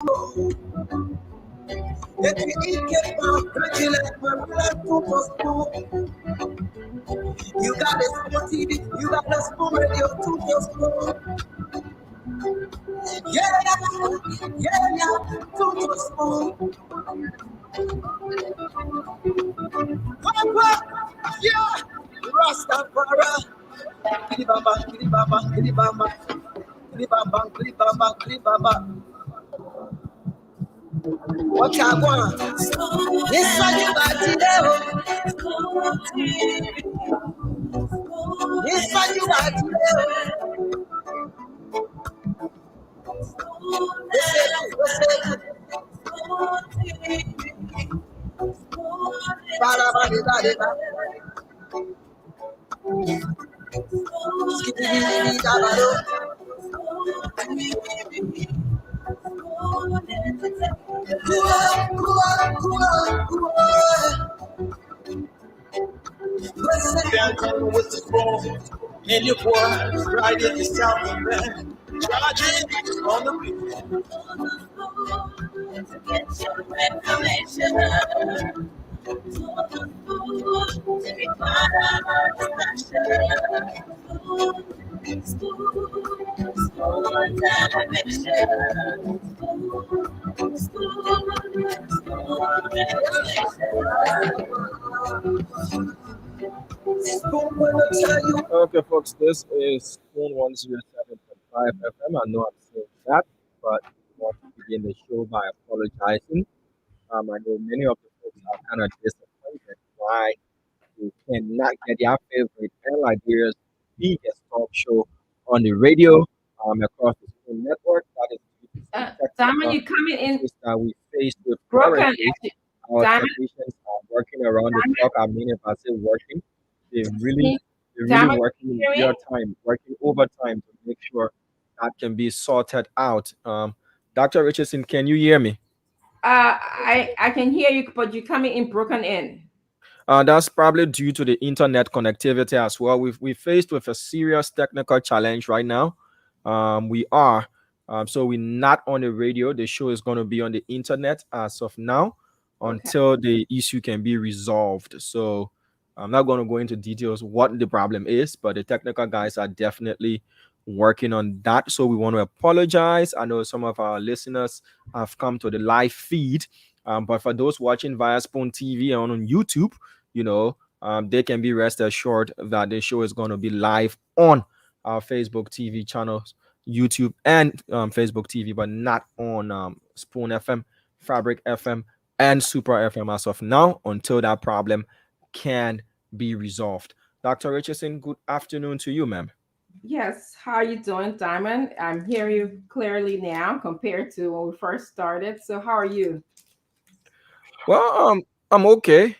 You got a small TV, you got a small radio, to your school. Yeah, to your school. Papa, yeah, Rastafari. Kilibaba, kilibaba, kilibaba, kilibaba, kilibaba, kilibaba. What I want? This one you got today. This one you got today. They're coming with the phone, and your boy riding the sound man, charging on the beat. To get your information, to be part of our discussion. Okay, folks, this is Spoon 107.5 FM. I know I'm saying that, but I want to begin the show by apologizing. I know many of the folks are kind of disappointed why we cannot get their favorite El Ideas biggest talk show on the radio across the Spoon network. That is due to some Diamond, technical you coming in issues that we faced with broken. currently. Our Diamond, technicians are working around the clock. I mean, if I say working, they really they're really Diamond, working in hear me? real time, working overtime to make sure that can be sorted out. Dr. Richardson, can you hear me? I can hear you, but you're coming in broken in. That's probably due to the internet connectivity as well. We faced with a serious technical challenge right now. We are so we're not on the radio. The show is going to be on the internet as of now until the issue can be resolved. So I'm not going to go into details what the problem is, but the technical guys are definitely working on that. So we want to apologize. I know some of our listeners have come to the live feed, but for those watching via Spoon TV and on YouTube, they can be rest assured that the show is going to be live on our Facebook TV channels, YouTube and Facebook TV, but not on Spoon FM, Fabric FM, and Super FM as of now until that problem can be resolved. Dr. Richardson, good afternoon to you, ma'am. Yes, how are you doing, Diamond? I'm hearing you clearly now compared to when we first started. So how are you? Well, I'm okay.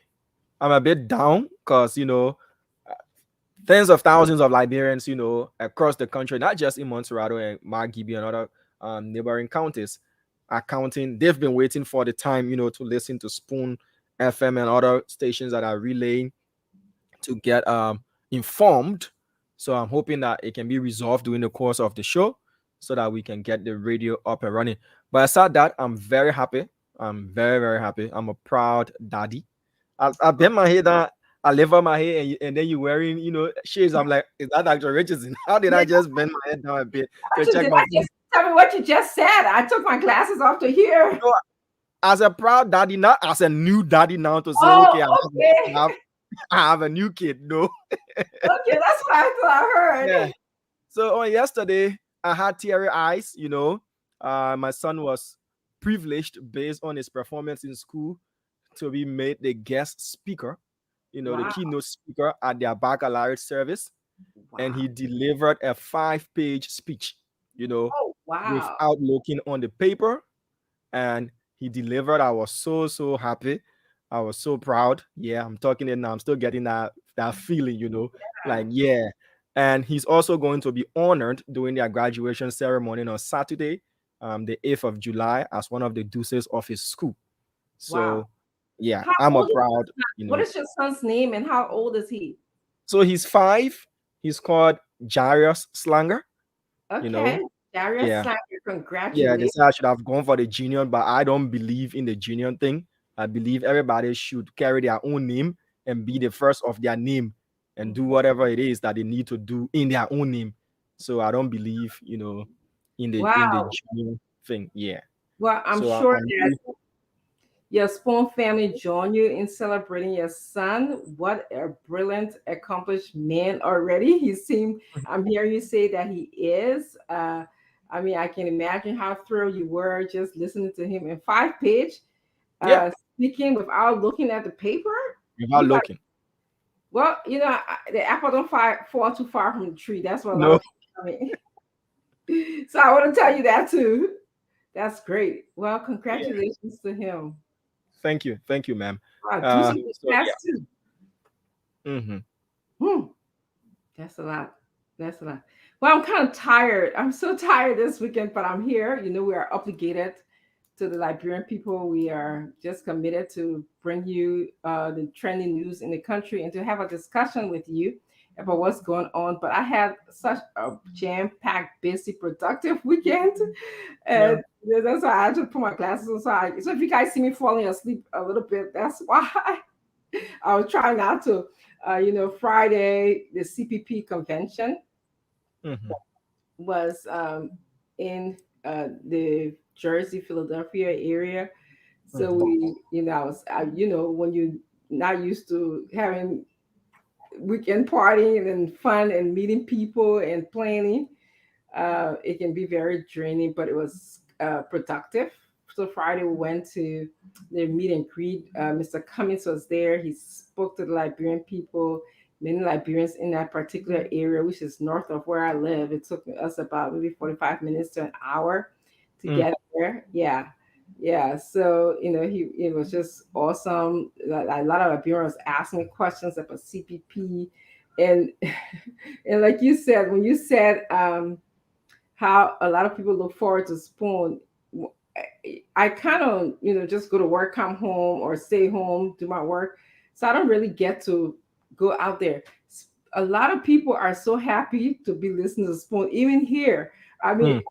I'm a bit down because tens of thousands of Liberians, across the country, not just in Montserrat and Margibi and other neighboring counties, are counting. They've been waiting for the time, to listen to Spoon FM and other stations that are relaying to get informed. So I'm hoping that it can be resolved during the course of the show so that we can get the radio up and running. But aside that, I'm very happy. I'm very, very happy. I'm a proud daddy. I bent my head down. I lever my head, and then you wearing, shades. I'm like, is that Dr. Richardson? How did I just bend my head down a bit to check my phone? Tell me what you just said. I took my glasses off to hear. So, as a proud daddy, not as a new daddy now to say, I have a new kid. No. Okay, that's what I thought I heard. Yeah. So on yesterday, I had teary eyes. My son was privileged based on his performance in school to be made the guest speaker, the keynote speaker at their baccalaureate service. Wow. And he delivered a 5-page speech, without looking on the paper. And he delivered. I was so happy. I was so proud. Yeah, I'm talking it now. I'm still getting that feeling, like, yeah. And he's also going to be honored during their graduation ceremony on Saturday, the 8th of July, as one of the deuces of his school. So, yeah, I'm a proud. What is your son's name and how old is he? So he's 5. He's called Jairus Slanger. Okay, Darius Yeah. Snyder, Yeah, they congratulations. say I should have gone for the junior, but I don't believe in the junior thing. I believe everybody should carry their own name and be the first of their name and do whatever it is that they need to do in their own name. So I don't believe, in the Wow. junior thing. Yeah. Well, I'm So sure I'm that your Spoon family join you in celebrating your son. What a brilliant, accomplished man already. He seemed, I'm hearing you say that he is. I mean, I can imagine how thrilled you were just listening to him in 5 page, yeah, speaking without looking at the paper. without You got, looking. well, the apple don't fall too far from the tree. That's what a lot No, of people, I mean. So I want to tell you that too. That's great. Well, yeah. congratulations to him. Thank you, ma'am. Wow, do something So fast too. yeah. Hmm, that's a lot. That's a lot. Well, I'm kind of tired. I'm so tired this weekend, but I'm here. We are obligated to the Liberian people. We are just committed to bring you the trending news in the country and to have a discussion with you about what's going on. But I had such a jam-packed, busy, productive weekend, Yeah. and that's why I had to put my glasses on. So if you guys see me falling asleep a little bit, that's why. I was trying not to. Friday, the CPP convention Mm-hmm. was in the Jersey, Philadelphia area. So Mm-hmm. when you're not used to having weekend partying and fun and meeting people and planning, it can be very draining, but it was productive. So Friday we went to the meet and greet. Mr. Cummings was there. He spoke to the Liberian people, many Liberians in that particular area, which is north of where I live. It took us about maybe 45 minutes to an hour to Mm. get there. Yeah. Yeah, so it was just awesome. A lot of Liberians asking me questions about CPP, and and like you said, when you said how a lot of people look forward to Spoon. I kind of, just go to work, come home, or stay home, do my work. So I don't really get to go out there. A lot of people are so happy to be listening to Spoon, even here. I mean, Mm.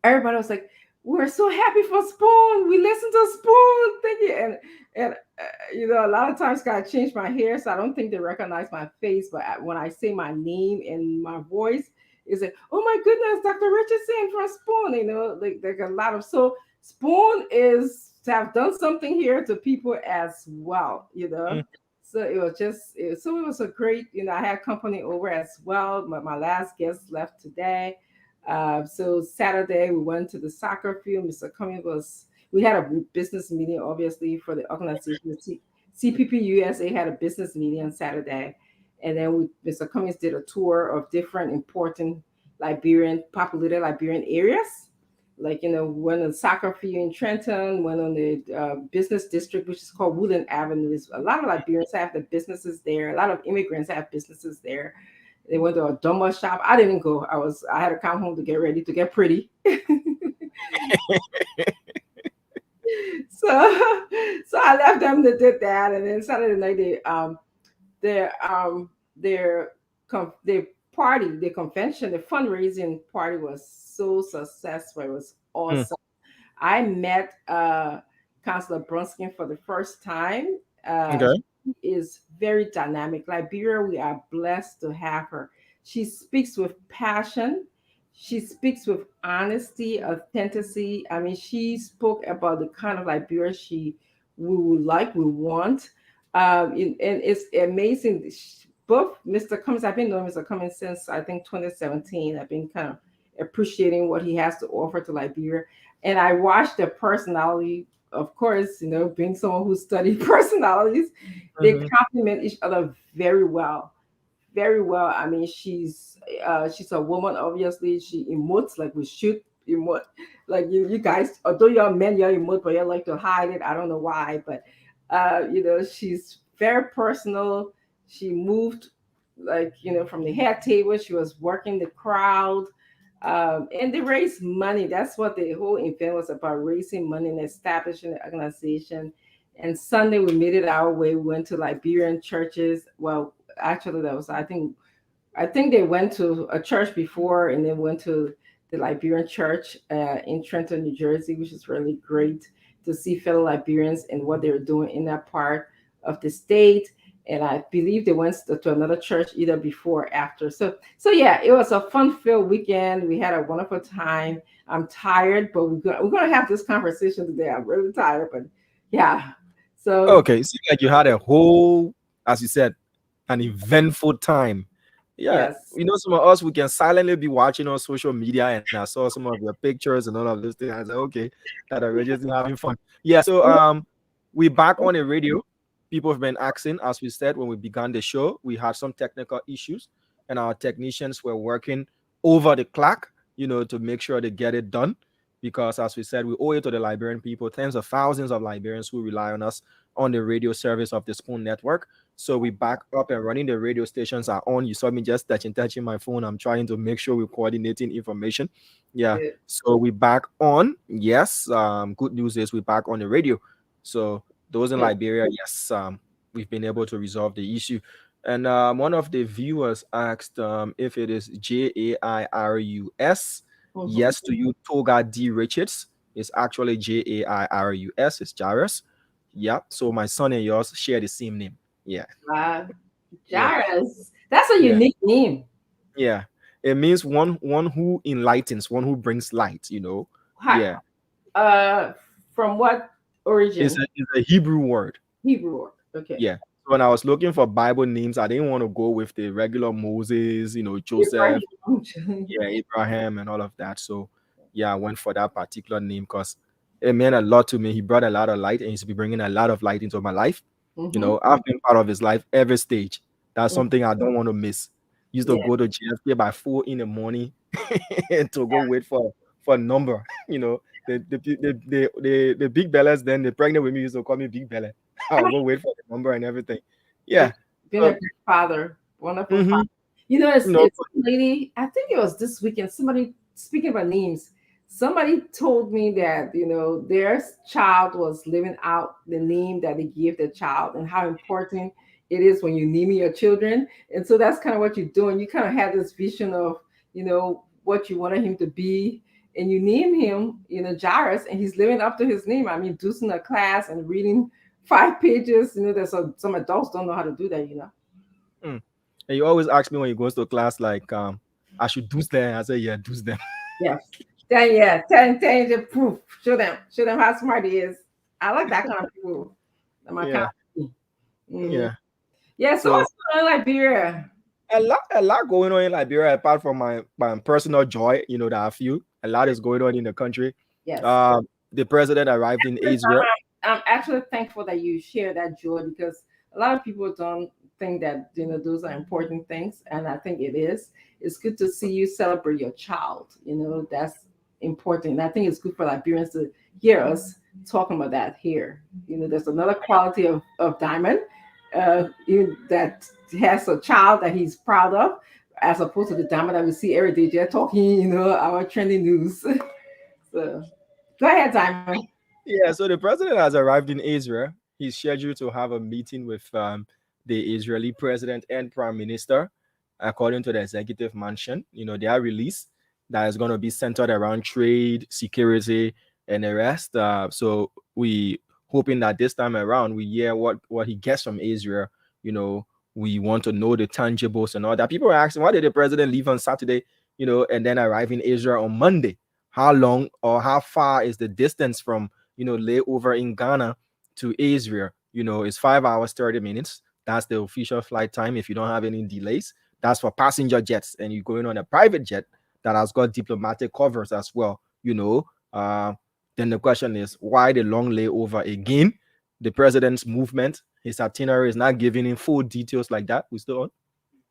everybody was like, "We're so happy for Spoon. We listen to Spoon." Thank you. And a lot of times I change my hair, so I don't think they recognize my face. But when I say my name and my voice, is like, "Oh my goodness, Dr. Richardson from Spoon." Like a lot of so Spoon is to have done something here to people as well. Mm. So it was a great. I had company over as well. My last guest left today. So Saturday we went to the soccer field. Mr. Cummings we had a business meeting, obviously, for the organization. CPP USA had a business meeting on Saturday. And then Mr. Cummings did a tour of different important populated Liberian areas. Like, went on the soccer field in Trenton, went on the business district, which is called Woodland Avenue. There's a lot of Liberians have the businesses there. A lot of immigrants have businesses there. They went to a Doma shop. I didn't go. I had to come home to get ready to get pretty. so so I left them to did that, and then Saturday night their their party, the convention, the fundraising party was so successful. It was Mm. awesome. I met Councillor Brunskin for the first time. Okay. She is very dynamic. Liberia, we are blessed to have her. She speaks with passion. She speaks with honesty, authenticity. I mean, she spoke about the kind of Liberia we would like, we want. And it's amazing. Both Mr. Cummings, I've been knowing Mr. Cummings since I think 2017. I've been kind of appreciating what he has to offer to Liberia. And I watched their personality, of course, being someone who studied personalities, they Mm-hmm. complement each other very well. Very well. I mean, she's a woman, obviously. She emotes like we should emote. Like you guys, although you're men, you're emote, but you like to hide it. I don't know why, but she's very personal. She moved like from the head table. She was working the crowd, and they raised money. That's what the whole event was about: raising money and establishing the organization. And Sunday we made it our way. We went to Liberian churches. Well, actually, that was I think they went to a church before and then went to the Liberian church in Trenton, New Jersey, which is really great to see fellow Liberians and what they're doing in that part of the state. And I believe they went to another church either before or after. So yeah, it was a fun-filled weekend. We had a wonderful time. I'm tired, but we're gonna have this conversation today. I'm really tired, but yeah. So Okay, seems like you had a whole, as you said, an eventful time. Yeah, yes, some of us, we can silently be watching on social media, and I saw some of your pictures and all of those things. I said, okay, that we're just having fun. Yeah, so we back on the radio. People have been asking, as we said when we began the show, we had some technical issues, and our technicians were working over the clock, to make sure they get it done. Because as we said, we owe it to the Liberian people, tens of thousands of Liberians who rely on us on the radio service of the Spoon Network. So we back up and running. The radio stations are on. You saw me just touching my phone. I'm trying to make sure we're coordinating information. Yeah. good, So we back on. Yes. Good news is we back on the radio. So those in good. Liberia, yes, we've been able to resolve the issue. And one of the viewers asked if it is Jairus. Mhm. Yes, to you, Toga D. Richards. It's actually Jairus. It's Jairus. Yeah. So my son and yours share the same name. Yeah. Wow. Yeah. Jairus, that's a Yeah. unique name. Yeah. It means one who enlightens, one who brings light. Hi, Yeah. uh, from what It's origin? a Hebrew word. Hebrew word. Okay. Yeah. So when I was looking for Bible names, I didn't want to go with the regular Moses, Joseph, Ibrahim. yeah, Abraham and all of that. So yeah, I went for that particular name because it meant a lot to me. He brought a lot of light and he's been bringing a lot of light into my life. Mm-hmm. I've been part of his life every stage. That's something I don't want to miss. Used to Yeah. go to JFK by 4 in the morning to go wait for a number. The big bellas, then the pregnant women used to call me Big Bella. I'll go wait for the number and everything. Been, Yeah. been a So, great father, wonderful mhm, father. It's, you know, it's some lady. I think it was this weekend. Somebody speaking about names. Somebody told me that their child was living out the name that they give the child and how important it is when you name your children. And so that's kind of what you're doing. You kind of have this vision of what you wanted him to be, and you name him Jairus, and he's living up to his name. I mean, doing a class and reading 5 pages. There's some adults don't know how to do that. mm. And you always ask me when you goes to class, like, I should do them. I say, yeah, do them. Yes. Then yeah, 10 the proof. Show them how smart he is. I like that kind of people. My kind Yeah. of hmm. Yeah. Yeah, so So what's going on in Liberia? a lot going on in Liberia apart from my personal joy, that I feel. A lot is going on in the country. Yes. The president arrived in Israel. I'm actually thankful that you share that joy, because a lot of people don't think that those are important things, and I think it is. It's good to see you celebrate your child. That's important. And I think it's good for Liberians to hear us talking about that here. There's another quality of Diamond that has a child that he's proud of, as opposed to the Diamond that we see every day just talking, our trending news. So go ahead, Diamond. Yeah, so the president has arrived in Israel. He's scheduled to have a meeting with the Israeli president and prime minister, according to the executive mansion. Their release that is going to be centered around trade, security, and the rest. So we hoping that this time around we hear what he gets from Israel. We want to know the tangibles and all that. People are asking, why did the president leave on Saturday, and then arrive in Israel on Monday? How long or how far is the distance from layover in Ghana to Israel? It's 5 hours 30 minutes. That's the official flight time if you don't have any delays. That's for passenger jets, and you're going on a private jet that has got diplomatic covers as well. Then the question is, why the long layover again? The president's movement, his itinerary is not giving in full details like that. We still on?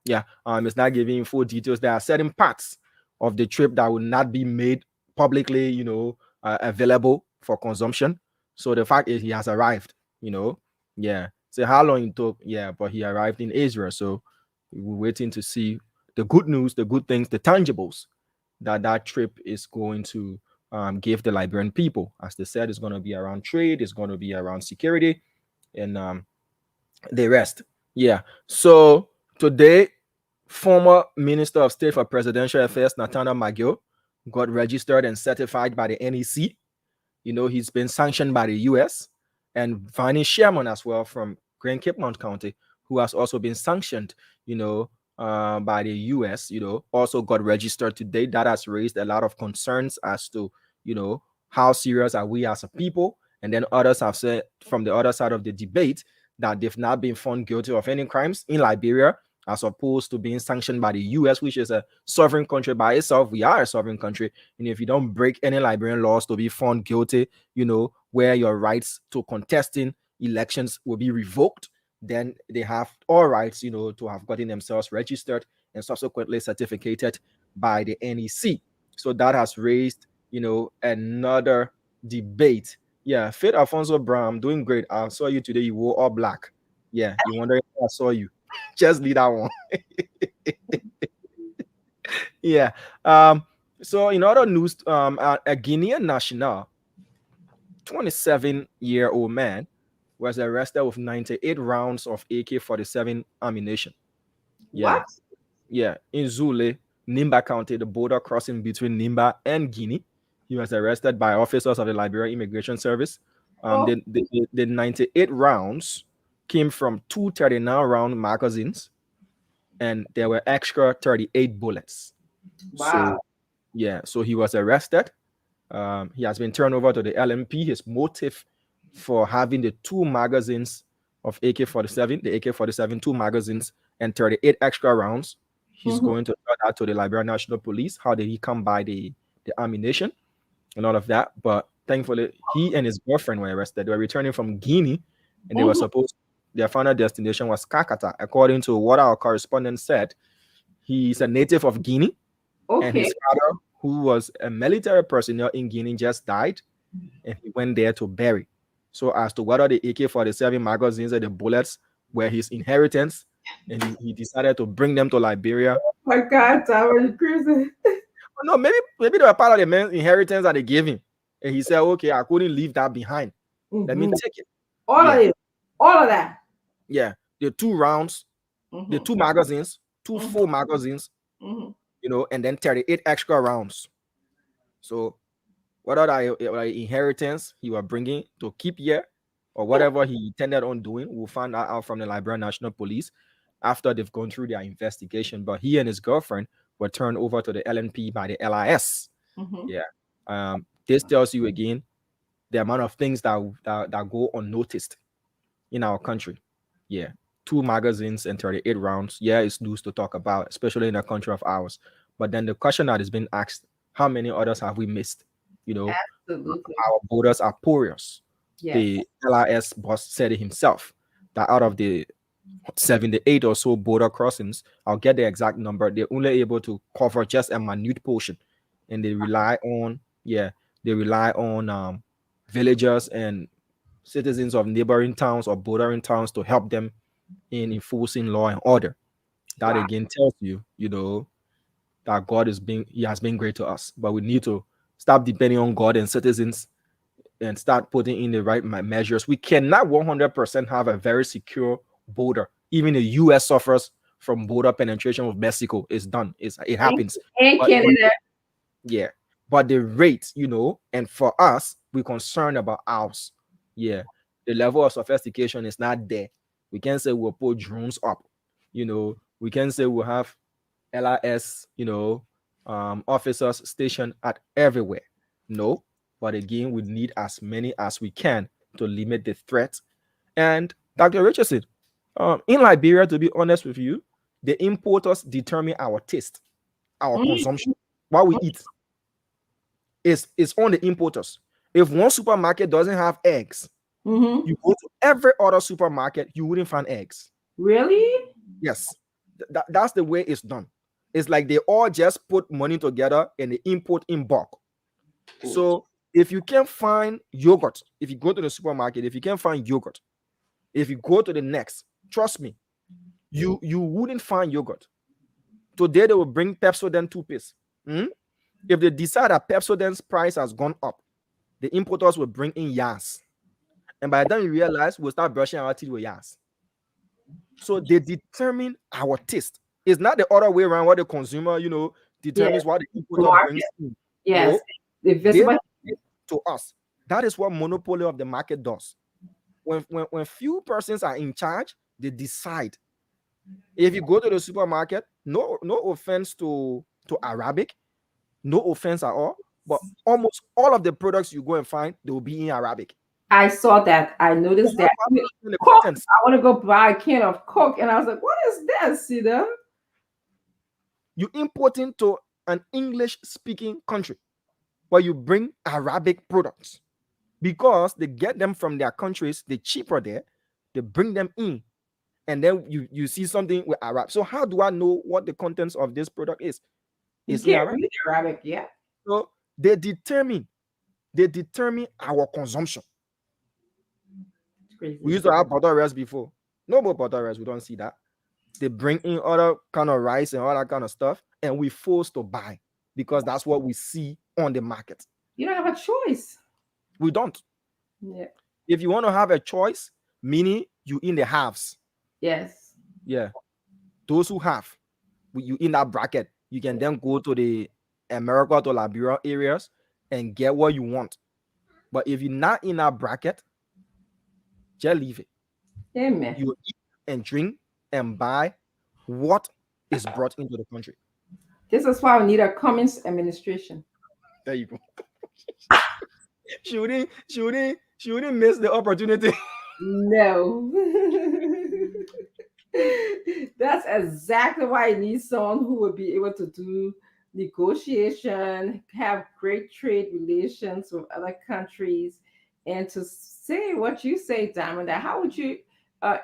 Yeah, it's not giving in full details. There are certain parts of the trip that will not be made publicly, available for consumption. So the fact is he has arrived, yeah. So how long it took, yeah, but he arrived in Israel. So we're waiting to see the good news, the good things, the tangibles that trip is going to give the Liberian people. As they said, it's going to be around trade, it's going to be around security, and the rest. Yeah. So today, former Minister of State for Presidential Affairs, Nathaniel Magio, got registered and certified by the NEC. He's been sanctioned by the US, and Viney Sherman as well from Grand Cape Mount County, who has also been sanctioned, by the US, also got registered today. That has raised a lot of concerns as to, how serious are we as a people. And then others have said from the other side of the debate that they've not been found guilty of any crimes in Liberia, as opposed to being sanctioned by the US, which is a sovereign country by itself. We are a sovereign country. And if you don't break any Liberian laws to be found guilty, where your rights to contesting elections will be revoked, then they have all rights, to have gotten themselves registered and subsequently certificated by the NEC. So that has raised, another debate. Yeah, Faith Alfonso Brown, doing great. I saw you today. You wore all black. Yeah, you wonder if I saw you. Just leave that one. Yeah. So in other news, a Guinean national, 27-year-old man, was arrested with 98 rounds of AK-47 ammunition. Yeah. What? Yeah. In Zule, Nimba County, the border crossing between Nimba and Guinea. He was arrested by officers of the Liberia Immigration Service. Oh, The 98 rounds came from two 39-round magazines, and there were extra 38 bullets. wow. So, yeah, so he was arrested. He has been turned over to the LMP. His motive for having the two magazines of AK-47, the AK-47, two magazines, and 38 extra rounds, he's Mhm. going to tell that to the Liberian National Police. How did he come by the ammunition and all of that? But thankfully, he and his girlfriend were arrested. They were returning from Guinea, and they were Mhm. supposed, their final destination was Kakata. According to what our correspondent said, he's a native of Guinea, and Okay. his father, who was a military personnel in Guinea, just died, and he went there to bury. So as to whether the AK-47 magazines and the bullets were his inheritance, and he decided to bring them to Liberia. My God, Tyler, you crazy. No, maybe they were part of the man's inheritance that they gave him, and he said, "Okay, I couldn't leave that behind. Let me Mhm. take it." All of Yeah, it. All of that. yeah. The two rounds, the Mhm. two magazines, two Mhm. full magazines, Mhm. and then 38 extra rounds. So whether that inheritance he was bringing to keep here or whatever he intended on doing, we'll find out from the Liberian National Police after they've gone through their investigation. But he and his girlfriend were turned over to the LNP by the LIS. Mhm. Yeah. This tells you again the amount of things that go unnoticed in our country. Yeah. Two magazines and 38 rounds. Yeah, it's news to talk about, especially in a country of ours. But then the question that is being asked, how many others have we missed? You know, Absolutely. our borders are porous. Yes. The LIS boss said it himself that out of the 78 or so border crossings, I'll get the exact number, they're only able to cover just a minute portion. And they rely on, villagers and citizens of neighboring towns or bordering towns to help them in enforcing law and order. That Wow. again tells you, that He has been great to us. But we need to stop depending on God and citizens and start putting in the right measures. We cannot 100% have a very secure border. Even the US suffers from border penetration with Mexico. It's done. It And, happens. and But Canada. yeah, but the rate, and for us, we're concerned about ours. Yeah, the level of sophistication is not there. We can say we'll put drones up. We can say we'll have LIS, officers stationed at everywhere. No, but again, we need as many as we can to limit the threat. And Dr. Richardson, in Liberia, to be honest with you, the importers determine our taste, our consumption, what we eat is on the importers. If one supermarket doesn't have eggs, Mm-hmm. you go to every other supermarket, you wouldn't find eggs. Really? Yes, that's the way it's done. It's like they all just put money together and they import in bulk. So if you can't find yogurt, if you go to the supermarket, if you can't find yogurt, if you go to the next, trust me, you wouldn't find yogurt. Today they will bring Pepsodent toothpaste. Hmm? If they decide that Pepsodent's price has gone up, the importers will bring in Yas. And by the time you realize, we'll start brushing our teeth with Yas. So they determine our taste. It's not the other way around where the consumer, Yes. determines what the The importer brings market. in. Yes, No, the they visible. don't give to us. That is what monopoly of the market does. When few persons are in charge, they decide. If you go to the supermarket, no offense to Arabic, no offense at all, but almost all of the products you go and find, they will be in Arabic. I saw that. I So noticed how that. do I understand the Coke. contents? I want to go buy a can of Coke, and I was like, "What is this?" You know? You import into an English speaking country where you bring Arabic products because they get them from their countries, they're cheaper there, they bring them in, and then you see something with Arab. So how do I know what the contents of this product is? You It's in can't Arabic. read Arabic, yeah. So they determine our consumption. It's We crazy. used to have butter rice before. No more butter rice. We don't see that. They bring in other kind of rice and all that kind of stuff, and we forced to buy because that's what we see on the market. You don't have a choice. We don't. Yeah. If you want to have a choice, meaning you in the halves. Yes. Yeah. Those who have, you in that bracket, you can then go to the America to Liberia areas and get what you want. But if you're not in that bracket, just leave it. Amen. You eat and drink and buy what is brought into the country. This is why we need a Cummins administration. There you go. She wouldn't miss the opportunity. No. That's exactly why you need someone who will be able to do negotiation, have great trade relations with other countries, and to say what you say, Diamond. That how would you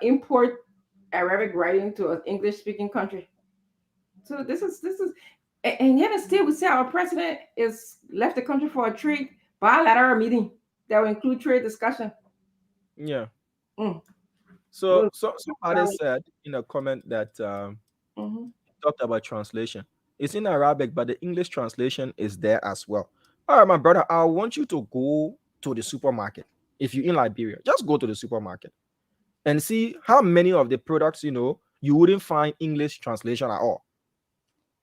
import Arabic writing to an English-speaking country? So this is, and yet and still we see our president is left the country for a trade bilateral meeting that will include trade discussion. Yeah. Mm. So somebody said in a comment that Mhm. talked about translation. It's in Arabic, but the English translation is there as well. All right, my brother, I want you to go to the supermarket. If you're in Liberia, just go to the supermarket and see how many of the products you wouldn't find English translation at all.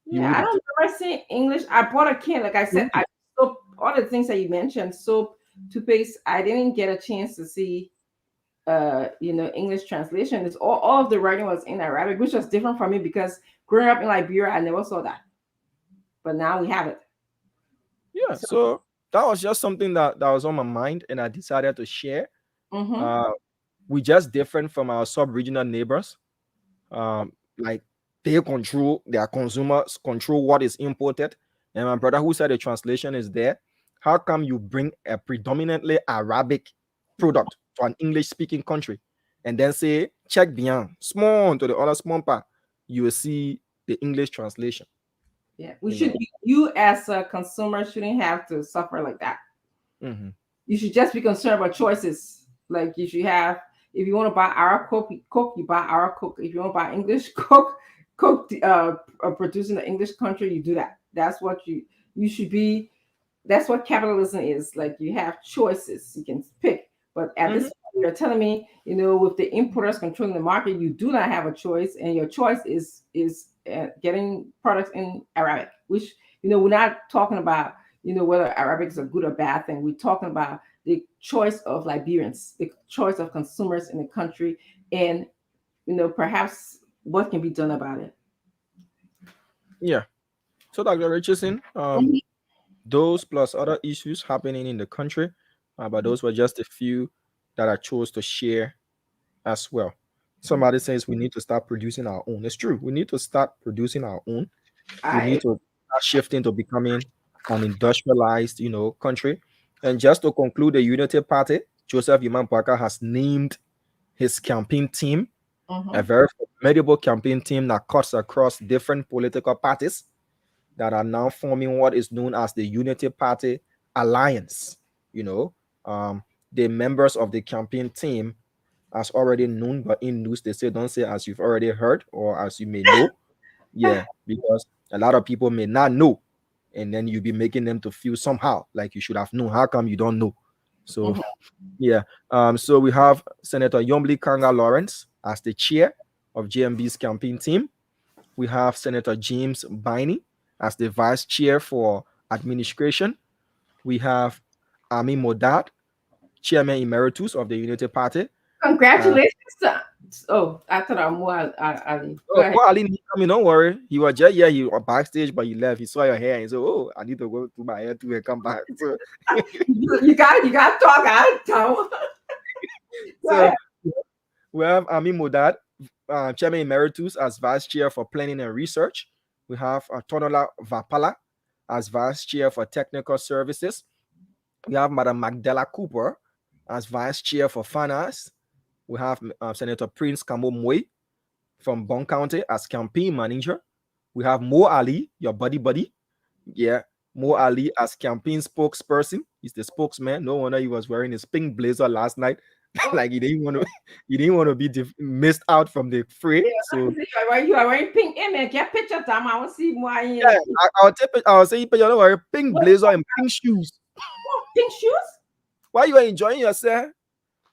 You Yeah, I wouldn't. don't remember saying English. I bought a can, like I You said, wouldn't. soap, all the things that you mentioned, soap, toothpaste. I didn't get a chance to see, English translation. It's all of the writing was in Arabic, which was different from me because growing up in Liberia, I never saw that. But now we have it. Yeah. So, So that was just something that was on my mind, and I decided to share. mhm. Uh, we just different from our sub-regional neighbors. Like they control their consumers, control what is imported. And my brother who said the translation is there. How come you bring a predominantly Arabic product to an English speaking country and then say check beyond small to the other small part, you will see the English translation. Yeah, we You should. know. You as a consumer shouldn't have to suffer like that. Mm-hmm. You should just be concerned about choices. Like you should have, if you want to buy our Coke, you buy our Coke. If you want to buy English Coke, produced in the English country, you do that. That's what you should be. That's what capitalism is. Like you have choices, you can pick. But at this Mm-hmm. point, you're telling me, with the importers controlling the market, you do not have a choice, and your choice is getting products in Arabic, which we're not talking about whether Arabic is a good or bad thing. We're talking about the choice of Liberians, the choice of consumers in the country, and perhaps what can be done about it. Yeah. So Dr. Richardson, Mhm. those plus other issues happening in the country, but those were just a few that I chose to share as well. Somebody says we need to start producing our own. It's true. We need to start producing our own. We I need to start shifting to becoming an industrialized, country. And just to conclude, the Unity Party, Joseph Iman Parker has named his campaign team a mhm. very formidable campaign team that cuts across different political parties that are now forming what is known as the Unity Party Alliance. You know, um, the members of the campaign team, as already known, but in news they say don't say as you've already heard or as you may know. Yeah, because a lot of people may not know, and then you'll be making them to feel somehow like you should have known. How come you don't know? So Mhm. yeah. So we have Senator Yombly Kanga Lawrence as the chair of JMB's campaign team. We have Senator James Biney as the vice chair for Administration, we have Ami Modad, Chairman Emeritus of the Unity Party. Congratulations. Oh, I thought I'm more Ali. Go Oh, ahead. well, Ali didn't come in, don't worry. He was just here, he was backstage, but he left. He saw your hair and he said, "Oh, I need to go to my hair too and come back." So, You got to talk. I don't. Go so ahead. we have Ami Modad, Chairman Emeritus as Vice Chair for Planning and Research. We have Tonola Vapala as Vice Chair for Technical Services. We have Madam Magdala Cooper as Vice Chair for Finance. We have Senator Prince Kamo Moy from Bon County as Campaign Manager. We have Mo Ali, your buddy. Yeah, Mo Ali as campaign spokesperson. He's the spokesman. No wonder he was wearing his pink blazer last night. Oh, Like he didn't want to, be missed out from the fray. yeah, So you are wearing pink. Hey, man, get picture time. I want to see more. yeah, I'll take it. I'll say, but you know, wear pink blazer and pink shoes. Pink shoes? Why you are enjoying yourself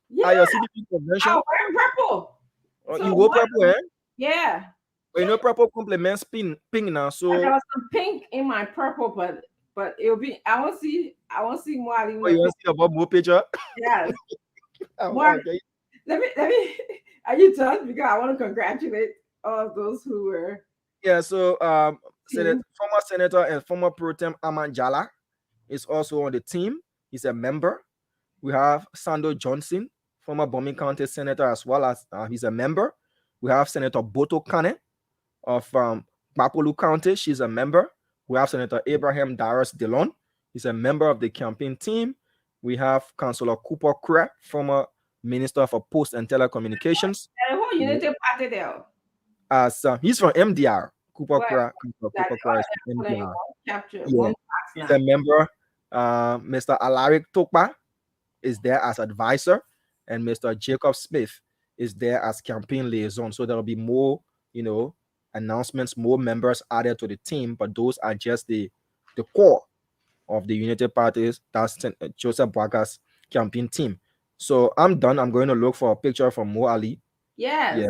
Yeah, at your CDP convention? I'm wearing purple. Oh, So you wore what? purple, eh? Yeah. But you know, purple complements pink now. There So was some pink in my purple, but it'll be. I want to see more. oh, you want to see about more picture? Yes. More. Okay. Let me. Are you done? Because I want to congratulate all of those who were. Yeah. So team. former senator and former pro tem Aman Jala is also on the team. He's a member. We have Sando Johnson, former Bombing County senator, as well as he's a member. We have Senator Boto Kane of Bapolu County. She's a member. We have Senator Abraham Darius Delon. He's a member of the campaign team. We have Councillor Cooper Kra, former Minister for Post and Telecommunications. And who Unity Party there? As he's from MDR. Cooper Well, Kra, Cooper Kra is from MDR. Capture Yeah. one He's box a now. member. Mr. Alaric Tokpa is there as advisor, and Mr. Jacob Smith is there as campaign liaison. So there'll be more, announcements, more members added to the team, but those are just the core of the Unity Parties. That's Joseph Boaga's campaign team. So I'm done. I'm going to look for a picture from Mo Ali. Yes. Yeah.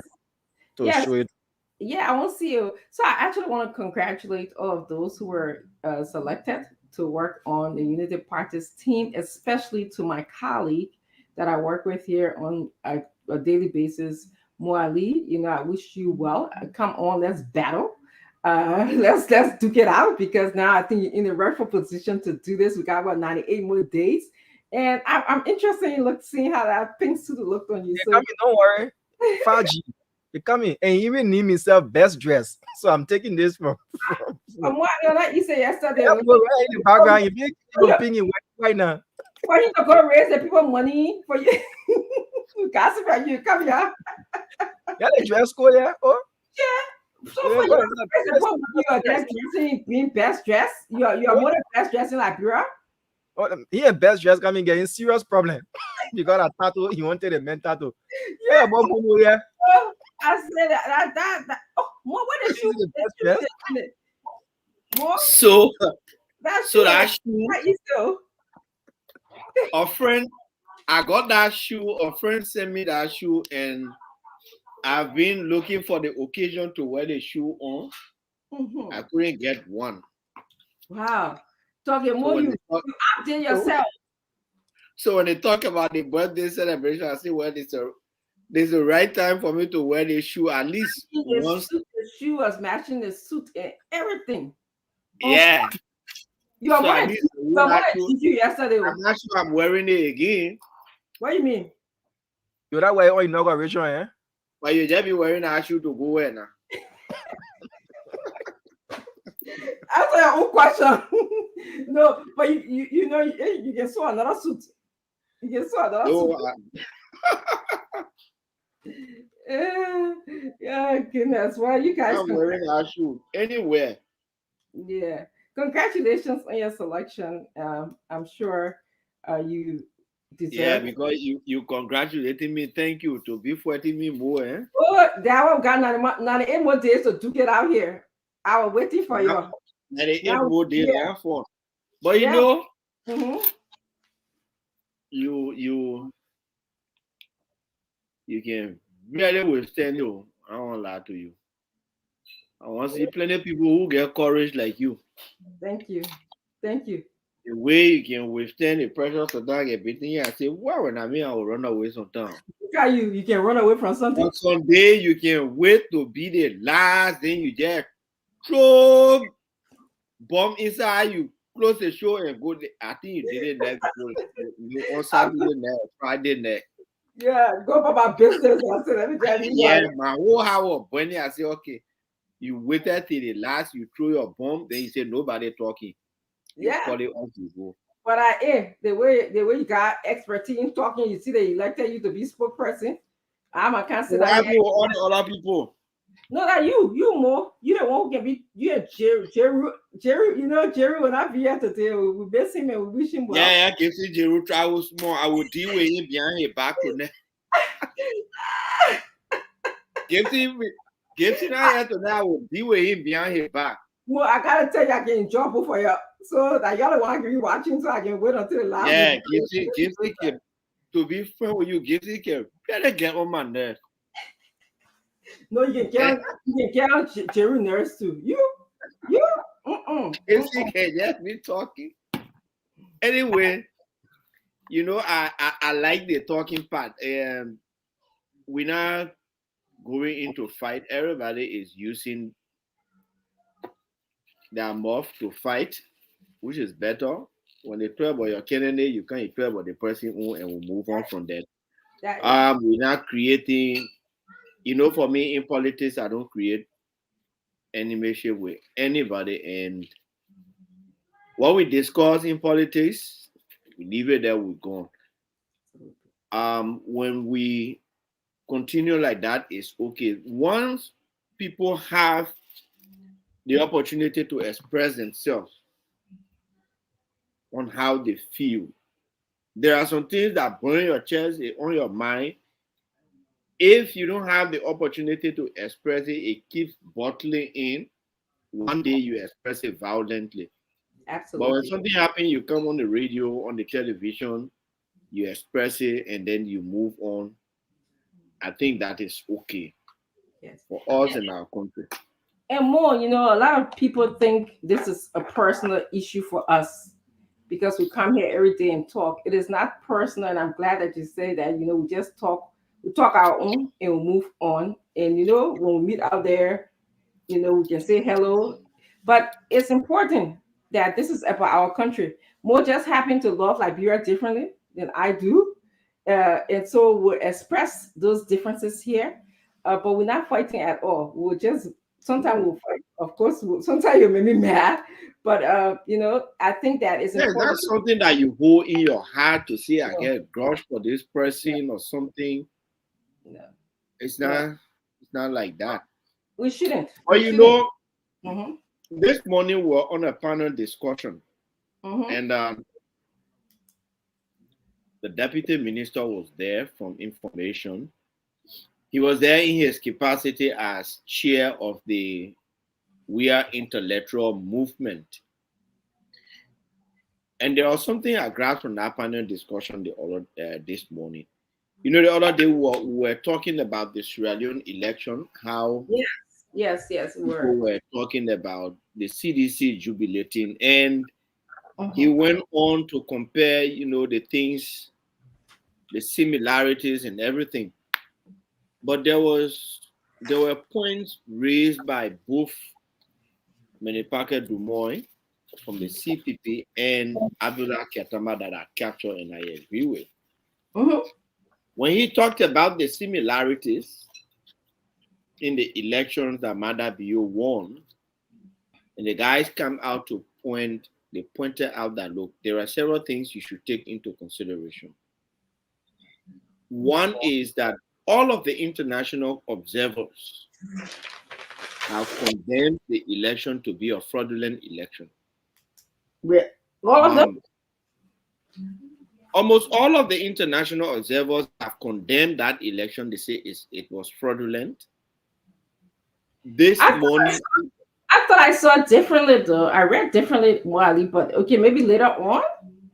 To Yes. show it. Yeah, I want to see you. So I actually want to congratulate all of those who were selected to work on the Unity Parties team, especially to my colleague that I work with here on a daily basis, Mo Ali. I wish you well. Come on, let's battle. Let's duke it out, because now I think you're in the rightful position to do this. We got about 98 more days, and I'm interested in seeing how that pink suit looked on you. So don't worry, Faji. He coming and he even named himself best dress. So I'm taking this from what you said yesterday. Yeah, but right in the background, you make people pinging right now. For you to go raise the people money for you. Gossip about you. Come here. Yeah, the dress code, yeah. Oh, yeah. So for you to raise the people money, you are just dressing, being best dressed. You are more than best dressed in Liberia. Oh, he and best dress coming getting serious problem because a tattoo. He wanted a men tattoo. Yeah, but yeah. Oh, I said that. Oh, what is shoe? So that shoe. A friend, I got that shoe. A friend sent me that shoe, and I've been looking for the occasion to wear the shoe on. Mm-hmm. I couldn't get one. Wow, talking more you acting yourself. So when they talk about the birthday celebration, I say, well, this is the right time for me to wear the shoe at least once. The shoe was matching the suit and everything. Yeah. You are wearing you yesterday. I'm not sure I'm wearing it again. What do you mean? You're that way or inauguration, eh? But you just be wearing that shoe to go where now? Answer your own question. No, but you can sew another suit. You can sew another suit. Yeah, goodness. Well, you guys. I'm wearing that shoe anywhere. Yeah. Congratulations on your selection. I'm sure you deserve. Yeah, because you congratulating me. Thank you to be fighting me more. Eh? Oh, that one got 98 more days to duke it out here. I was waiting for you. 98 more days, yeah. For. But you know, you can really withstand you. I won't lie to you. I want to see plenty of people who get courage like you. Thank you. Thank you. The way you can withstand the pressure to dog everything, I say, well, when I mean, I will run away sometimes. Look at you. You can run away from something. On Sunday, you can wait to be the last, then you just throw bomb inside, you close the show and go. I think you did it next on Saturday night, Friday night. Yeah, go about my business. I said, let me tell you. Yeah, my whole house was burning. I said, okay, you waited till the last, you throw your bomb, then you say nobody talking. You call it off, you go. But the way you got expertise talking, you see they elected you to be spokesperson. I can't say that. All the other people. No, that you more. You don't want to be. You and Jerry. You know Jerry when I be here today, we miss him and we wish him well. Yeah, give see Jerry travel small. I will deal with him behind his back. Give see now here today. I will deal with him behind his back. Well, I gotta tell you, I get in trouble for you, so that y'all don't want to be watching, so I can wait until the last. Yeah, give see to be friend with you. Give see can better get on my nerves. No, you can get on Jerry nerves too. You. If she can just be talking. Anyway, you know, I like the talking part. We're not going into fight. Everybody is using their mouth to fight, which is better. When they talk about your candidate, you can't talk about the person and we'll move on from that. We're not creating, you know, for me in politics, I don't create animation with anybody. And what we discuss in politics, we leave it there, we're gone. When we continue like that, it's okay. Once people have the opportunity to express themselves on how they feel, there are some things that burn your chest on your mind. If you don't have the opportunity to express it, it keeps bottling in. One day you express it violently. Absolutely. But when something happens, you come on the radio, on the television, you express it, and then you move on. I think that is okay. Yes. For us in our country. And more, you know, a lot of people think this is a personal issue for us because we come here every day and talk. It is not personal, and I'm glad that you say that. You know, we just talk. We talk our own, and we move on. And you know, when we meet out there, you know, we can say hello. But it's important that this is about our country. Mo just happen to love Liberia differently than I do. And so we'll express those differences here, but we're not fighting at all. We'll just, sometimes we'll fight. Of course, sometimes you make me mad, but, you know, I think that is important. That's something that you hold in your heart to say, I get a grudge for this person or something. No. It's not like that. We shouldn't. But you know, this morning we're on a panel discussion, and the deputy minister was there from Information. He was there in his capacity as chair of the We Are Intellectual movement. And there was something I grabbed from that panel discussion this morning. You know, the other day we were talking about the Sierra Leone election, how Yes, we were talking about the CDC jubilating, and he went on to compare, you know, the things, the similarities and everything. But there were points raised by both Menipake Dumoy from the CPP and Abdullah Ketama that I captured and I agree with. When he talked about the similarities in the elections that Mada Bio won, and the guys come out to they pointed out that, look, there are several things you should take into consideration. One is that all of the international observers have condemned the election to be a fraudulent election. All of them? Almost all of the international observers have condemned that election. They say it was fraudulent. This morning, I thought I saw it differently, though. I read differently, Wally, but okay, maybe later on.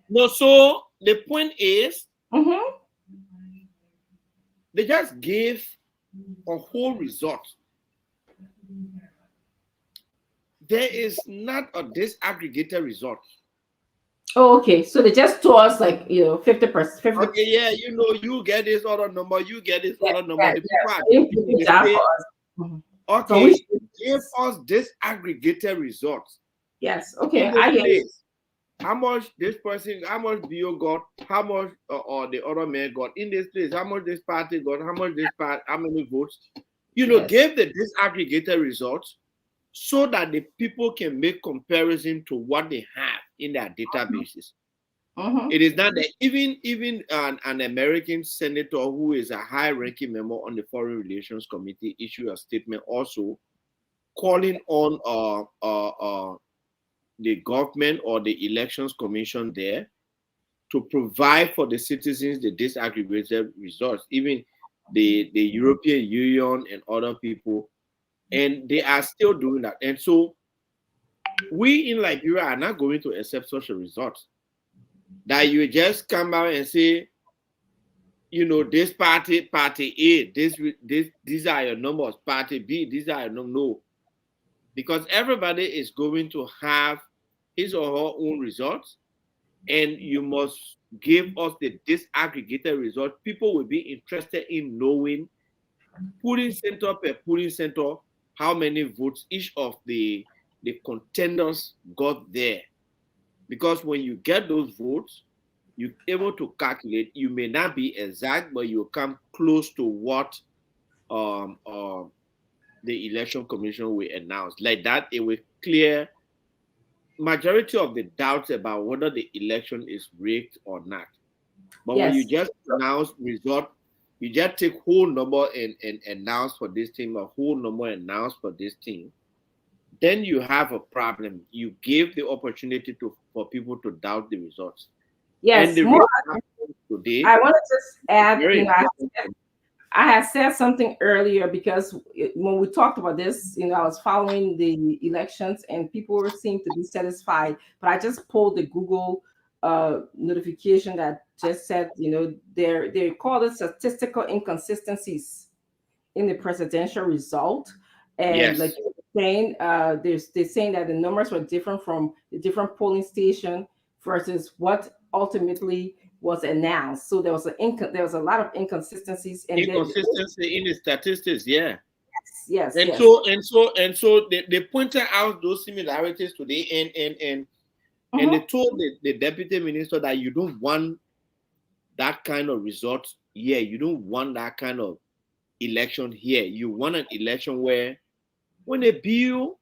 No, so the point is, they just gave a whole result. There is not a disaggregated result. Oh, okay. So they just told us like 50%. 50. Okay, yeah, you get this other number, you get this Yeah, other number. yeah, The yeah. people are So getting good they job say, for us. Mhm. From which okay, give us disaggregated results. yes. Okay, In the I hear you. place, how much this person, how much BO got, how much or the other man got in this place, how much this party got, how much this part, how many votes. Yes. Give the disaggregated results so that the people can make comparison to what they have in their databases. Mm-hmm. It is not that even an American senator who is a high-ranking member on the Foreign Relations Committee issued a statement also calling on the government or the elections commission there to provide for the citizens the disaggregated results, even the European Union and other people, and they are still doing that. And so we in Liberia are not going to accept such a result. That you just come out and say, this party A, these are your numbers, party B, these are your numbers. No, because everybody is going to have his or her own results, and you must give us the disaggregated result. People will be interested in knowing polling center per polling center how many votes each of the contenders got there. Because when you get those votes, you're able to calculate. You may not be exact, but you come close to what um, um, the election commission will announce. Like that, it will clear majority of the doubts about whether the election is rigged or not. But when you Yes. just announce result, you just take whole number and announce for this team, a whole number announce for this team, then you have a problem. You give the opportunity for people to doubt the results. And Yes. the More. result today I want to just is add. very important. I had said something earlier because when we talked about this, I was following the elections and people seemed to be satisfied. But I just pulled the Google notification that just said, they call it statistical inconsistencies in the presidential result. And like Yes. you were saying, they're saying that the numbers were different from the different polling station versus what ultimately was announced. So there was a lot of inconsistencies, and then Inconsistency in the statistics, yeah. yes, And yes, so they pointed out those similarities today, and they hmm told the deputy minister that you don't want that kind of result here. You don't want that kind of election here. You want an election where when they bill,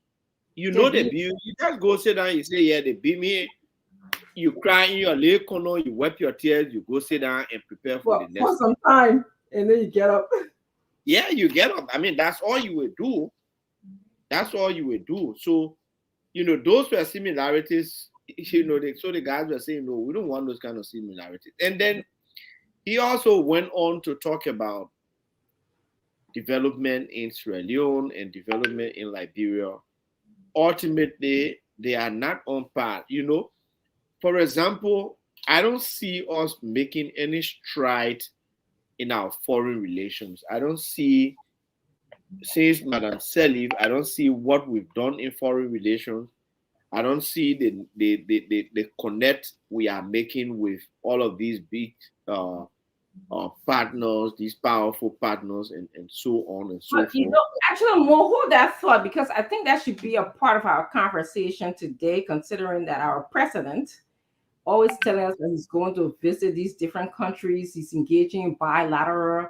they the be bill, you just go sit down, you say, yeah, they beat me. You cry in your little corner, you wipe your tears, you go sit down and prepare for the for next. some time, and then you get up. Yeah, you get up. I mean, that's all you would do. That's all you would do. So, those were similarities. So the guys were saying, no, we don't want those kind of similarities. And then he also went on to talk about development in Sierra Leone and development in Liberia. Ultimately, they are not on par. For example, I don't see us making any stride in our foreign relations. I don't see, since Madam Selif, I don't see what we've done in foreign relations. I don't see the connect we are making with all of these big partners, these powerful partners, and so on and so But forth. actually, more hold that thought because I think that should be a part of our conversation today, considering that our president always telling us that he's going to visit these different countries, he's engaging in bilateral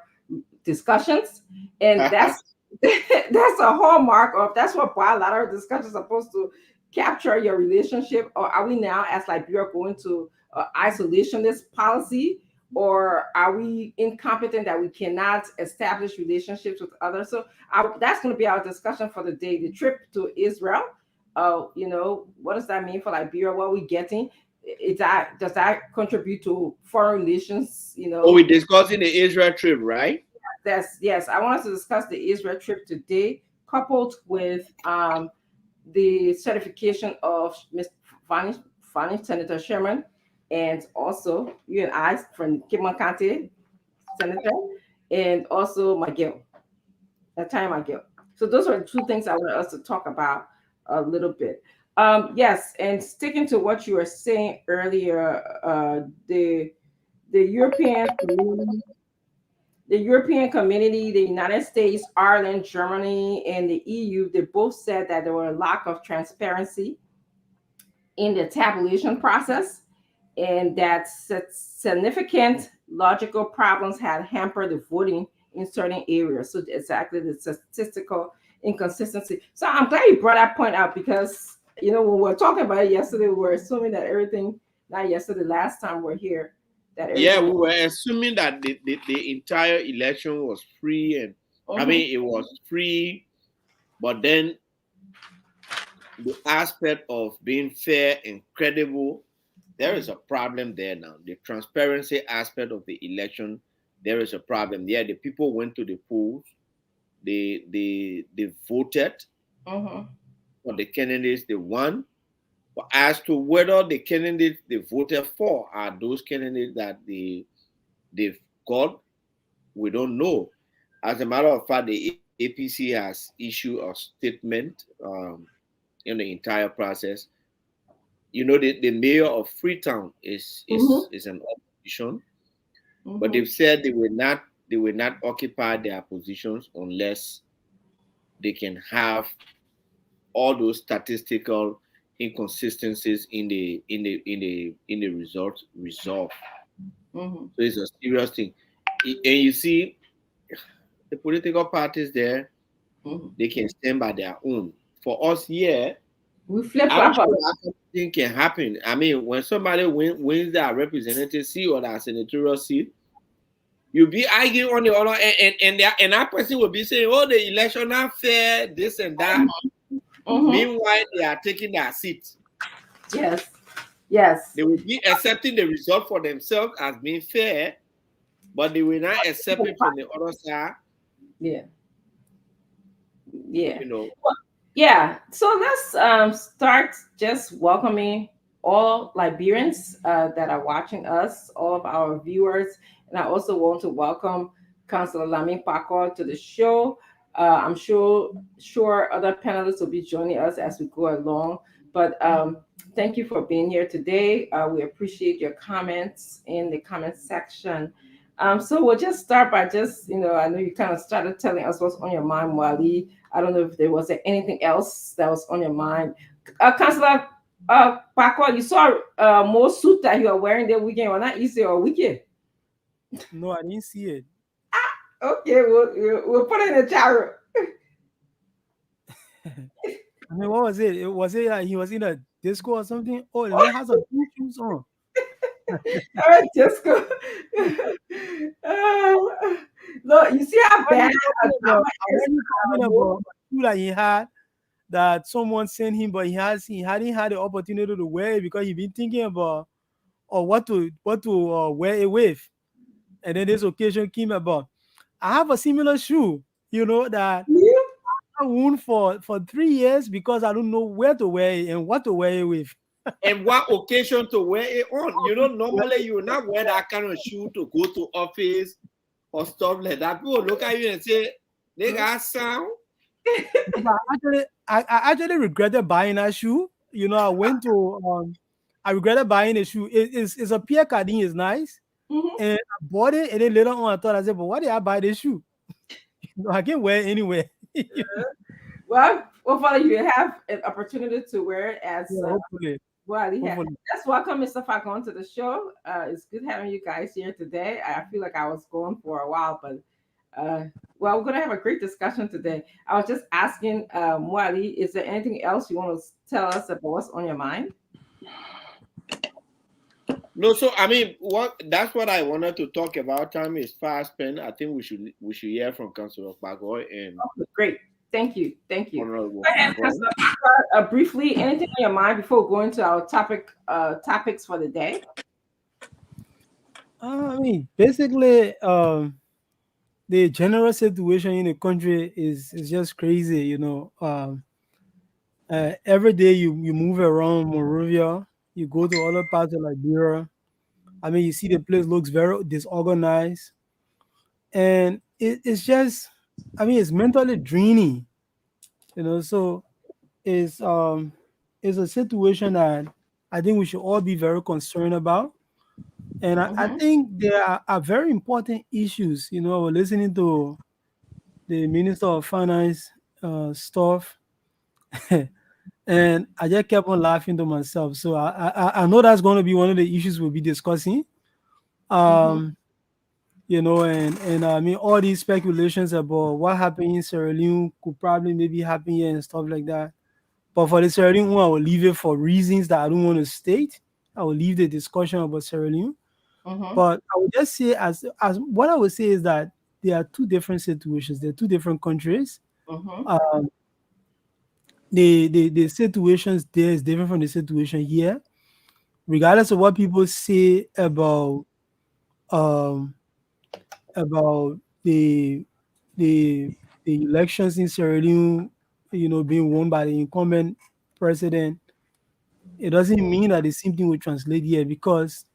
discussions, and that's that's a hallmark of that's what bilateral discussions are supposed to capture your relationship. Or are we now as Liberia going to isolationist policy, or are we incompetent that we cannot establish relationships with others? So that's going to be our discussion for the day. The trip to Israel, what does that mean for Liberia? What are we getting? Does that contribute to foreign relations? Oh, we're discussing the Israel trip, right? That's yes. I want us to discuss the Israel trip today, coupled with the certification of Ms. Fanny Senator Sherman, and also you and I from Kimon County Senator, and also McGill, Ty McGill. So those are the two things I want us to talk about a little bit. Yes, and sticking to what you were saying earlier, the European community, the United States, Ireland, Germany, and the EU, they both said that there were a lack of transparency in the tabulation process, and that significant logical problems had hampered the voting in certain areas. So exactly the statistical inconsistency. So I'm glad you brought that point out, because when we were talking about it yesterday, we were assuming that everything, not yesterday, last time we're here, that Yeah, everything. we were assuming that the entire election was free, and I mean it was free, but then the aspect of being fair and credible, there is a problem there now. The transparency aspect of the election, there is a problem. Yeah, the people went to the polls, they voted for the candidates they won. But as to whether the candidates they voted for are those candidates that they've got, we don't know. As a matter of fact, the APC has issued a statement in the entire process. The mayor of Freetown is an opposition, but they've said they will not occupy their positions unless they can have all those statistical inconsistencies in the results resolved. So it's a serious thing. And you see, the political parties there, they can stand by their own. For us here, We flip I'm flop. sure that thing can happen. I mean, when somebody wins that representative seat or that senatorial seat, you'll be arguing on the other, and that person will be saying, "Oh, the election not fair, this and that." Meanwhile, they are taking their seat. Yes. Yes. They will be accepting the result for themselves as being fair, but they will not accept it from the other side. Yeah. Yeah. You know. Yeah, so let's start just welcoming all Liberians that are watching us, all of our viewers. And I also want to welcome Councillor Lamin Paco to the show. I'm sure other panelists will be joining us as we go along. But thank you for being here today. We appreciate your comments in the comment section. So we'll just start by I know you kind of started telling us what's on your mind, Wally. I don't know if there was anything else that was on your mind. Councillor Paco, you saw more suit that you are wearing the weekend, or not Easter or weekend? No, I didn't see it. Okay, we'll put it in the chat room. I mean, what was it? Was it he was in a disco or something? Oh, the man has a blue shoes on. All right, disco. Look, you see how bad about that he had, that someone sent him, but he hadn't had the opportunity to wear it because he been thinking about what to wear it with. And then this occasion came about. I have a similar shoe, that I worn for 3 years because I don't know where to wear it and what to wear it with. And what occasion to wear it on? Normally you will not wear that kind of shoe to go to office or stuff like that. People look at you and say, they got sound. I actually regretted buying that shoe. I went to I regretted buying the shoe. It's a Pierre Cardin, is nice. And I bought it, and then later on I thought, I said, but why did I buy this shoe? I can't wear it anywhere. Well, hopefully you have an opportunity to wear it as hopefully. Let's welcome Mr. Falcon to the show. It's good having you guys here today. I feel like I was gone for a while, but we're going to have a great discussion today. I was just asking Mwali, is there anything else you want to tell us about what's on your mind? No, so I mean, that's what I wanted to talk about. Time is fast spent. I think we should hear from Councillor Bagoy and. Great. Thank you. Go ahead, briefly, anything on your mind before going to our topics for the day? I mean, basically, the general situation in the country is just crazy. Every day you move around Monrovia, you go to other parts of Liberia. I mean, you see the place looks very disorganized, and it's just, I mean, it's mentally draining. So it's is a situation that I think we should all be very concerned about. And I Mm-hmm. think there are very important issues. You know, listening to the Minister of Finance stuff, and I just kept on laughing to myself. So I know that's going to be one of the issues we'll be discussing. Mm-hmm. Um, you know, and I mean all these speculations about what happened in Sierra Leone could probably maybe happen here and stuff like that. But for the Sierra Leone one, I will leave it for reasons that I don't want to state. I will leave the discussion about Sierra Leone. Mm-hmm. But I would just say as what I would say is that there are two different situations. There are two different countries. Mm-hmm. Um, the situations there is different from the situation here. Regardless of what people say um about the the elections in Sierra Leone, you know, being won by the incumbent president, it doesn't mean that the same thing will translate here because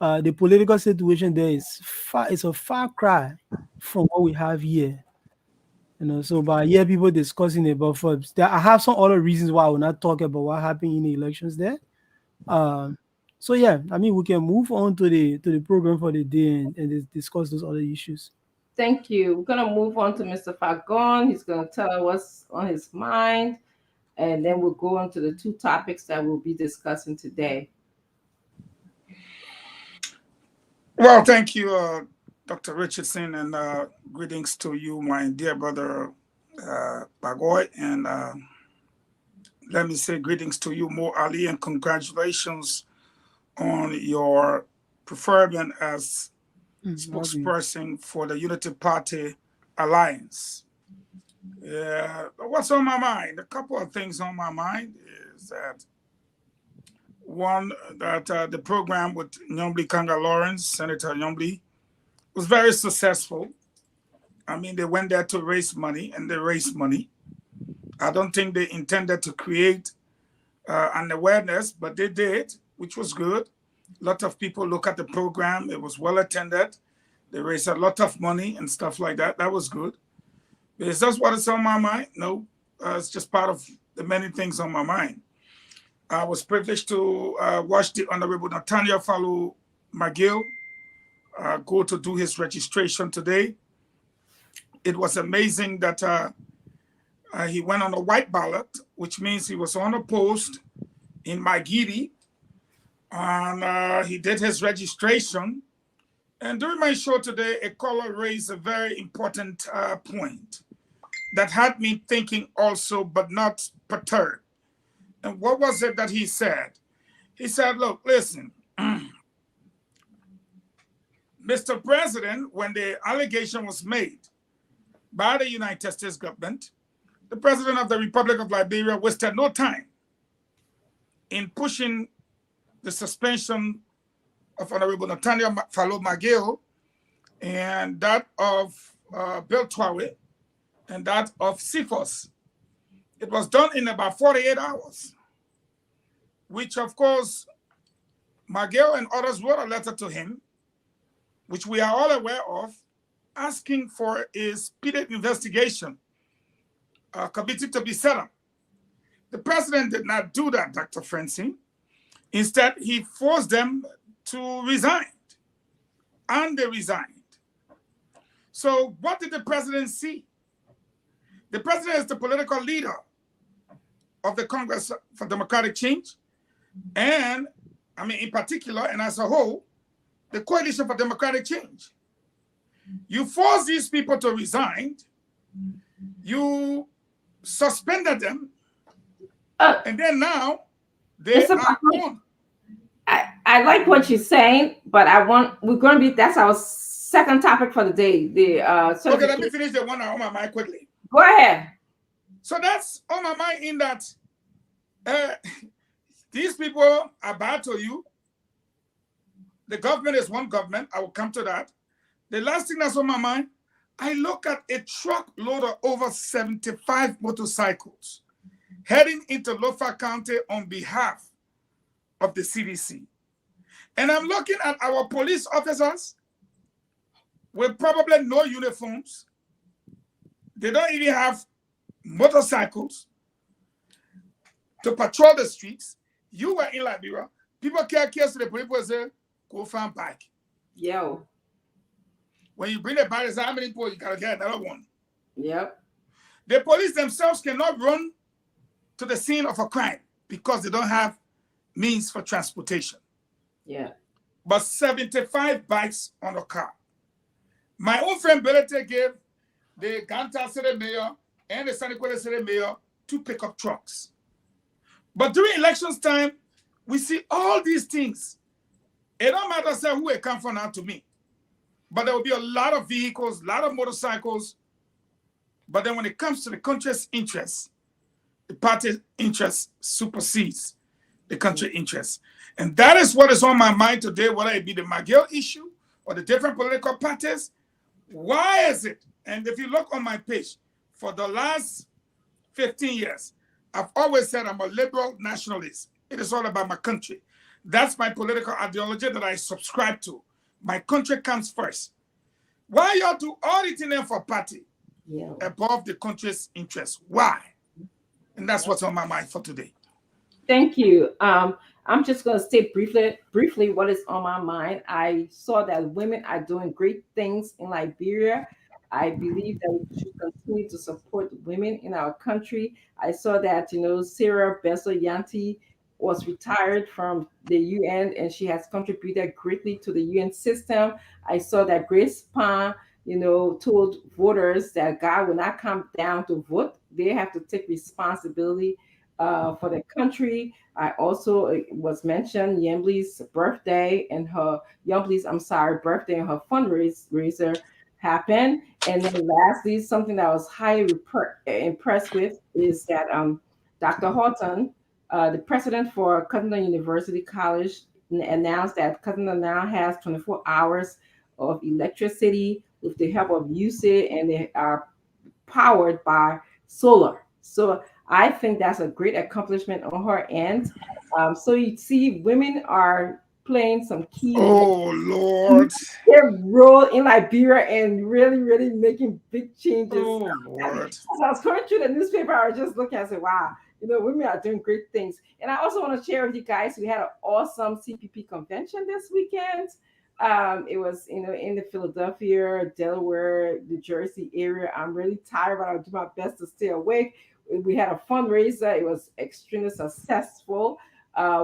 the political situation there is far it's a far cry from what we have here. You know, so but I hear people discussing about for I have some other reasons why I will not talk about what happened in the elections there. Um, so yeah, I mean we can move on to the program for the day and discuss those other issues. Thank you. We're gonna move on to Mr. Fagon. He's gonna tell us what's on his mind, and then we'll go on to the two topics that we'll be discussing today. Well, thank you, Dr. Richardson, and greetings to you, my dear brother Bagoy, and let me say greetings to you, Mo Ali, and congratulations on your preferment as Okay. spokesperson for the Unity Party Alliance. Yeah, what's on my mind? A couple of things on my mind is that one, that the program with Nyombli Kanga Lawrence, Senator Nyombli, was very successful. I mean, they went there to raise money, and they raised money. I don't think they intended to create an awareness, but they did, which was good. A lot of people look at the program. It was well attended. They raised a lot of money and stuff like that. That was good. Is that what is on my mind? No, it's just part of the many things on my mind. I was privileged to watch the Honorable Nathaniel Fallu McGill go to do his registration today. It was amazing that he went on a white ballot, which means he was unopposed in Magidi, and he did his registration. And during my show today, a caller raised a very important point that had me thinking also, but not perturbed. And what was it that he said? He said, look, listen, Mr. President, when the allegation was made by the United States government, the President of the Republic of Liberia wasted no time in pushing the suspension of Honorable Nathaniel Fallu McGill and that of Bill Twawe and that of CFOS. It was done in about 48 hours, which of course, McGill and others wrote a letter to him, which we are all aware of, asking for a speedy investigation committee to be set up. The president did not do that, Dr. Francine. Instead, he forced them to resign, and they resigned. So what did the president see? The president is the political leader of the Congress for Democratic Change, and I mean, in particular, and as a whole, the Coalition for Democratic Change. You force these people to resign, you suspended them, and then now they Mr. are Fagon, gone. I like what you're saying, but we're going to be, that's our second topic for the day. Okay, let me finish the one on my mind quickly. Go ahead. So that's on my mind in that these people are bad to you. The government is one government. I will come to that. The last thing that's on my mind, I look at a truckload of over 75 motorcycles heading into Lofa County on behalf of the CDC. And I'm looking at our police officers with probably no uniforms. They don't even have motorcycles. to patrol the streets. You were in Liberia. People can't care to the police say, go find bike. Yo. When you bring the bike, how many people you gotta get another one? Yep. The police themselves cannot run to the scene of a crime because they don't have means for transportation. Yeah. But 75 bikes on a car. My own friend Belete gave the Ganta City Mayor and the San Nicolas City Mayor 2 pickup trucks. But during elections time, we see all these things. It don't matter say who it come from now to me. But there will be a lot of vehicles, a lot of motorcycles. But then when it comes to the country's interests, the party interest supersedes the country interest. And that is what is on my mind today, whether it be the McGill issue or the different political parties. Why is it? And if you look on my page, for the last 15 years, I've always said I'm a liberal nationalist. It is all about my country. That's my political ideology that I subscribe to. My country comes first. Why y'all do auditing them for party above the country's interests? Why? And that's what's on my mind for today. Thank you. I'm just going to state briefly what is on my mind. I saw that women are doing great things in Liberia. I believe that we should continue to support women in our country. I saw that, Sarah Bessel Yanti was retired from the UN and she has contributed greatly to the UN system. I saw that Grace Pan, told voters that God will not come down to vote. They have to take responsibility for the country. I also was mentioned Yambli's birthday and her birthday and her fundraiser happened. And then lastly, something that I was highly impressed with is that Dr. Horton, the president for Cottonwood University College, announced that Cottonwood now has 24 hours of electricity with the help of USAID, and they are powered by solar. So I think that's a great accomplishment on her end. So you see, women are playing some key Lord role in Liberia and really, really making big changes. Lord. As I was going through the newspaper, I was just looking and said, wow, women are doing great things. And I also want to share with you guys, we had an awesome CPP convention this weekend. It was, in the Philadelphia, Delaware, New Jersey area. I'm really tired, but I'll do my best to stay awake. We had a fundraiser. It was extremely successful.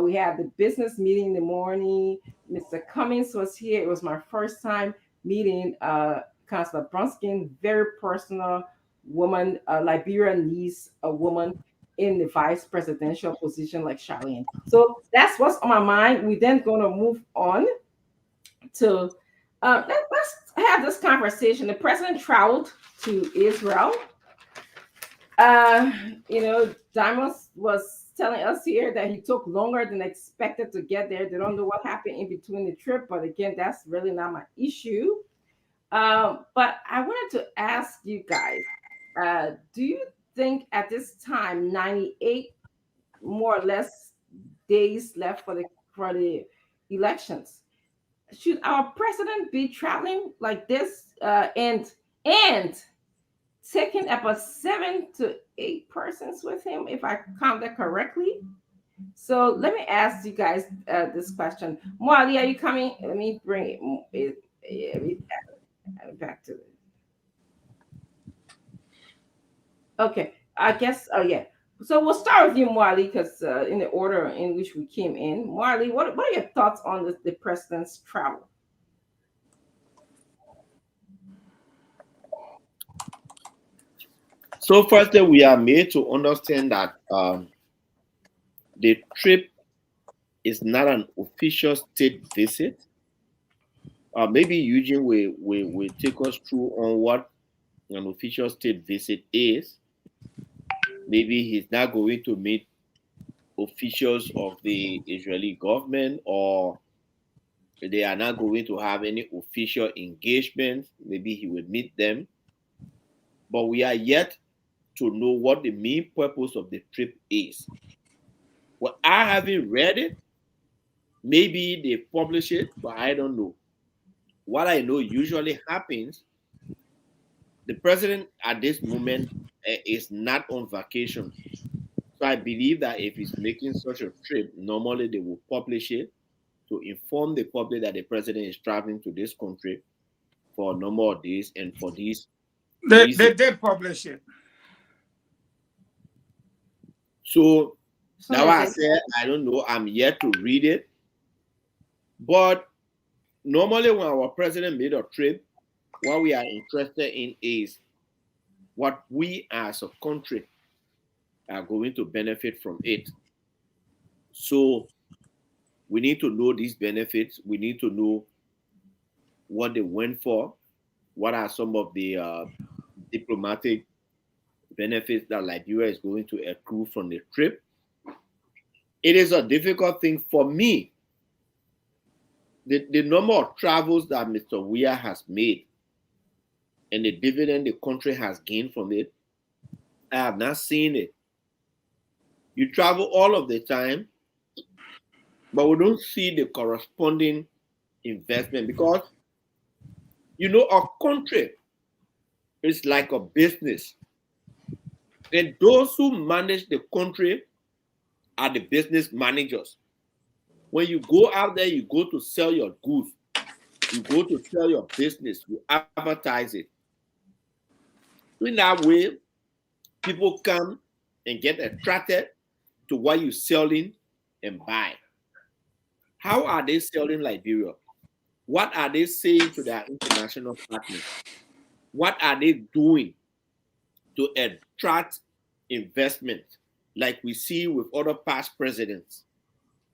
We had the business meeting in the morning. Mr. Cummings was here. It was my first time meeting Councilor Brunskin, very personal woman. Liberia needs a woman in the vice presidential position like Charlene. So that's what's on my mind. We're then going to move on to let's have this conversation. The president traveled to Israel. Dimas was telling us here that he took longer than expected to get there. They don't know what happened in between the trip, but again, that's really not my issue. But I wanted to ask you guys, do you think at this time, 98 more or less days left for the elections, should our president be traveling like this and taking about 7 to 8 persons with him, if I count that correctly? So let me ask you guys this question. Moali, are you coming? Let me bring it back to it. Okay, I guess, oh yeah. So we'll start with you, Moali, because in the order in which we came in. Moali, what are your thoughts on the president's travel? So firstly, we are made to understand that the trip is not an official state visit. Maybe Eugene will take us through on what an official state visit is. Maybe he's not going to meet officials of the Israeli government, or they are not going to have any official engagement. Maybe he will meet them. But we are yet to know what the main purpose of the trip is. Well, I haven't read it. Maybe they publish it, but I don't know. What I know usually happens, the president at this moment is not on vacation. So I believe that if he's making such a trip, normally they will publish it to inform the public that the president is traveling to this country for a number of days and for these They reasons. did publish it. So Soon that's as why I they said I don't know. I'm yet to read it. But normally when our president made a trip, what we are interested in is what we as a country are going to benefit from it. So we need to know these benefits. We need to know what they went for. What are some of the diplomatic benefits that Liberia is going to accrue from the trip? It is a difficult thing for me. The number of travels that Mr. Weah has made and the dividend the country has gained from it, I have not seen it. You travel all of the time, but we don't see the corresponding investment because our country is like a business. And those who manage the country are the business managers. When you go out there, you go to sell your goods, you go to sell your business, you advertise it. In that way, people come and get attracted to what you're selling and buy. How are they selling Liberia? What are they saying to their international partners? What are they doing to attract investment like we see with other past presidents?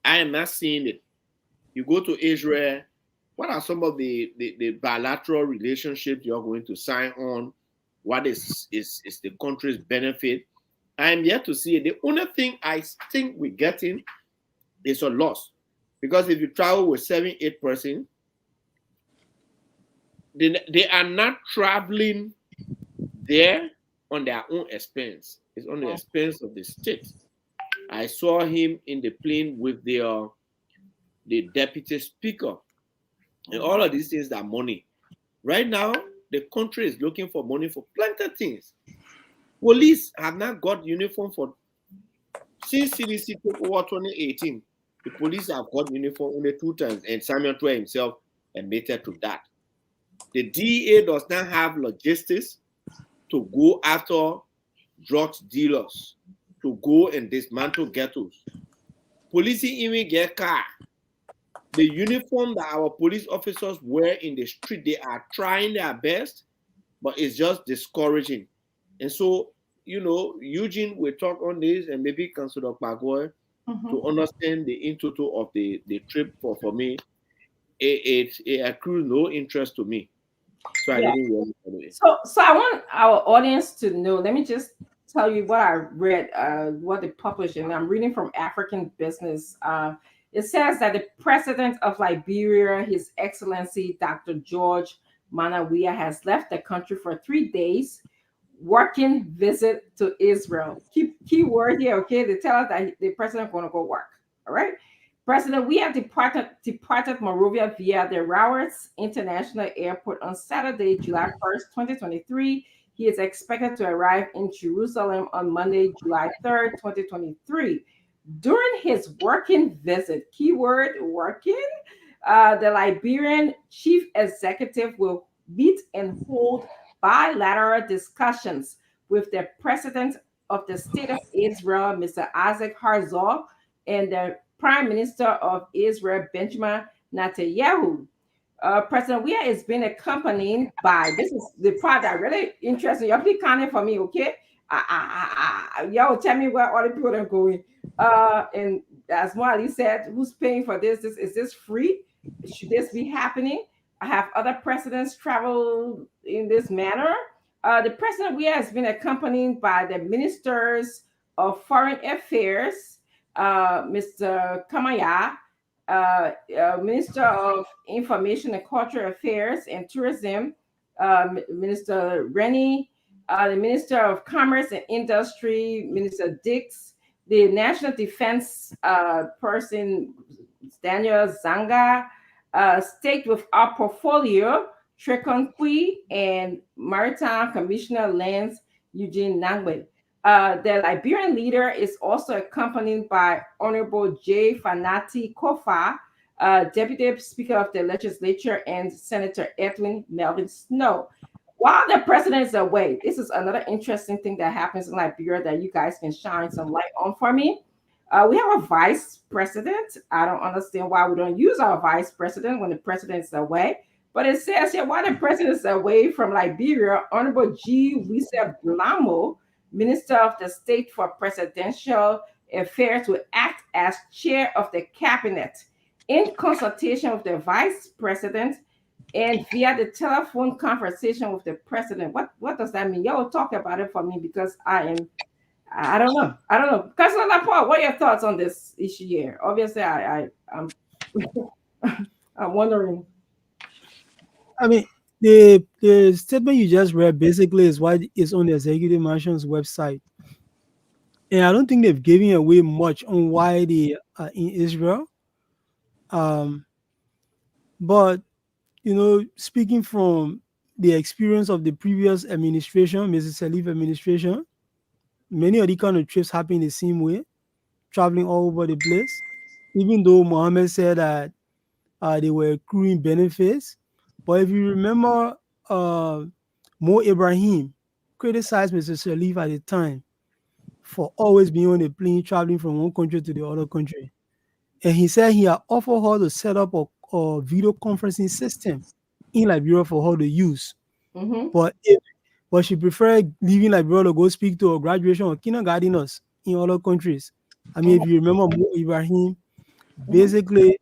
I am not seeing it. You go to Israel, what are some of the bilateral relationships you're going to sign on? What is the country's benefit? I am yet to see it. The only thing I think we're getting is a loss. Because if you travel with 7, 8 persons, they are not traveling there on their own expense. It's on the expense of the state. I saw him in the plane with the deputy speaker. And all of these things are money. Right now, the country is looking for money for plenty of things. Police have not got uniform since CDC took over 2018. The police have got uniform only 2 times, and Samuel Twe himself admitted to that. The DEA does not have logistics to go after drugs dealers, to go and dismantle ghettos. Police even get car. The uniform that our police officers wear in the street, they are trying their best, but it's just discouraging. And so, Eugene will talk on this and maybe Councilor Pagoy to understand the in total of the trip for me. It accrues no interest to me. So I yeah. didn't really follow it. So I want our audience to know. Let me just tell you what I read, what they published, and I'm reading from African Business. It says that the president of Liberia, His Excellency Dr. George Manawiya, has left the country for 3 days, working visit to Israel. Key word here, okay? They tell us that the president going to go work. All right. President, we have departed Monrovia via the Roberts International Airport on Saturday, July 1st, 2023. He is expected to arrive in Jerusalem on Monday, July 3rd, 2023. During his working visit, keyword working, the Liberian chief executive will meet and hold bilateral discussions with the president of the state of Israel, Mr. Isaac Herzog, and the Prime Minister of Israel, Benjamin Netanyahu. President Weah is being accompanied by, this is the part that really interesting. Y'all be counting for me, okay? Y'all tell me where all the people are going. And as Molly said, who's paying for this? Is this free? Should this be happening? I have other presidents travel in this manner. The President Weah has been accompanied by the ministers of Foreign Affairs, Mr. Kamaya, Minister of Information and Cultural Affairs and Tourism, Minister Rennie, the Minister of Commerce and Industry, Minister Dix, the National Defense person, Daniel Zanga, State with our portfolio, Trekonkwi, and Maritime Commissioner Lands, Eugene Nangwe. The Liberian leader is also accompanied by Honorable J. Fanati Kofa, Deputy Speaker of the Legislature, and Senator Edwin Melvin Snow. While the president is away, this is another interesting thing that happens in Liberia that you guys can shine some light on for me. We have a vice president. I don't understand why we don't use our vice president when the president is away. But it says here, while the president is away from Liberia, Honorable G. Wisa Blamo, Minister of the State for Presidential Affairs, will act as chair of the cabinet in consultation with the vice president and via the telephone conversation with the president. What does that mean? Y'all talk about it for me because I don't know. I don't know. Councilor Laporte, what are your thoughts on this issue here? Obviously, I'm I'm wondering. I mean, the statement you just read basically is what is on the executive mansion's website, and I don't think they've given away much on why they are in Israel. Um, but speaking from the experience of the previous administration, Mrs. Salif administration, many of the kind of trips happen the same way, traveling all over the place. Even though Mohammed said that they were accruing benefits, but if you remember, uh, Mo Ibrahim criticized Mr. Salif at the time for always being on a plane traveling from one country to the other country. And he said he had offered her to set up a video conferencing system in Liberia for her to use. Mm-hmm. But she preferred leaving Liberia to go speak to her graduation or kindergarteners in other countries. I mean, if you remember, Mo Ibrahim basically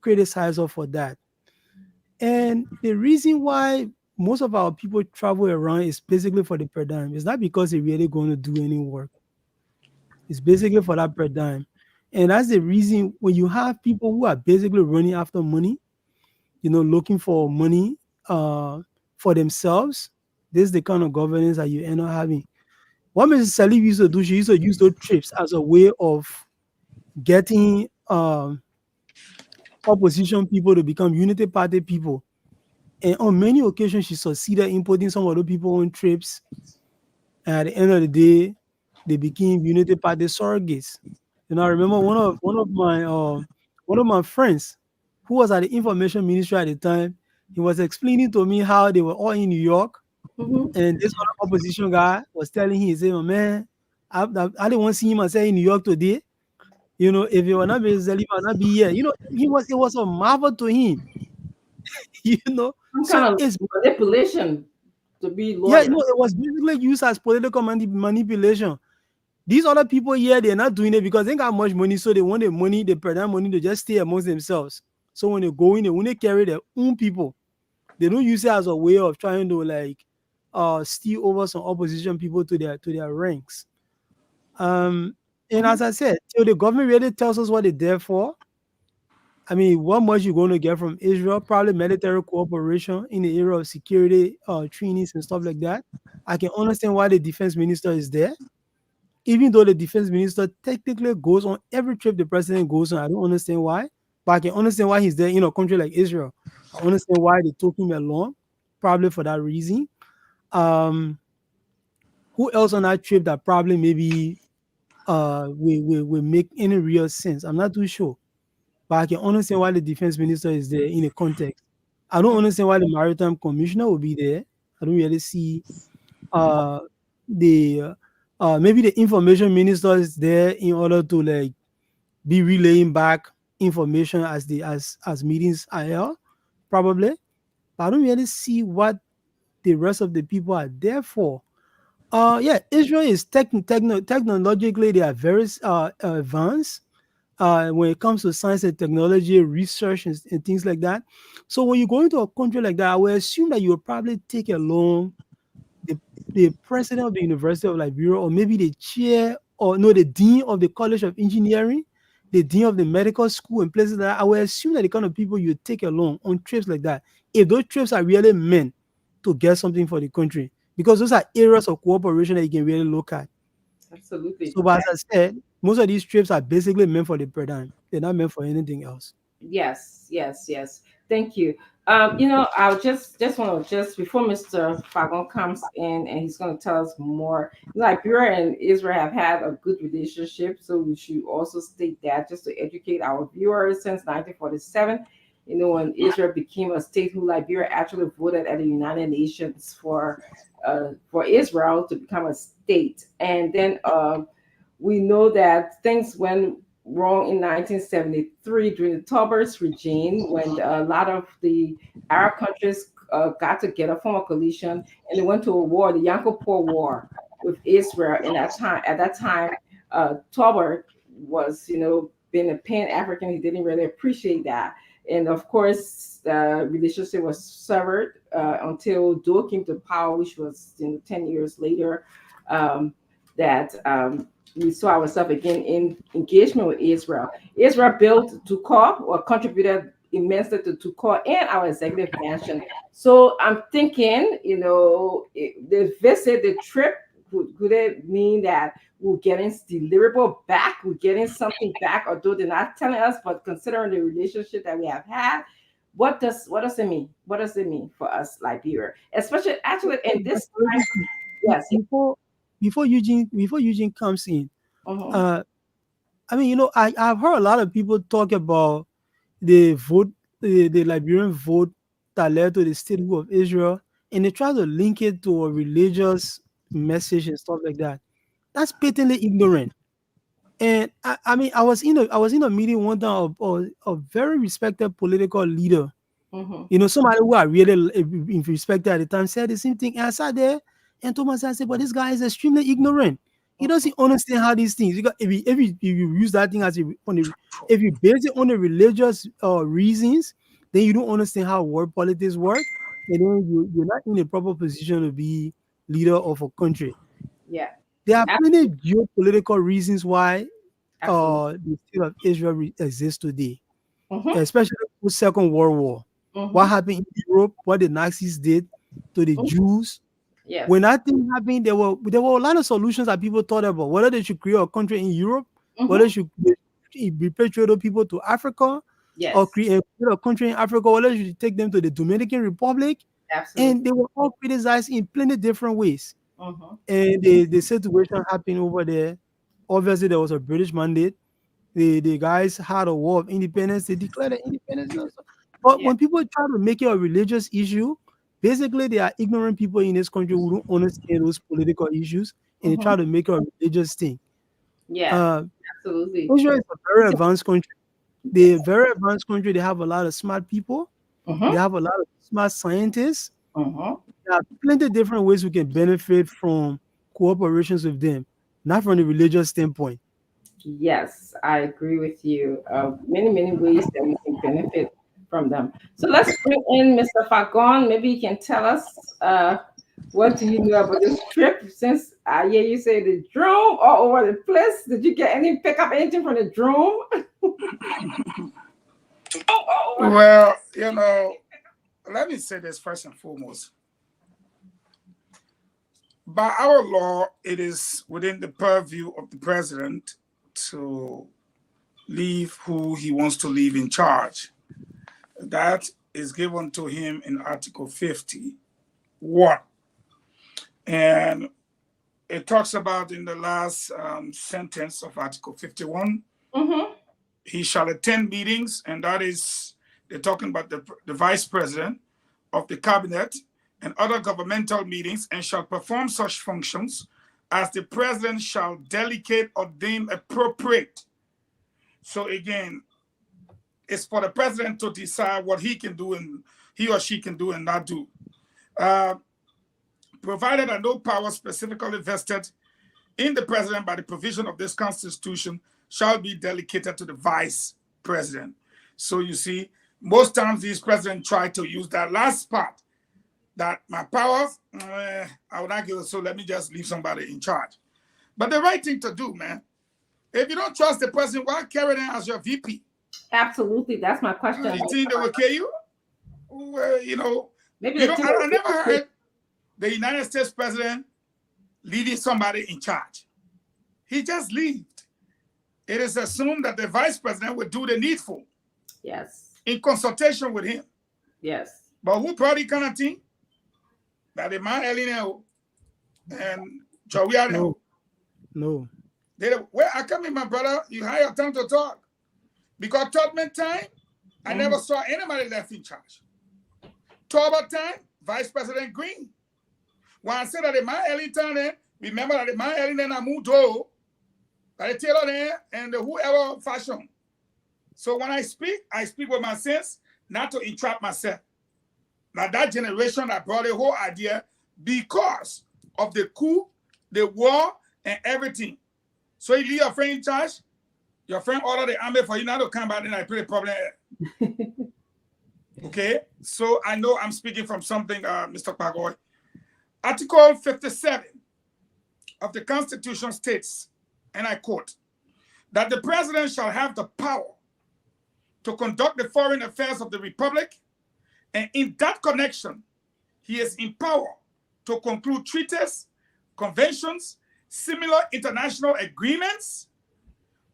criticized her for that. And the reason why most of our people travel around is basically for the per diem. It's not because they're really going to do any work. It's basically for that per diem. And that's the reason when you have people who are basically running after money, looking for money for themselves, this is the kind of governance that you end up having. What Mrs. Salif used to do, she used to use those trips as a way of getting opposition people to become unity party people. And on many occasions, she succeeded in putting some of the people on trips. And at the end of the day, they became unity party surrogates. And I remember one of my friends who was at the information ministry at the time. He was explaining to me how they were all in New York, Mm-hmm. and this other opposition guy was telling him, he said, "Oh, man, I didn't want to see him and say in New York today. If he were not be Zeli, would not be here. It was a marvel to him. Some So kind of it's manipulation to be yeah, loyal. it was basically used as political manipulation. These other people here, they're not doing it because they got much money, so they want the money, they pay that money to just stay amongst themselves. So when they go in, they want to carry their own people. They don't use it as a way of trying to steal over some opposition people to their ranks. And Mm-hmm. as I said, till the government really tells us what they're there for, I mean, what much you're going to get from Israel? Probably military cooperation in the area of security trainings and stuff like that. I can understand why the defense minister is there, even though the defense minister technically goes on every trip the president goes on. I don't understand why, but I can understand why he's there in a country like Israel. I understand why they took him along, probably for that reason. Um, who else on that trip that probably maybe will make any real sense? I'm not too sure, but I can understand why the defense minister is there in a context. I don't understand why the maritime commissioner will be there. I don't really see uh the maybe the information minister is there in order to be relaying back information as meetings are held, probably. But I don't really see what the rest of the people are there for. Yeah, Israel is technologically they are very advanced when it comes to science and technology, research and things like that. So when you go into a country like that, I will assume that you will probably take along the, the president of the University of Liberia, or maybe the chair, or no, the dean of the College of Engineering, the dean of the medical school, and places like that. I will assume that the kind of people you take along on trips like that, if those trips are really meant to get something for the country, because those are areas of cooperation that you can really look at. Absolutely. So, but as I said, most of these trips are basically meant for the paradigm. They're not meant for anything else. Yes, yes, yes. Thank you. I just want to just before Mr. Fagon comes in and he's going to tell us more. Liberia and Israel have had a good relationship, so we should also state that just to educate our viewers. Since 1947, when Israel became a state, who Liberia actually voted at the United Nations for Israel to become a state, and then we know that things went wrong in 1973 during the Tauber's regime when a lot of the Arab countries got together, formed a coalition, and they went to a war, the Yom Kippur War with Israel. In that time, at that time, Tauber was, being a Pan-African, he didn't really appreciate that. And of course, the relationship was severed until Doe came to power, which was 10 years later. That we saw ourselves again in engagement with Israel. Israel built Tukor or contributed immensely to Tukor and our executive mansion. So I'm thinking, the visit, the trip, could it mean that we're getting deliverable back? We're getting something back, although they're not telling us, but considering the relationship that we have had, what does it mean? What does it mean for us, Liberia? Especially actually in this time, yes. Before Eugene comes in, Mhm. uh, I mean, I've heard a lot of people talk about the vote, the Liberian vote that led to the statehood of Israel, and they try to link it to a religious message and stuff like that. That's patently ignorant. And I mean, I was in a meeting one time of a very respected political leader, Mhm. somebody who I really respected at the time said the same thing. And I sat there and told myself, I said, but this guy is extremely ignorant. He doesn't understand how these things. Because if you use that thing if you base it on the religious reasons, then you don't understand how world politics work, and then you're not in a proper position to be leader of a country. Yeah. There are plenty of Absolutely. geopolitical reasons why Absolutely. the state of Israel exists today, Mhm. especially the Second World War. What Mhm. happened in Europe, what the Nazis did to the Mhm. Jews. When Yes. that thing happened, there were a lot of solutions that people thought about, whether they should create a country in Europe, whether Mhm. they should repatriate those people to Africa, or Yes. create a country in Africa, whether they should take them to the Dominican Republic. And Absolutely. they were all criticized in plenty different ways. Mhm. And the situation happened over there. Obviously, there was a British mandate. The guys had a war of independence. They declared their independence. But Yeah. when people try to make it a religious issue, basically they are ignorant people in this country who don't understand those political issues, and they try Mhm. to make it a religious thing. Yes. Uh, Absolutely. Israel is a very advanced country. They're a Yes. very advanced country. They have a lot of smart people. They Mhm. have a lot of smart scientists. Mhm. There are plenty of different ways we can benefit from cooperations with them, not from the religious standpoint. Yes, I agree with you. Many ways that we can benefit from them. So let's bring in Mr. Fagon. Maybe you can tell us what do you know about this trip? Since yeah, you say the drone all over the place. Did you get any pick up anything from the drone? Well, let me say this first and foremost. By our law, it is within the purview of the president to leave who he wants to leave in charge. That is given to him in Article 51. And it talks about in the last sentence of Article 51, Mm-hmm. he shall attend meetings, and that is, they're talking about the vice president of the cabinet and other governmental meetings, and shall perform such functions as the president shall delegate or deem appropriate. So again, it's for the president to decide what he can do and he or she can do and not do. Uh, Provided that no power specifically vested in the president by the provision of this constitution shall be delegated to the vice president. So you see, most times these presidents try to use that last part, that my powers, I would not give it, so let me just leave somebody in charge. But the right thing to do, man, if you don't trust the president, why carry them as your VP? Absolutely. That's my question. You think they will kill you? Well, Maybe you the don't. thing I never heard the United States president leaving somebody in charge. He just left. It is assumed that the vice president would do the needful yes. in consultation with him. Yes. But who brought the kind of thing? That the man Elena and Joey No. No. Where I come in, my brother, you had your time to talk. Because Tubman time, I never saw anybody left in charge. Tauber time, Vice President Green. When I said that the man Ellington, remember that the man Ellington moved over, that the tailor there and the whoever fashion. So when I speak with my sense, not to entrap myself. Now that generation that brought the whole idea because of the coup, the war, and everything. So you leave your friend in charge, your friend ordered the army for you not to come back and I put a problem. Okay, so I know I'm speaking from something, Mr. Pagoy. Article 57 of the Constitution states, and I quote, that the president shall have the power to conduct the foreign affairs of the Republic, and in that connection, he is empowered to conclude treaties, conventions, similar international agreements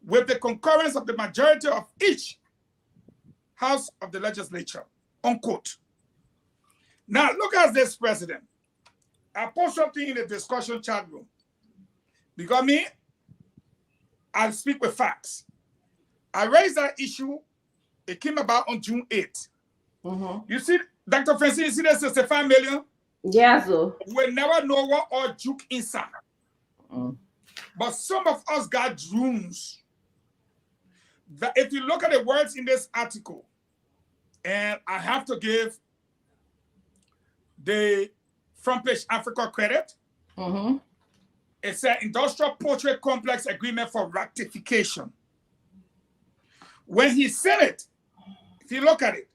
with the concurrence of the majority of each house of the legislature, unquote. Now, look at this president. I post something in the discussion chat room. Because me, I speak with facts. I raised that issue. It came about on June 8th. You see, Dr. Francis, you see the 65 million? Yeah, so. We never know what all juke inside. But some of us got dreams. That if you look at the words in this article, and I have to give the Front Page Africa credit, it's an industrial portrait complex agreement for ratification. When he said it, if you look at it,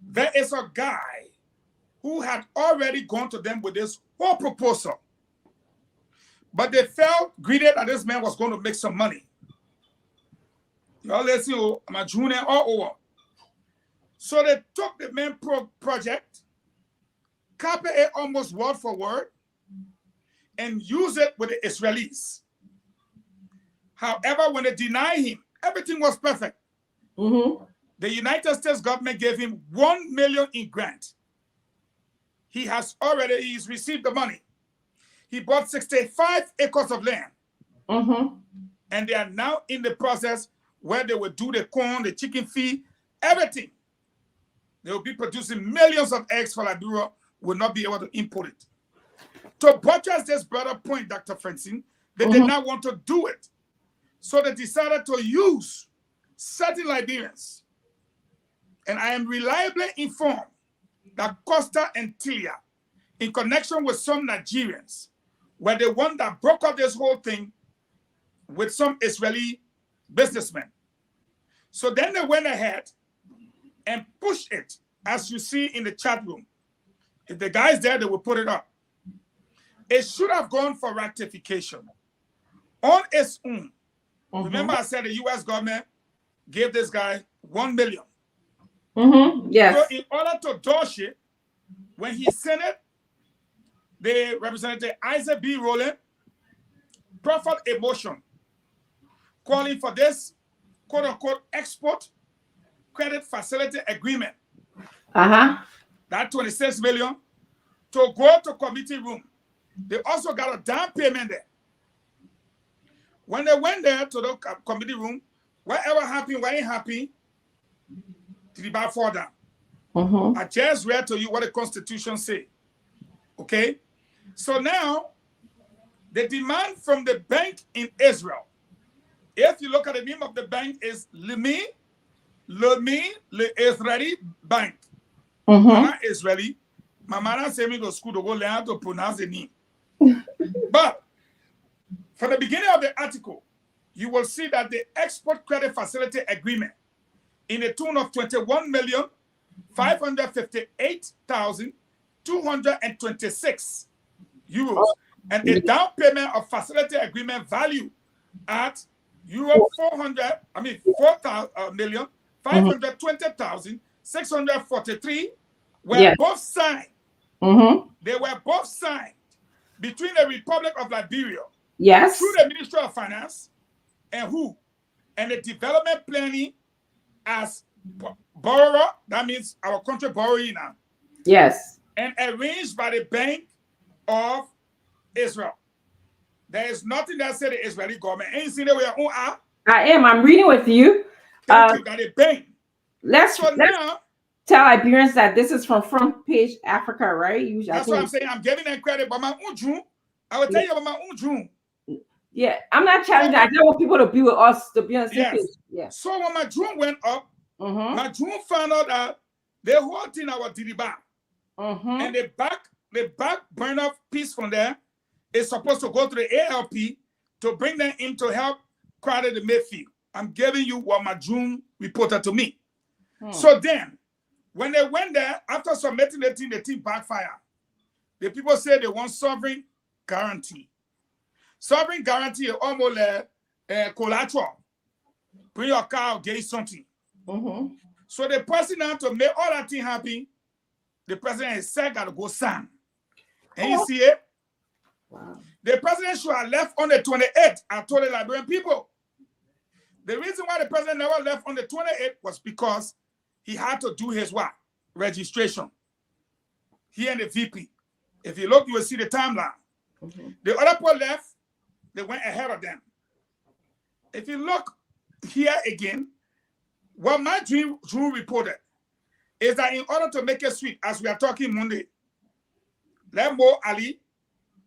there is a guy who had already gone to them with this whole proposal. But they felt greedy that this man was going to make some money. Y'all listen, I'm a junior all over. So they took the main project, copied it almost word for word, and used it with the Israelis. However, when they denied him, everything was perfect. The United States government gave him $1 million in grant. He's received the money. He bought 65 acres of land. And they are now in the process where they will do the corn, the chicken feed, everything. They will be producing millions of eggs for Liberia, will not be able to import it. To buttress this broader point, Dr. Francine, they did not want to do it. So they decided to use certain Liberians. And I am reliably informed that Costa and Tilia, in connection with some Nigerians, were the one that broke up this whole thing with some Israeli businessmen. So then they went ahead and pushed it, as you see in the chat room. If the guy's there, they will put it up. It should have gone for ratification on its own. Remember I said the U.S. government gave this guy $1 million. Yes. So in order to dodge it, when he sent it, the Representative Isaac B. Rowland proffered a motion calling for this quote-unquote export credit facility agreement. That 26 million to go to committee room. They also got a down payment there. When they went there to the committee room, whatever happened, what ain't happy, did the bar fall down? I just read to you what the Constitution say. Okay? So now, the demand from the bank in Israel, if you look at the name of the bank, is Le Israeli Bank. I'm Israeli. My mother sent me to school to go learn how to pronounce the name. But from the beginning of the article, you will see that the export credit facility agreement in the tune of 21,558,226 euros, and a down payment of facility agreement value at euro 4,520,643 were both signed. They were both signed between the Republic of Liberia, through the Ministry of Finance, and who? And the Development Planning as borrower, that means our country borrowing now. Yes. And arranged by the Bank of Israel. There is nothing that said the Israeli government. Ain't seen it where you are. I am. I'm reading with you. Thank you. That the bank. Let's now tell Liberians that this is from Front Page Africa, right? That's what I'm saying. I'm giving them credit, but my own June. I will tell you about my own June. Yeah, I'm not challenging. I just want people to be with us to be on the same page. Yeah. So when my June went up, my June found out that the whole thing I was delivered. And the back burner piece from there is supposed to go to the ALP to bring them in to help credit the Mayfield. I'm giving you what my June reported to me. So then, when they went there, after submitting the team backfired. The people said they want sovereign guarantee. Sovereign guarantee is almost like collateral. Bring your car or get something. So the president, to make all that thing happen, the president is said got to go sign. And you see it? Wow. The president should have left on the 28th. I told the Liberian people. The reason why the president never left on the 28th was because he had to do his what? Registration. He and the VP. If you look, you will see the timeline. The other people left, they went ahead of them. If you look here again, what my June reported is that in order to make it sweet, as we are talking Monday, Lembo Ali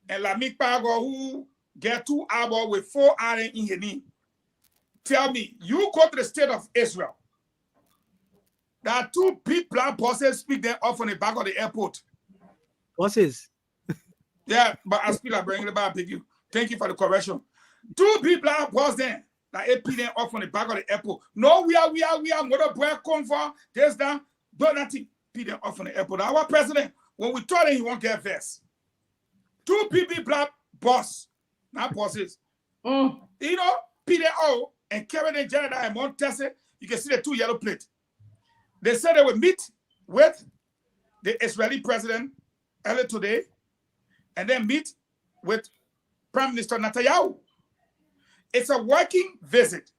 and Lamik Pago, who get 2 hours with 4 hours in her name, tell me, you go to the state of Israel. There are 2 big black bosses speak them off on the back of the airport. Bosses? Yeah, but I speak like bringing it back, thank you. Thank you for the correction. 2 big black bosses then that AP them off on the back of the airport. No, we are, mother boy come for this, that, but nothing. P them off on the airport. Our president, when we told him he won't get vest. 2 big black boss, not bosses. You know, P them out and carry the Canada and Mount Tessie. You can see the 2 yellow plates. They said they would meet with the Israeli president earlier today and then meet with Prime Minister Netanyahu. It's a working visit.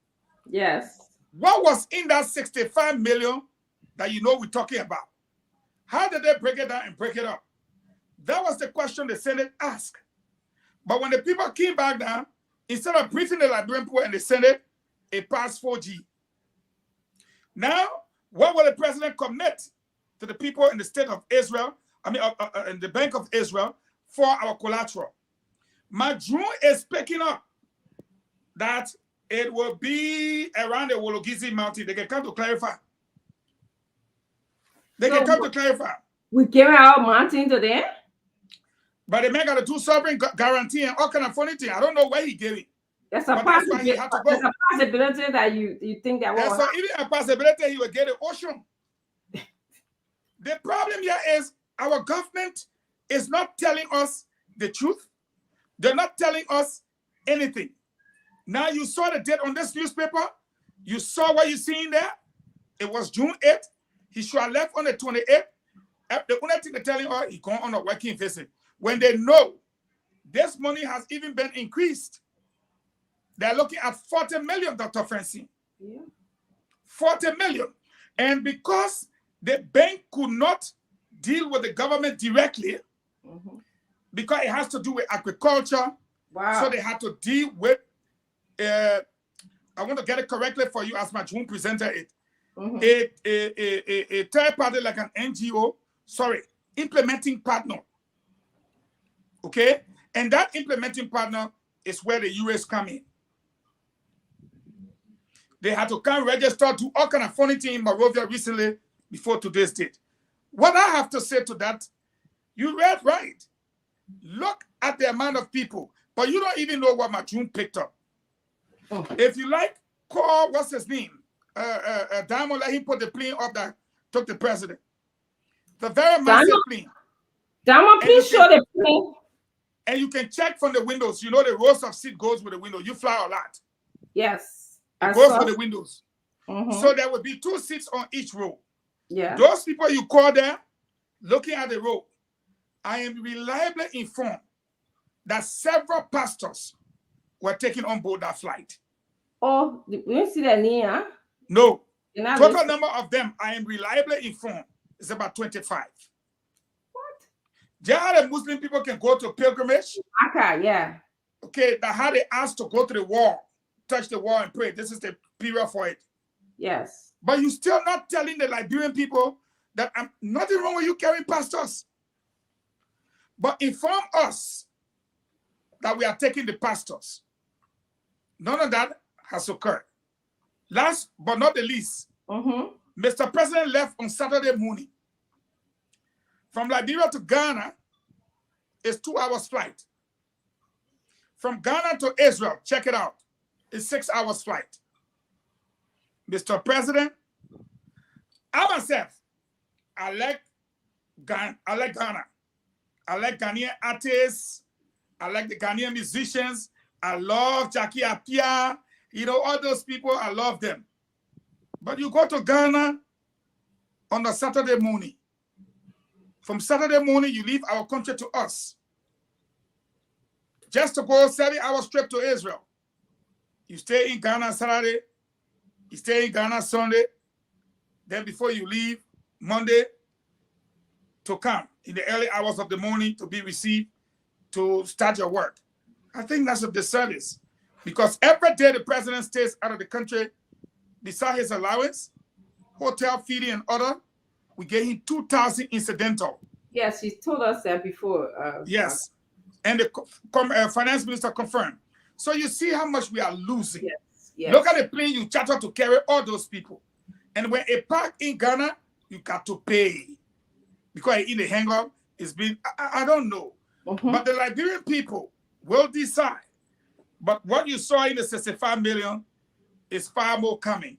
Yes. What was in that 65 million that you know we're talking about? How did they break it down and break it up? That was the question the Senate asked. But when the people came back down, instead of briefing the Liberian people and the Senate, it passed 4G. Now, what will the president commit to the people in the state of Israel, in the Bank of Israel, for our collateral? Majun is picking up that it will be around the Wologizi Mountain. They can come to clarify. We gave our mountain to them? But the man got to do sovereign guarantee and all kind of funny thing. I don't know where he gave it. That's a possibility. There's a possibility that you think that will happen. Even a possibility he will get the ocean. The problem here is our government is not telling us the truth. They're not telling us anything. Now you saw the date on this newspaper. You saw what you see in there. It was June 8th. He should have left on the 28th. The only thing they're telling us, he's going on a working visit. When they know this money has even been increased. They're looking at 40 million, Dr. Francine. Yeah. 40 million. And because the bank could not deal with the government directly, because it has to do with agriculture, so they had to deal with, I want to get it correctly for you as my June presented it, a third party like an NGO, implementing partner. Okay? And that implementing partner is where the US come in. They had to come register, do all kind of funny thing in Monrovia recently before today's date. What I have to say to that, you read right. Look at the amount of people, but you don't even know what Majun picked up. If you like, call, what's his name? Diamond, let him put the plane up that took the president. The very massive plane. Diamond, please show the plane. And you can check from the windows. You know the rows of seat goes with the window. You fly a lot. Yes. It goes with the windows. So there will be 2 seats on each row. Yeah. Those people you call there, looking at the row, I am reliably informed that several pastors were taken on board that flight. Oh, we didn't see that name, huh? No. Total number of them I am reliably informed is about 25. What? Do you know how the Muslim people can go to pilgrimage? Okay, yeah. Okay, now how they asked to go to the wall, touch the wall and pray. This is the period for it. Yes. But you still not telling the Liberian people that I'm nothing wrong with you carrying pastors. But inform us that we are taking the pastors. None of that has occurred. Last but not the least, Mr. President left on Saturday morning. From Liberia to Ghana is 2 hours flight. From Ghana to Israel, check it out, is 6 hours flight. Mr. President, I myself, I like Ghana. I like Ghanaian artists. I like the Ghanaian musicians. I love Jackie Appiah. You know, all those people, I love them. But you go to Ghana on a Saturday morning. From Saturday morning, you leave our country to us. Just to go 7 hours trip to Israel. You stay in Ghana Saturday. You stay in Ghana Sunday. Then before you leave, Monday, to come in the early hours of the morning to be received to start your work. I think that's a disservice. Because every day the president stays out of the country, beside his allowance, hotel, feeding, and other, we gave him 2,000 incidental. Yes, he told us that before. Yes. And the finance minister confirmed. So you see how much we are losing. Yes. Yes. Look at the plane you charter to carry all those people. And when a park in Ghana, you got to pay. Because in the hang-up, it's been, I don't know. But the Liberian people will decide. But what you saw in the 65 million is far more coming.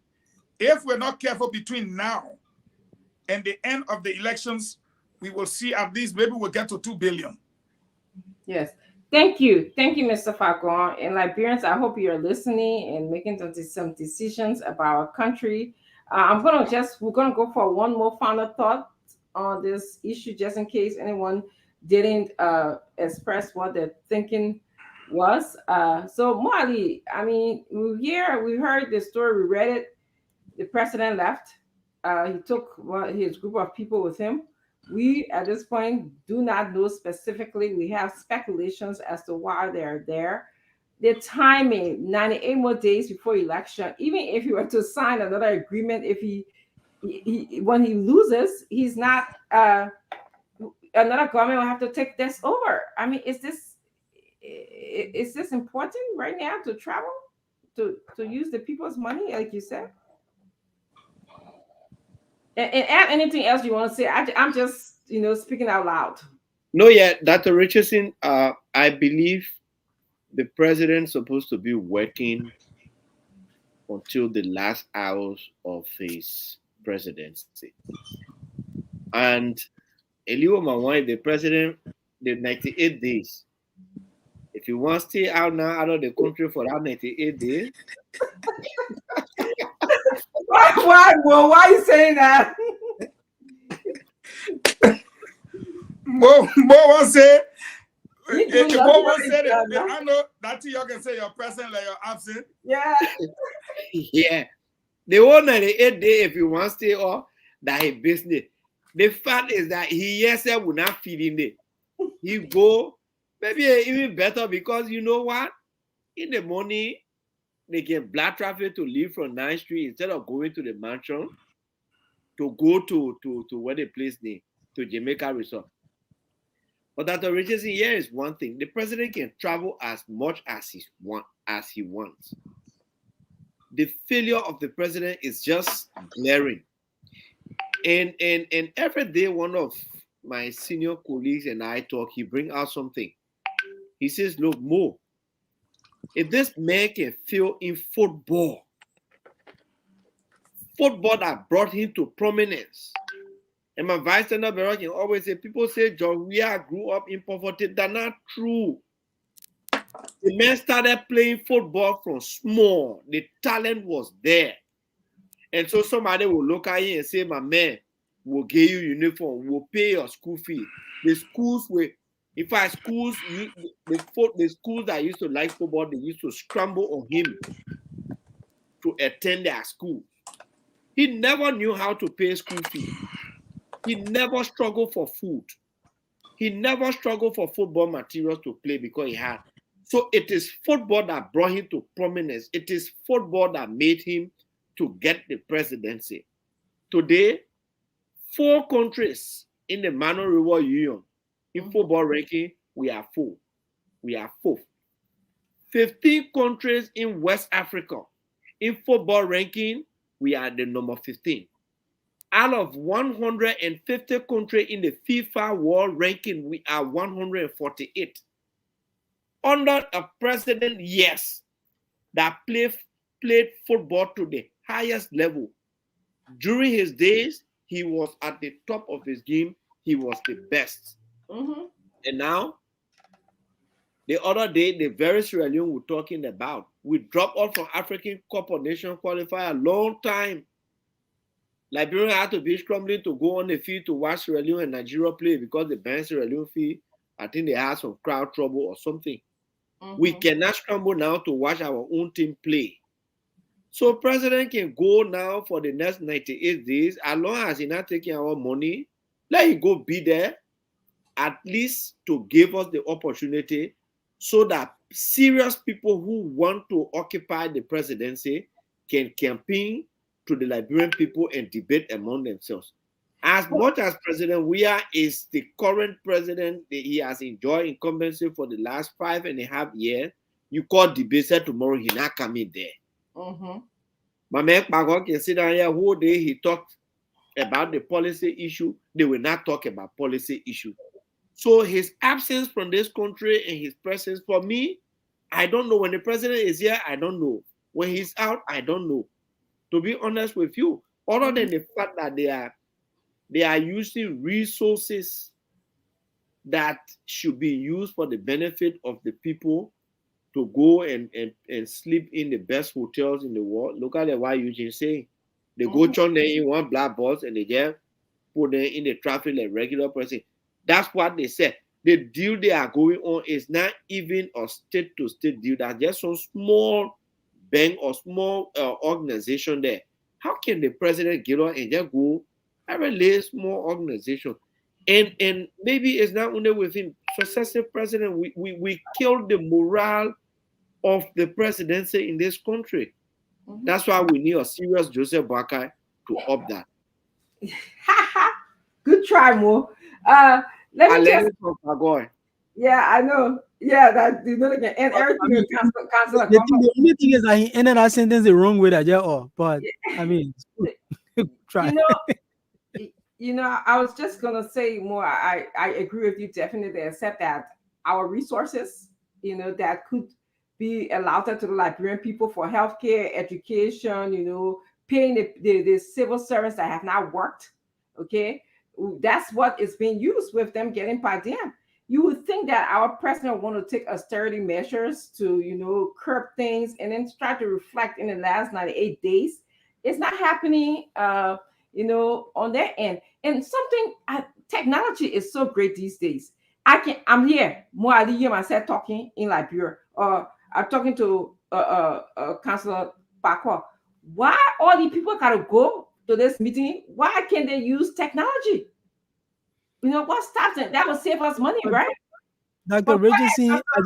If we're not careful between now and the end of the elections, we will see at least maybe we'll get to 2 billion. Yes. Thank you. Thank you, Mr. Fagon. And Liberians, I hope you're listening and making some decisions about our country. We're going to go for one more final thought on this issue, just in case anyone didn't express what their thinking was. So, Moali, I mean, we heard the story, we read it. The president left. He took his group of people with him. We, at this point, do not know specifically. We have speculations as to why they're there. The timing, 98 more days before election, even if he were to sign another agreement, if he when he loses, he's not, another government will have to take this over. I mean, is this important right now to travel, to use the people's money, like you said? And add anything else you want to say. I'm just, speaking out loud. No, yeah, Dr. Richardson, I believe the president's supposed to be working until the last hours of his presidency. And Eliwo Mawai, the president, the 98 days. If you want to stay out of the country for that 98 days. Why are you saying that? Mo won't say. Mo won't say that. No? I know that you can say you're present like you're absent. Yeah. Yeah. The whole 98 day, if you want to stay off, that his business. The fact is that he yourself will not feed in it. He go, maybe even better, because you know what? In the morning, they get black traffic to leave from 9th Street instead of going to the mansion to go to where the place name, to Jamaica Resort. But Dr. Richardson, here is one thing. The president can travel as much as he wants. The failure of the president is just glaring. And every day, one of my senior colleagues and I talk, he bring out something. He says, look, Mo, if this man can fail in football that brought him to prominence. And my vice senator Barrow can always say, people say John Weah grew up in poverty. That's not true. The man started playing football from small. The talent was there. And so somebody will look at you and say, my man, we'll give you uniform, we'll pay your school fee. The schools will, in fact, the schools that used to like football, they used to scramble on him to attend their school. He never knew how to pay school fee. He never struggled for food. He never struggled for football materials to play because he had. So it is football that brought him to prominence. It is football that made him to get the presidency. Today, 4 countries in the Mano River Union in football ranking, we are four. We are fourth. 15 countries in West Africa in football ranking, we are the number 15. Out of 150 countries in the FIFA World Ranking, we are 148. Under a president, yes, that played football to the highest level. During his days, he was at the top of his game. He was the best. And now, the other day, the very Sierra Leone we're talking about, we dropped off from African Cup of Nations qualifier a long time. Liberia had to be scrambling to go on the field to watch Sierra Leone and Nigeria play because the banned Sierra Leone field, I think they had some crowd trouble or something. We cannot scramble now to watch our own team play. So president can go now for the next 98 days, as long as he's not taking our money, let him go be there, at least to give us the opportunity so that serious people who want to occupy the presidency can campaign to the Liberian people and debate among themselves. As much as President Weah is the current president, he has enjoyed incumbency for the last 5.5 years. You call debate tomorrow, he not coming there. My man Pago can sit down here whole day. He talked about the policy issue. They will not talk about policy issue. So his absence from this country and his presence, for me, I don't know. When the president is here, I don't know. When he's out, I don't know. To be honest with you, other than the fact that they are using resources that should be used for the benefit of the people to go and sleep in the best hotels in the world. Look at what Eugene saying. They go turn them in one black bus and they just put them in the traffic like regular person. That's what they said. The deal they are going on is not even a state-to-state deal. That's just some small bank or small organization there. How can the president get on and just go have a little small organization? And maybe it's not only with him. Successive president, we killed the morale of the presidency in this country. That's why we need a serious Joseph Boakai to up that. Good try, Mo. Let me just. Yeah, I know. Yeah, that you know again, and everything is cancel. The only thing is that he ended that sentence the wrong way. That but I mean, try. I was just gonna say more. I agree with you definitely, except that our resources, that could be allowed to the Liberian people for healthcare, education, paying the civil service that have not worked. Okay, that's what is being used with them getting per diem. You would think that our president want to take austerity measures to, curb things and then try to reflect in the last 98 days. It's not happening, on their end. And technology is so great these days. I'm here, myself talking in Liberia, or I'm talking to Councillor Bakwa. Why all the people got to go to this meeting? Why can't they use technology? What stops it? That will save us money, right? Dr. Richardson, I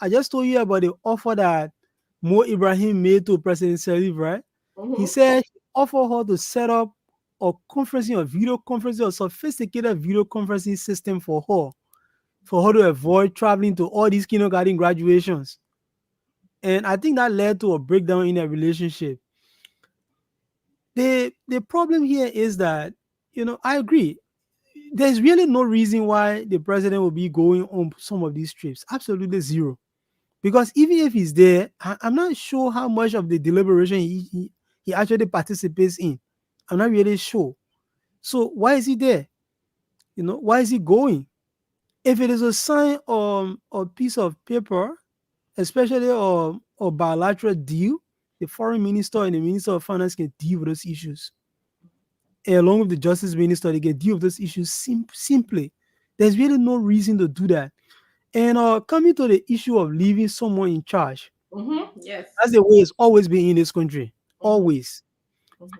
just told you about the offer that Mo Ibrahim made to President Salif, right? He said he offered her to set up a conferencing or video conferencing or sophisticated video conferencing system for her to avoid traveling to all these kindergarten graduations. And I think that led to a breakdown in their relationship. The problem here is that, I agree. There's really no reason why the president will be going on some of these trips. Absolutely zero. Because even if he's there, I'm not sure how much of the deliberation he actually participates in. I'm not really sure. So why is he there? Why is he going? If it is a sign or a piece of paper, especially a bilateral deal, the foreign minister and the minister of finance can deal with those issues. And along with the justice minister, they can deal with those issues simply. There's really no reason to do that. And coming to the issue of leaving someone in charge, yes, that's the way it's always been in this country. Always.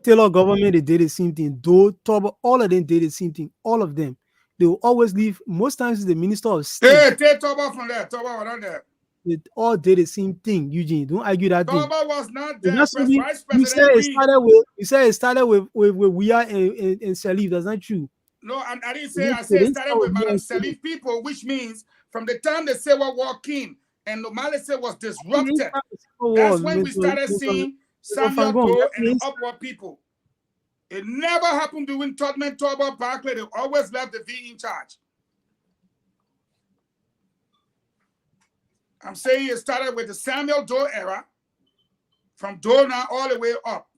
Taylor government, they did the same thing. Though Toba, all of them did the same thing. All of them. They will always leave. Most times, it's the minister of state. Hey, take Toba from there. Toba was not there. They all did the same thing. Eugene, don't argue that thing. Toba was not It's there. not something Vice you said. President It Green. started with. You said it started with we are in Salif. That's not true. No, I didn't It say. I didn't said it start started with with we are Madam in Salif. Salif people, which means from the time the Civil War came and normality was It didn't disrupted, start with Civil War, that's when we started seeing Samuel Fangong. Doe That and the didn't start. upward people. It never happened during Tubman, Toba, Barclay. They always left the V in charge. I'm saying it started with the Samuel Doe era, from Doe now all the way up.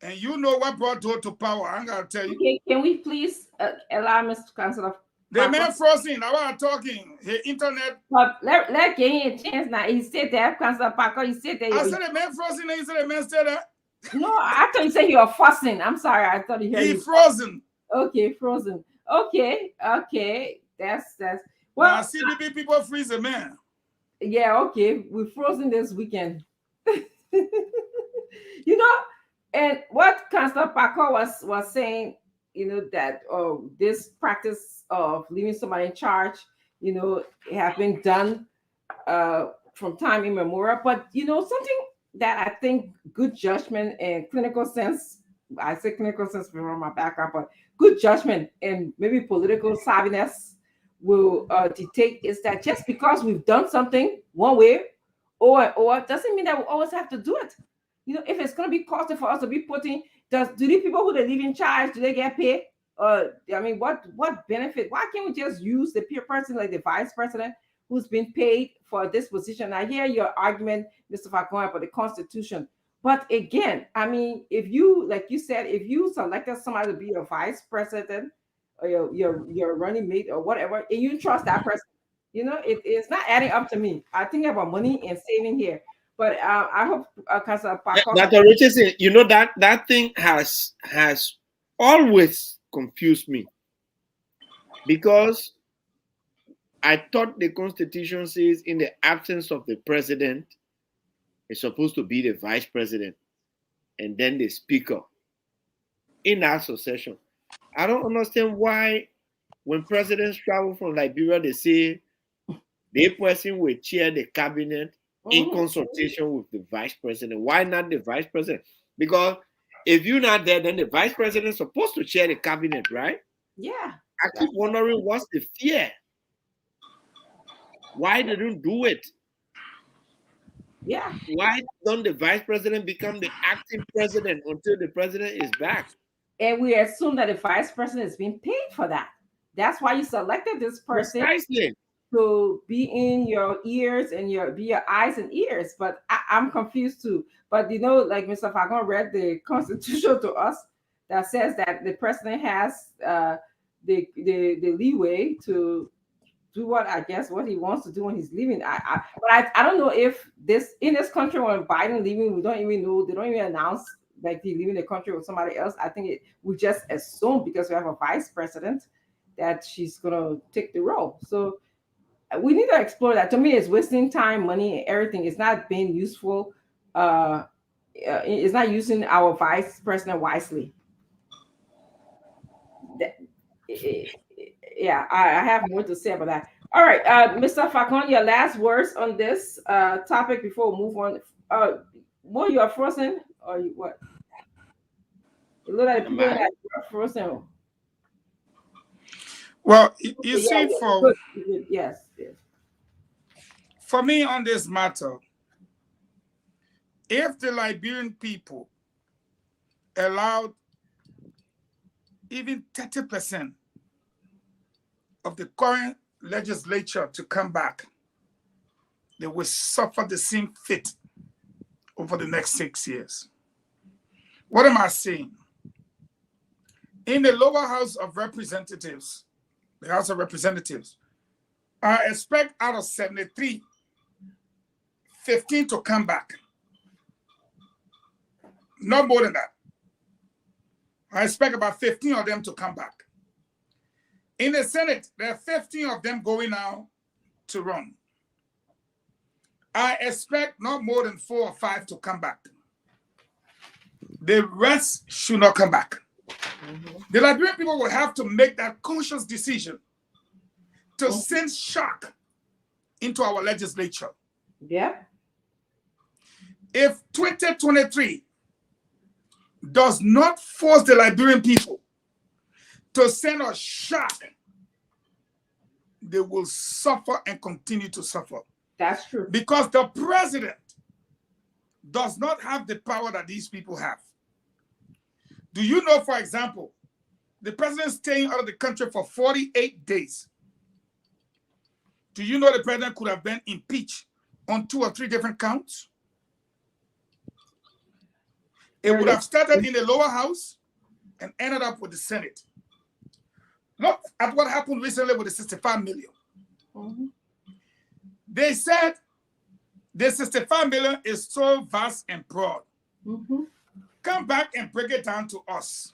And you know what brought Doe to power. I'm going to tell you. Okay, can we please allow Mr. Councilor? The man frozen. I was talking. The internet. But let give him a chance now. He said that, Councilor Parker. He said that. I said the man frozen, and he said the man said that. No, I thought you said you were fussing. I'm sorry. I thought you heard He you. frozen. Okay, frozen. Okay. That's well. Now, CBB people freeze the man. Yeah, okay. We're frozen this weekend. You know, and what Councilor Parker was saying, you know, that this practice of leaving somebody in charge, you know, have been done from time immemorial. But you know, something that I think good judgment and clinical sense, I say clinical sense from my background, but good judgment and maybe political savviness will dictate is that just because we've done something one way or doesn't mean that we always have to do it. You know, if it's going to be costly for us to be putting, do the people who they leave in charge, do they get paid? I mean, what benefit? Why can't we just use the peer person like the vice president who's been paid for this position? I hear your argument, Mr. Falcon, about the Constitution. But again, I mean, if you, like you said, if you selected somebody to be your vice president or your running mate or whatever, and you trust that person, you know, it's not adding up to me. I think about money and saving here. But I hope Councilor Parker. Dr. Richardson, you know that thing has always confused me, because I thought the Constitution says in the absence of the president, it's supposed to be the vice president and then the speaker in that succession. I don't understand why when presidents travel from Liberia, they say the person will chair the cabinet in consultation with the vice president. Why not the vice president? Because if you're not there, then the vice president is supposed to chair the cabinet, right? Yeah. I keep wondering what's the fear. Why they don't do it? Yeah. Why don't the vice president become the acting president until the president is back? And we assume that the vice president is being paid for that. That's why you selected this person. Precisely. To be in your ears and be your eyes and ears. But I'm confused too. But you know, like Mr. Falcon read the Constitution to us that says that the president has the leeway to do what he wants to do when he's leaving. But I don't know if this in this country when Biden leaving, we don't even know, they don't even announce like he's leaving the country with somebody else. I think we just assume because we have a vice president that she's gonna take the role. So we need to explore that. To me, it's wasting time, money, and everything. It's not being useful. It's not using our vice president wisely. Yeah, I have more to say about that. All right, Mr. Falcon, your last words on this topic before we move on. More you are frozen or you, what? You look like people that are frozen. Well, you see, for yes. For me on this matter, if the Liberian people allowed even 30% of the current legislature to come back, they will suffer the same fate over the next 6 years. What am I saying? In the lower house of representatives, the House of Representatives, I expect out of 73, 15 to come back. Not more than that. I expect about 15 of them to come back. In the Senate, there are 15 of them going now to run. I expect not more than 4 or 5 to come back. the rest should not come back. The Liberian people will have to make that conscious decision to send shock into our legislature. Yeah. If 2023 does not force the Liberian people to send a shock, they will suffer and continue to suffer. That's true. Because the president does not have the power that these people have. Do you know, for example, the president staying out of the country for 48 days? Do you know the president could have been impeached on 2 or 3 different counts? It would have started in the lower house and ended up with the Senate. Look at what happened recently with the 65 million. They said the 65 million is so vast and broad. Come back and break it down to us.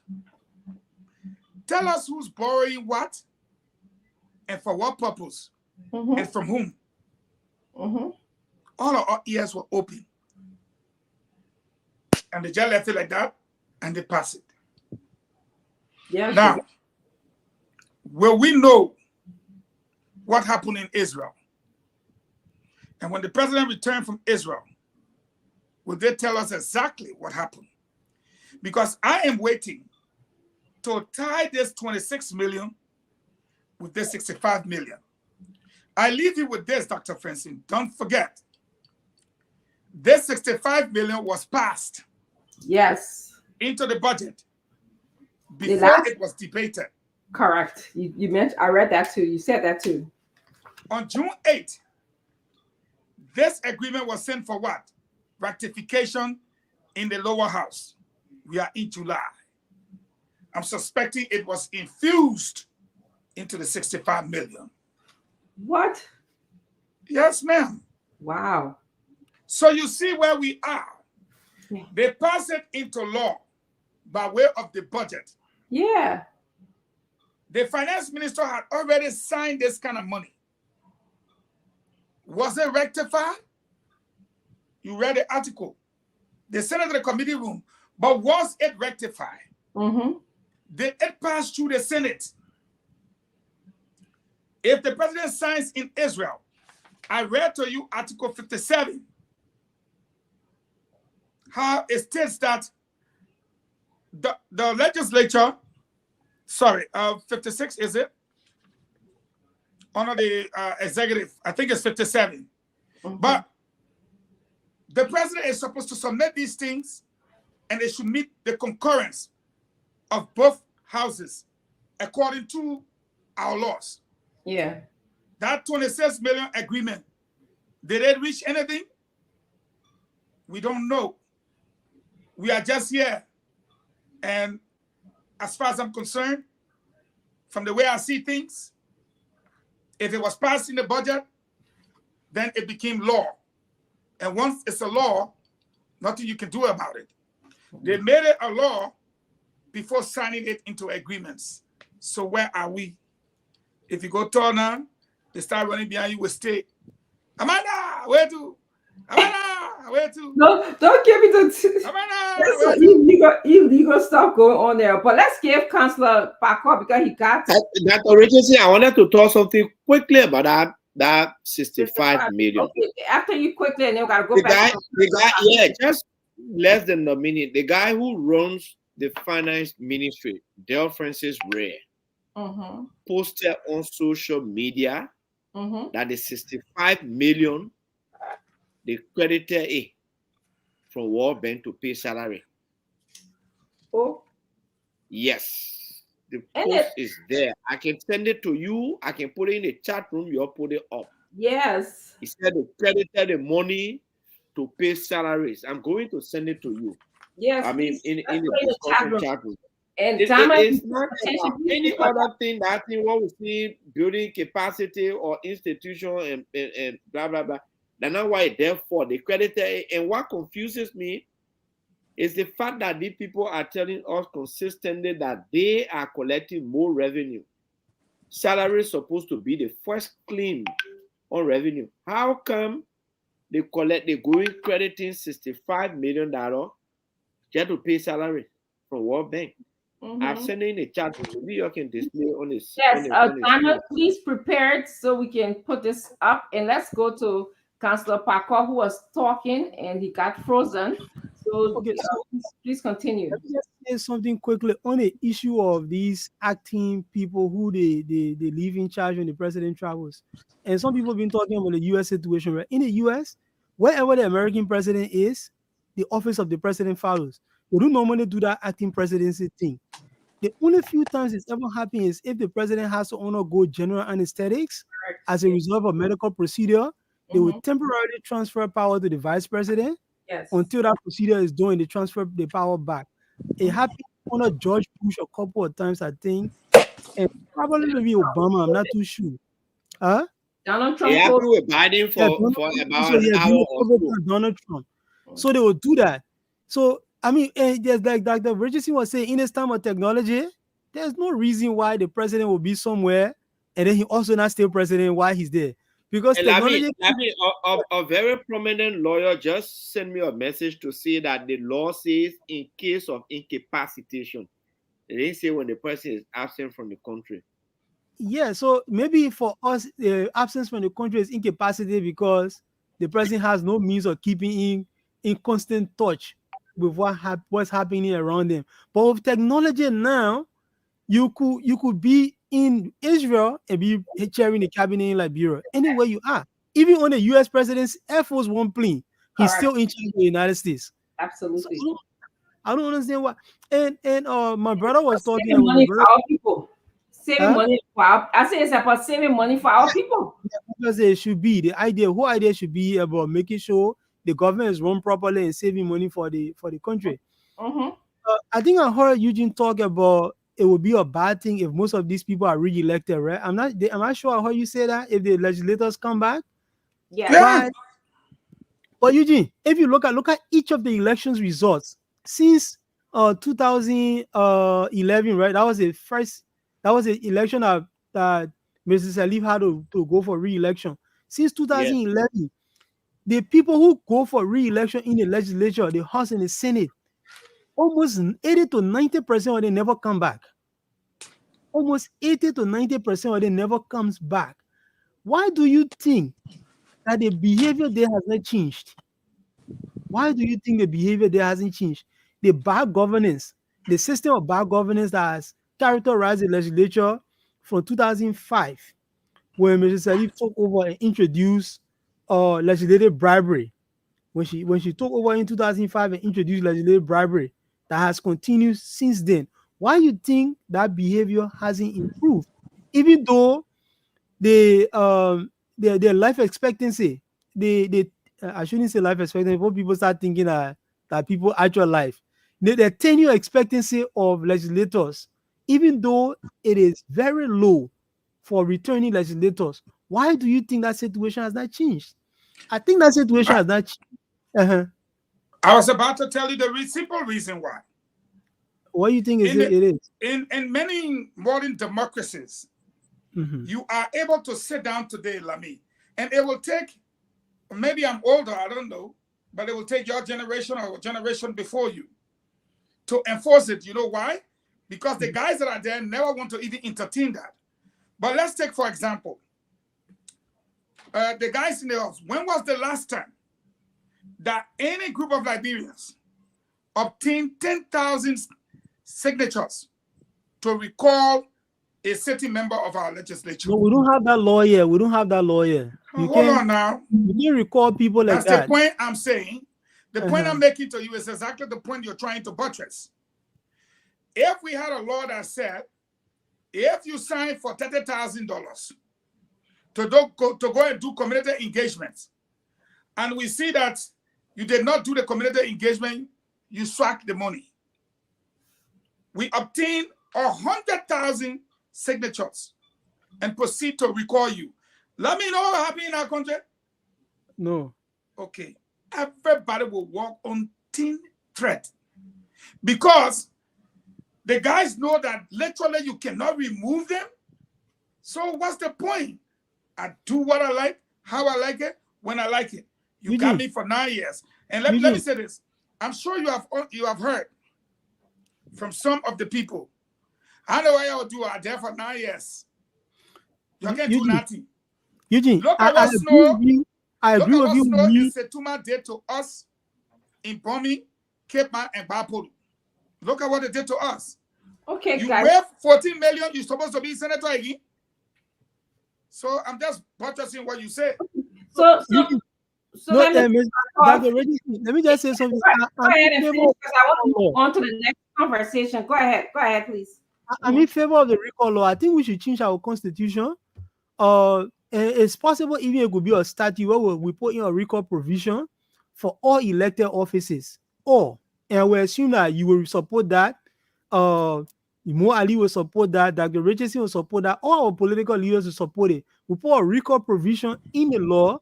Tell us who's borrowing what and for what purpose and from whom. All of our ears were open. And the judge left it like that and they passed it. Yeah. Now, will we know what happened in Israel? And when the president returned from Israel, will they tell us exactly what happened? Because I am waiting to tie this 26 million with this 65 million. I leave you with this, Dr. Francine. Don't forget, this 65 million was passed into the budget before it was debated. Correct. You mentioned, I read that too. You said that too. On June 8th, this agreement was sent for what? Ratification in the lower house. We are in July. I'm suspecting it was infused into the 65 million. What? Yes, ma'am. Wow. So you see where we are. Yeah. They pass it into law by way of the budget. Yeah. The finance minister had already signed this kind of money. Was it rectified? You read the article. They sent it to the committee room. But was it rectified? Did it pass through the Senate? If the president signs in Israel, I read to you Article 57, how it states that the legislature, 56 is it? Under the executive, I think it's 57. But the president is supposed to submit these things and they should meet the concurrence of both houses according to our laws. Yeah. That 26 million agreement, did it reach anything? We don't know. We are just here. And as far as I'm concerned, from the way I see things, if it was passed in the budget, then it became law. And once it's a law, nothing you can do about it. They made it a law before signing it into agreements. So where are we? If you go turn on, they start running behind you with state. Amanda, where to? Amanda, where to? No, don't give me the. Amanda, illegal stuff going on there. But let's give Councillor Parker because he got. Dr. Richardson, I wanted to talk something quickly about that 65 million. Okay, after you quickly, and then we gotta go back. The guy, yeah, just less than a minute. The guy who runs the finance ministry, Dale Francis Ray, posted on social media that the 65 million they credited it from World Bank to pay salary. Oh. Yes. The post is there. I can send it to you. I can put it in the chat room. You'll put it up. Yes. He said they credited the money to pay salaries. I'm going to send it to you. Yes. I mean, in the discussion chat room. And it's not about any other thing that I think what we see building capacity or institution and blah blah blah. That's not why therefore they credited it. And what confuses me is the fact that these people are telling us consistently that they are collecting more revenue. Salary is supposed to be the first claim on revenue. How come they're going crediting $65 million just to pay salary from World Bank. I've Mhm. sent it in the chat. Maybe you can display on this Yes, on the Donna, screen. please prepare it so we can put this up. And let's go to Councillor Parker, who was talking and he got frozen. So Okay, so please continue. let me just say something quickly on the issue of these acting people who they leave in charge when the president travels. And some people have been talking about the US situation, right? In the US, wherever the American president is, the office of the president follows. They don't normally do that acting presidency thing. The only few times it's ever happened is if the president has to undergo general anesthetics Correct. as a result of a medical procedure, they will Mhm. temporarily transfer power to the vice president Yes. until that procedure is done. They transfer the power back. It happened under George Bush a couple of times, I think, and probably maybe Obama. I'm not too sure. Huh? Donald It Trump told. happened with Biden Yeah, for Trump about also, an yeah, hour during or COVID so. time, Donald Trump. So they will do that. So I mean, just like Dr. Richardson was saying, in this time of technology, there's no reason why the president will be somewhere and then he also not still president while he's there. Because And technology, a very prominent lawyer just sent me a message to say that the law says in case of incapacitation. They didn't say when the person is absent from the country. yeah, so maybe for us, absence from the country is incapacity because the person has no means of keeping in constant touch with what's happening around them. But with technology now, you could be in Israel and be chairing the cabinet in Liberia, anywhere you are. Even on the U.S. president's Air Force One plane, he's Correct. still in charge of the United States. So Absolutely. I don't understand why. And my brother was talking Saving about my money brother. for our people. Saving Huh? money for our, I say it's about saving money for our people. Because it should be whole idea should be about making sure the government is run properly and saving money for the country. Mm-hmm. I think I heard Eugene talk about it would be a bad thing if most of these people are re-elected, right? I'm not sure I heard you say that if the legislators come back. Yes. Yeah. But Eugene, if you look at each of the elections results since 2011, right? That was the election that Mrs. Salif had to go for re-election. Since Yes. 2011, the people who go for re-election in the legislature, the House and the Senate, almost 80 to 90% of them never come back. Almost 80 to 90% of them never comes back. Why do you think that the behavior there has not changed? Why do you think the behavior there hasn't changed? The bad governance, the system of bad governance that has characterized the legislature from 2005, when Mrs. Salif took over and introduced legislative bribery. When she took over in 2005 and introduced legislative bribery, that has continued since then. Why you think that behavior hasn't improved, even though their life expectancy, they I shouldn't say life expectancy, but people start thinking that people actual life, the tenure expectancy of legislators, even though it is very low for returning legislators, why do you think that situation has not changed? I think that situation I, has not changed. Uh-huh. I was about to tell you the simple reason why. What do you think is In, it, the, it is? in many modern democracies, Mm-hmm. you are able to sit down today, Lami, and it will take, maybe I'm older, I don't know, but it will take your generation or generation before you to enforce it. You know why? Because the guys that are there never want to even entertain that. But let's take, for example, the guys in the house. When was the last time that any group of Liberians obtained 10,000 signatures to recall a sitting member of our legislature? No, we don't have that lawyer. We don't have that lawyer. You Hold can't on now. you can't recall people like That's the that. point I'm saying. The point Uh-huh. I'm making to you is exactly the point you're trying to buttress. If we had a law that said, if you sign for $30,000 to go and do community engagements, and we see that you did not do the community engagement, you swag the money. We obtain 100,000 signatures and proceed to recall you. Let me know what happened in our country. No. Okay, everybody will walk on thin thread because the guys know that literally you cannot remove them. So what's the point? I do what I like, how I like it, when I like it. You got Eugene, me for 9 years. And let me Eugene, say this. I'm sure you have heard from some of the people. I know what y'all do are there for 9 years. You can't do Eugene, nothing. Eugene, Look at I what agree Snow. with you. I Look agree at with what you. Snow and Setuma did to us in Bomi, Cape Man, and Bapolu. Look at what they did to us. Okay, you guys. wave 14 million, you're supposed to be senator again. So I'm just buttressing what you said. So No, let me Dr. Reggie, let me just say something. go ahead and finish because I want to move on to the next conversation. Go ahead, please. I'm in favor of the recall law. I think we should change our constitution. It's possible even it could be a statute where we put in a recall provision for all elected offices. And we assume that you will support that. Mo Ali will support that. Dr. Richardson will support that. All our political leaders will support it. We put a recall provision in the law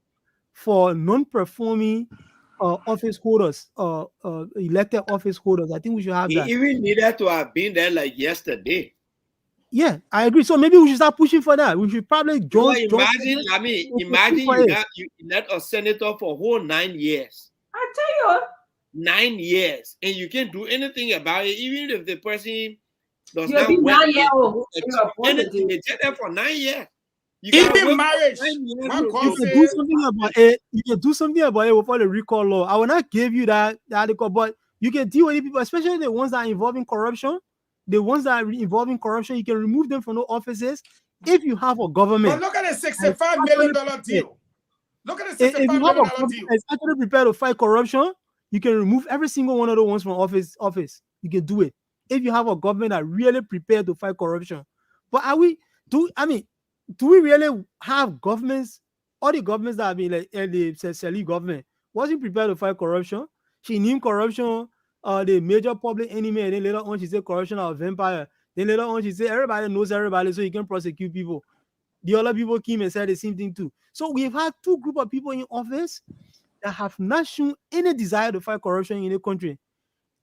for non-performing office holders, elected office holders. I think we should have He that. even needed to have been there like yesterday. Yeah, I agree. So maybe we should start pushing for that. We should probably join. Imagine you let a senator for a whole 9 years. I tell you, 9 years, and you can't do anything about it, even if the person does you'll not be work. 9 years old. Anything, they get there for 9 years. Even marriage. You can do something about it. You can do something about it without the recall law. I will not give you that article, but you can deal with people, especially the ones that are involving corruption. The ones that are involving corruption, you can remove them from the offices if you have a government. But look at the $65 million deal. Look at the $65 million deal. It's actually prepared to fight corruption. You can remove every single one of the ones from office. You can do it if you have a government that really prepared to fight corruption. But do we really have governments? All the governments that have been like the Sally government wasn't prepared to fight corruption. She named corruption the major public enemy, and then later on she said corruption are a vampire. Then later on she said everybody knows everybody, so you can prosecute people. The other people came and said the same thing too. So we've had two groups of people in office that have not shown any desire to fight corruption in the country.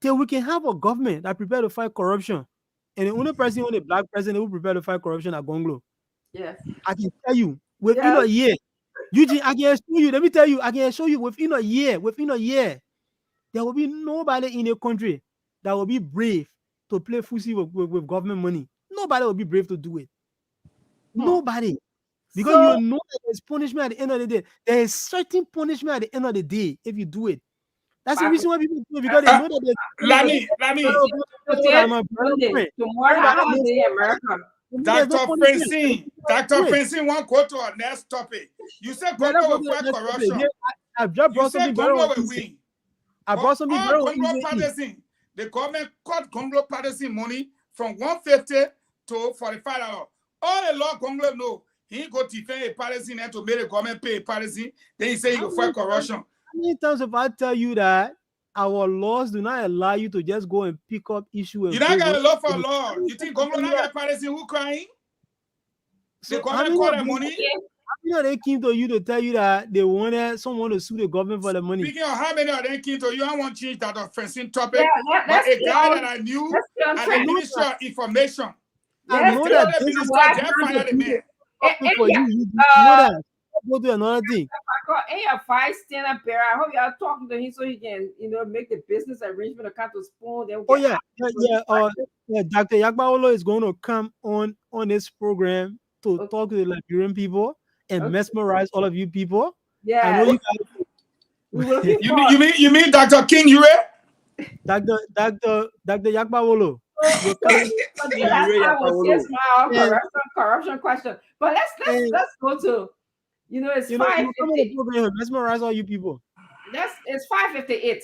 Till we can have a government that prepared to fight corruption, and the only person, only black president who prepared to fight corruption at Gonglo. Yes. I can tell you within a year, Eugene, I can show you. Let me tell you, I can show you within a year, there will be nobody in a country that will be brave to play footsie with government money. Nobody will be brave to do it. Nobody. Because you know that there's punishment at the end of the day. There is certain punishment at the end of the day if you do it. That's the reason why people do it, because they know that Dr. Francine won't go to our next topic. You said Congo will fight corruption. I've just brought something better. I brought something better. The government cut Congo Patterson money from $150 to $45. All the law Congo know, he go defend a Patterson and to make the government pay a Patterson. Then he say he will fight corruption. How many times if I tell you that our laws do not allow you to just go and pick up issue? And you don't got a law for law. You think Congo not got Patterson who crying? So the government call their money? How many of them came to you to tell you that they wanted someone to sue the government for the money? Speaking of how many of them came to you, I want to change that offensive topic. But a guy that I knew at the Ministry of Information. I know that this is what for you. You know that. Go to another thing. Ain't a five stand-up bear. I hope y'all talking to him so he can, make the business arrangement account to spoon. Yeah. Dr. Yakbaolo is going to come on this program to talk to the Liberian people and mesmerize all of you people. Yeah, I know you mean Dr. King Yure? Dr. Yakbaolo. Corruption question. But let's go to, it's 5:58. Mesmerize all you people. It's 5:58.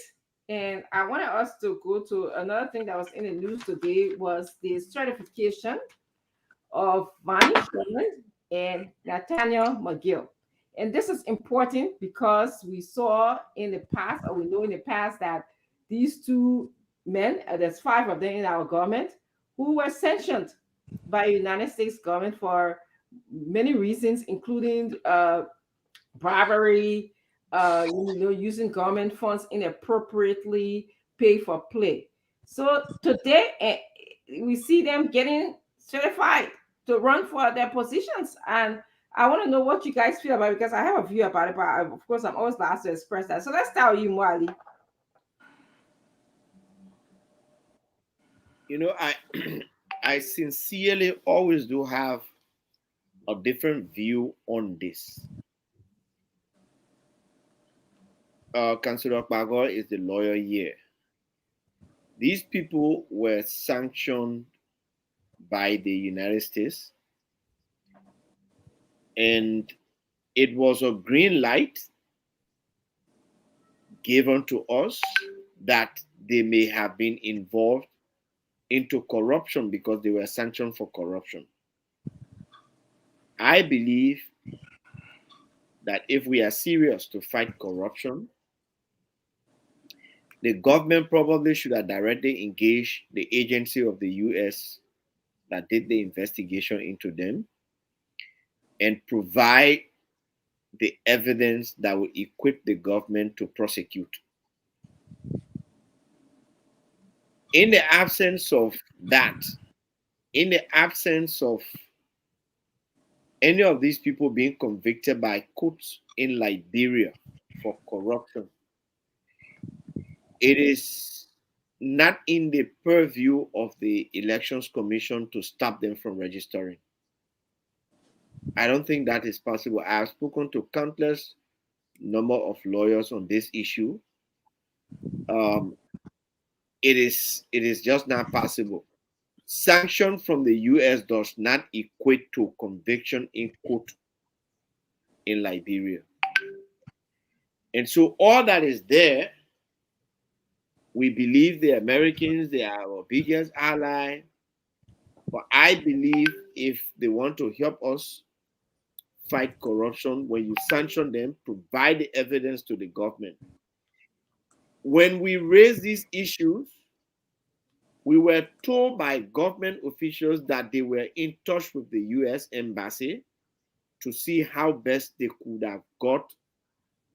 And I wanted us to go to another thing that was in the news today was the certification of Vonnie Sherman and Nathaniel McGill. And this is important because we saw in the past, or we know in the past, that these two men, there's 5 of them in our government, who were sanctioned by the United States government for many reasons, including bribery, using government funds inappropriately, pay for play. So today, we see them getting certified to run for their positions. And I want to know what you guys feel about it, because I have a view about it, but of course, I'm always last to express that. So let's start with you, Mwali. I I sincerely always do have a different view on this. Councillor Bagor is the lawyer here. These people were sanctioned by the United States, and it was a green light given to us that they may have been involved into corruption because they were sanctioned for corruption. I believe that if we are serious to fight corruption, the government probably should have directly engaged the agency of the US that did the investigation into them and provide the evidence that will equip the government to prosecute. In the absence of that, in the absence of any of these people being convicted by courts in Liberia for corruption, it is not in the purview of the Elections Commission to stop them from registering. I don't think that is possible. I have spoken to countless number of lawyers on this issue. Um, it is just not possible. Sanction from the US does not equate to conviction in court in Liberia. And so all that is there, we believe the Americans, they are our biggest ally. But I believe if they want to help us fight corruption, when you sanction them, provide the evidence to the government. When we raise these issues, we were told by government officials that they were in touch with the US Embassy to see how best they could have got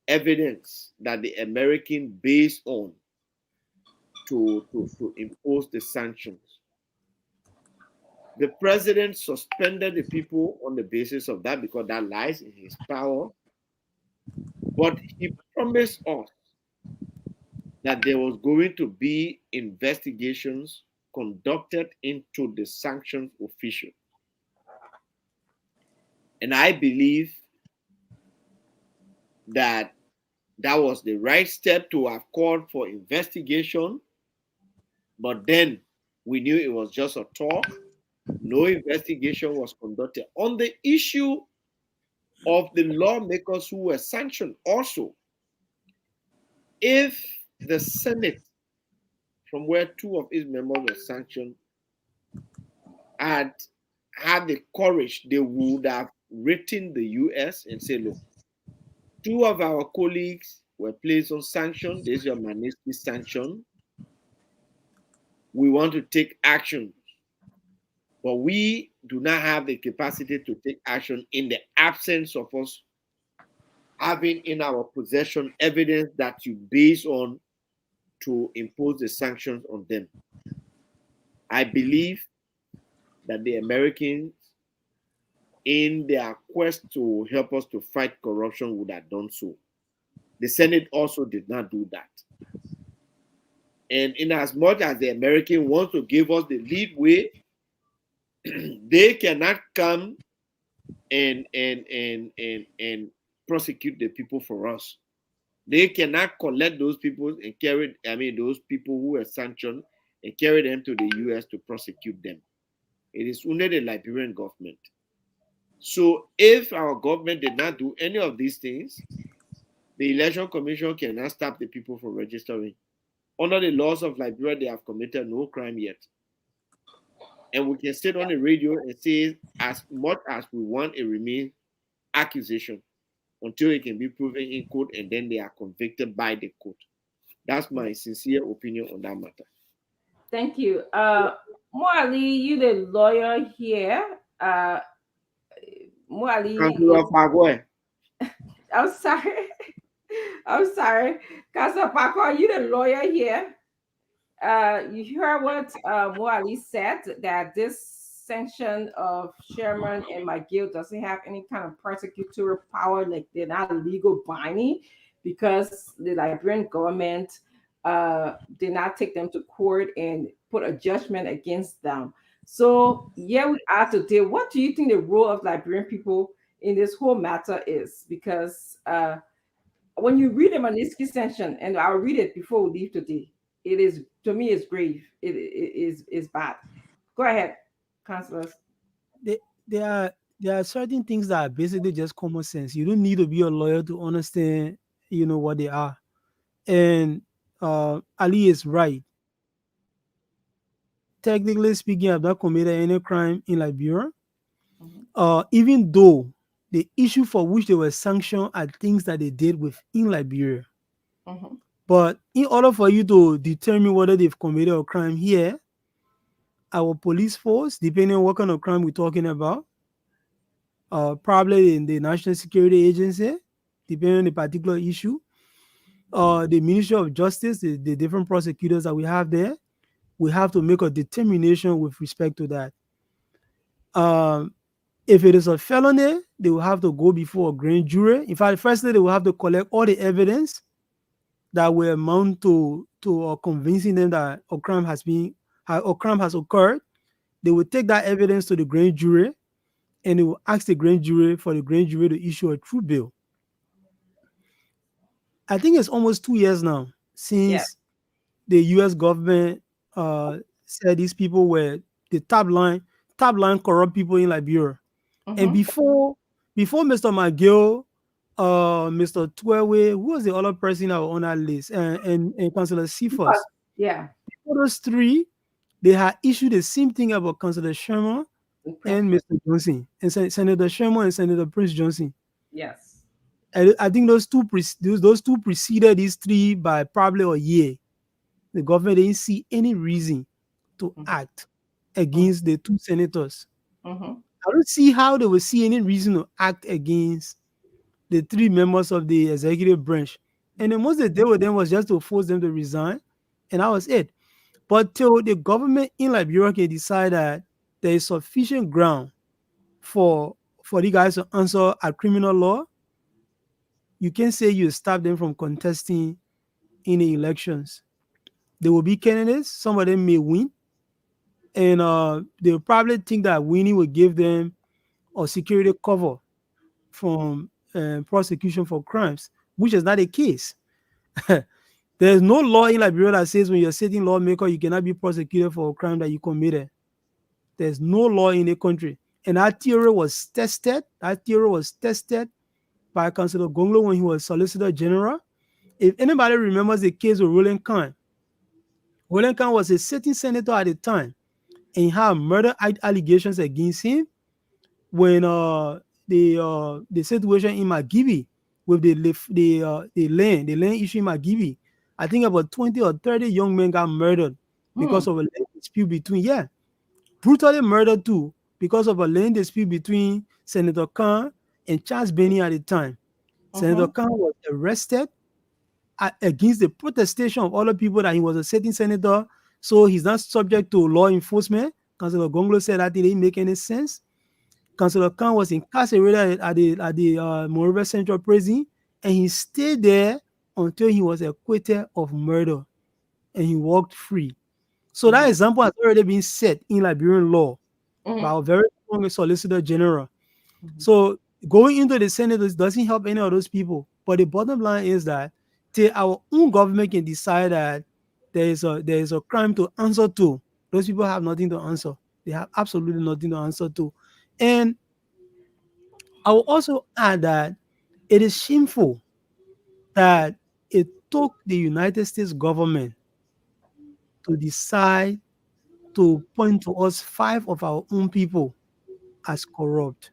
evidence that the American based on to impose the sanctions. The president suspended the people on the basis of that because that lies in his power. But he promised us that there was going to be investigations conducted into the sanctions official. And I believe that that was the right step to have called for investigation. But then we knew it was just a talk. No investigation was conducted on the issue of the lawmakers who were sanctioned. Also, if the Senate, from where two of its members were sanctioned, had had the courage, they would have written the US and said, look, two of our colleagues were placed on sanction. This is your Magnitsky sanction. We want to take action, but we do not have the capacity to take action in the absence of us having in our possession evidence that you base on to impose the sanctions on them. I believe that the Americans, in their quest to help us to fight corruption, would have done so. The Senate also did not do that. And in as much as the American wants to give us the lead way, they cannot come and prosecute the people for us. They cannot collect those people and carry, those people who were sanctioned and carry them to the US to prosecute them. It is under the Liberian government. So if our government did not do any of these things, the Election Commission cannot stop the people from registering. Under the laws of Liberia, they have committed no crime yet. And we can sit on the radio and say as much as we want a remain accusation until it can be proven in court and then they are convicted by the court. That's my sincere opinion on that matter. Thank you. Moali, you the lawyer here. Moali. I'm sorry. I'm sorry. Casa Paco, you the lawyer here. You heard what Moali said, that this sanction of Sherman and McGill doesn't have any kind of prosecutorial power, like they're not legal binding, because the Liberian government did not take them to court and put a judgment against them. So yeah, we are today. What do you think the role of Liberian people in this whole matter is? Because when you read the Manisky section, and I'll read it before we leave today, it is, to me, it's grave. It is bad. Go ahead, councillors. They, there are certain things that are basically just common sense. You don't need to be a lawyer to understand, what they are. And Ali is right. Technically speaking, I've not committed any crime in Liberia. Mhm, Even though the issue for which they were sanctioned are things that they did within Liberia. mhm, But in order for you to determine whether they've committed a crime here, our police force, depending on what kind of crime we're talking about, probably in the National Security Agency, depending on the particular issue, the Ministry of Justice, the different prosecutors that we have there, we have to make a determination with respect to that. Um, if it is a felony, they will have to go before a grand jury. In fact, firstly, they will have to collect all the evidence that will amount to convincing them that a crime has occurred. They will take that evidence to the grand jury, and they will ask the grand jury for the grand jury to issue a true bill. I think it's almost 2 years now yeah. since the U.S. government said these people were the top line corrupt people in Liberia. And Mhm. before Mr. McGill, Mr. Twelwe, who was the other person that was on that list, and Councillor Because, Cephas, yeah, before those three, they had issued the same thing about Councillor Sherman in Prince and George. Mr. Johnson, and Senator Sherman and Senator Prince Johnson. Yes. I think those two preceded these three by probably a year. The government didn't see any reason to Mhm, act against the two senators. mhm, I don't see how they will see any reason to act against the three members of the executive branch. And the most they did with them was just to force them to resign, and that was it. But till the government in Liberia can decide that there is sufficient ground for the guys to answer a criminal law, you can say you stop them from contesting in the elections. There will be candidates. Some of them may win, and they'll probably think that winning will give them a security cover from prosecution for crimes, which is not the case. There's no law in Liberia that says when you're a sitting lawmaker, you cannot be prosecuted for a crime that you committed. There's no law in the country. And that theory was tested. That theory was tested by Councillor Gonglo when he was Solicitor General. If anybody remembers the case of Roland Khan was a sitting senator at the time, and he had murder allegations against him when the situation in Magibi with the land issue in Magibi. I think about 20 or 30 young men got murdered hmm, because of a land dispute between, yeah, brutally murdered too, because of a land dispute between Senator Khan and Charles Benny at the time. Senator mhm, Khan was arrested against the protestation of other people that he was a sitting senator, so he's not subject to law enforcement. Councillor Gonglo said that didn't make any sense. Councillor Khan was incarcerated at the Monrovia Central Prison, and he stayed there until he was acquitted of murder, and he walked free. So that mhm, example has already been set in Liberian law by mhm, a very strong Solicitor General. mhm, So going into the Senate doesn't help any of those people. But the bottom line is that till our own government can decide that there is a crime to answer to, those people have nothing to answer. They have absolutely nothing to answer to. And I will also add that it is shameful that it took the United States government to decide to point to us five of our own people as corrupt.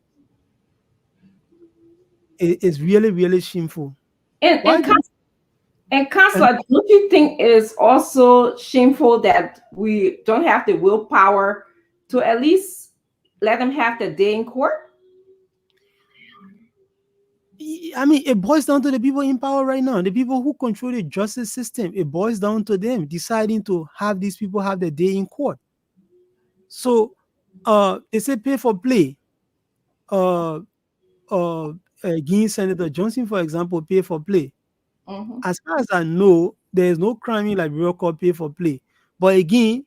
It is really, really shameful. And Why and do and and Counselor, don't you think it is also shameful that we don't have the willpower to at least let them have the day in court? I mean, it boils down to the people in power right now, the people who control the justice system. It boils down to them deciding to have these people have their day in court. So, they say pay for play. Uh, Against Senator Johnson, for example, pay for play. Mm-hmm. As far as I know, there is no crime in Liberia called pay for play. But again,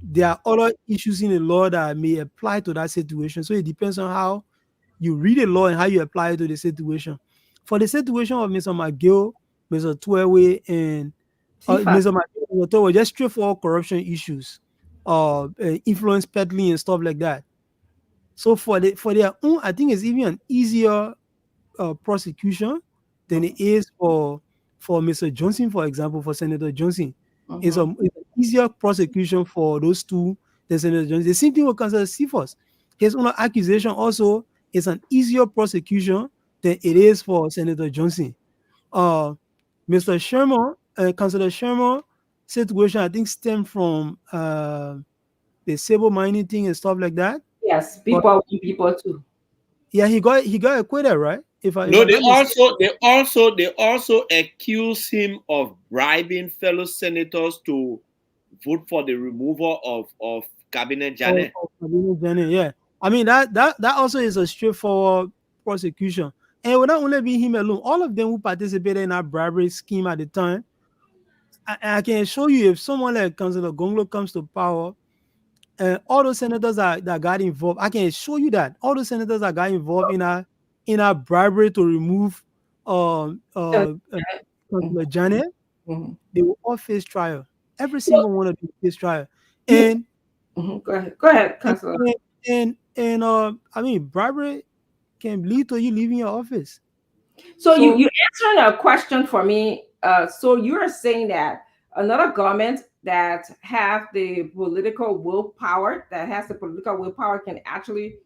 there are other issues in the law that may apply to that situation. So it depends on how you read the law and how you apply it to the situation. For the situation of Mr. McGill, Mr. Twelway, and Tifa. Mr. McGill were just straightforward corruption issues, influence peddling and stuff like that. So for their own, I think it's even an easier prosecution than it is for Mr. Johnson, for example, for Senator Johnson. It's an easier prosecution for those two than Senator Johnson. The same thing with Councilor Cephas. His own accusation also is an easier prosecution than it is for Senator Johnson. Mr. Sherman, Councilor Sherman situation, I think, stemmed from the civil mining thing and stuff like that. Yes, But people too. yeah, he got acquitted, right? If No, I'm not mistaken. they also accuse him of bribing fellow senators to vote for the removal of Cabinet Janet. Yeah. I mean that also is a straightforward prosecution. And it would not only be him alone, all of them who participated in that bribery scheme at the time. I can assure you, if someone like Councilor Gonglo comes to power, all those senators that got involved, I can assure you that all those senators that got involved in a bribery to remove Councilor Janet, they will all face trial. Every single one of them face trial. And Go ahead, Councilor. I mean, bribery can lead to you leaving your office. So you answering a question for me. So you're saying that another government that have the political willpower, can actually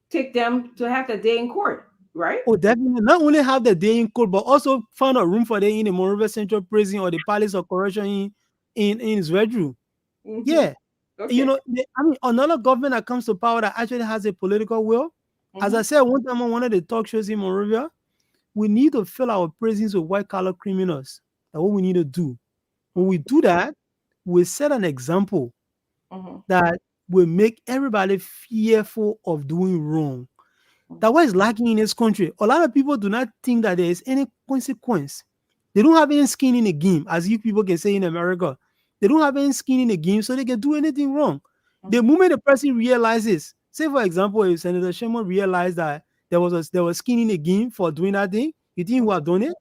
take them to have the day in court, right? Oh, definitely. Not only have the day in court, but also find a room for them in the Monrovia Central Prison or the Palace of Correction in his bedroom. Yeah. Okay. You know, I mean, another government that comes to power that actually has a political will. As I said one time on one of the talk shows in Monrovia, we need to fill our prisons with white-collar criminals. That's what we need to do. When we do that, we set an example that will make everybody fearful of doing wrong. That's what is lacking in this country. A lot of people do not think that there is any consequence. They don't have any skin in the game, as you people can say in America. They don't have any skin in the game, so they can do anything wrong. The moment the person realizes, say for example, if Senator Sherman realized that there was skin in the game for doing that thing, you think he would have done it?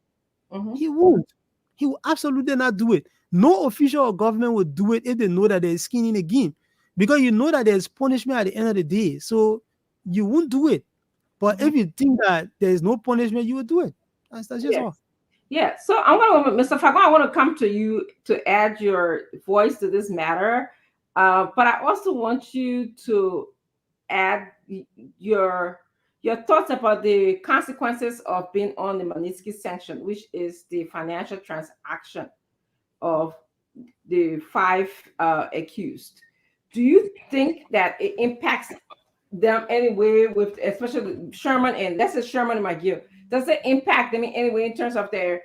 He won't. He will absolutely not do it. No official or government will do it if they know that there is skin in the game, because you know that there's punishment at the end of the day. So you won't do it. But if you think that there is no punishment, you will do it. That's just all. Yeah. So I'm going to, Mr. Fagon, I want to come to you to add your voice to this matter. But I also want you to add your thoughts about the consequences of being on the Magnitsky sanction, which is the financial transaction of the 5 accused. Do you think that it impacts them anyway, with especially Sherman and let's say Sherman and McGill? Does it impact them in any way in terms of their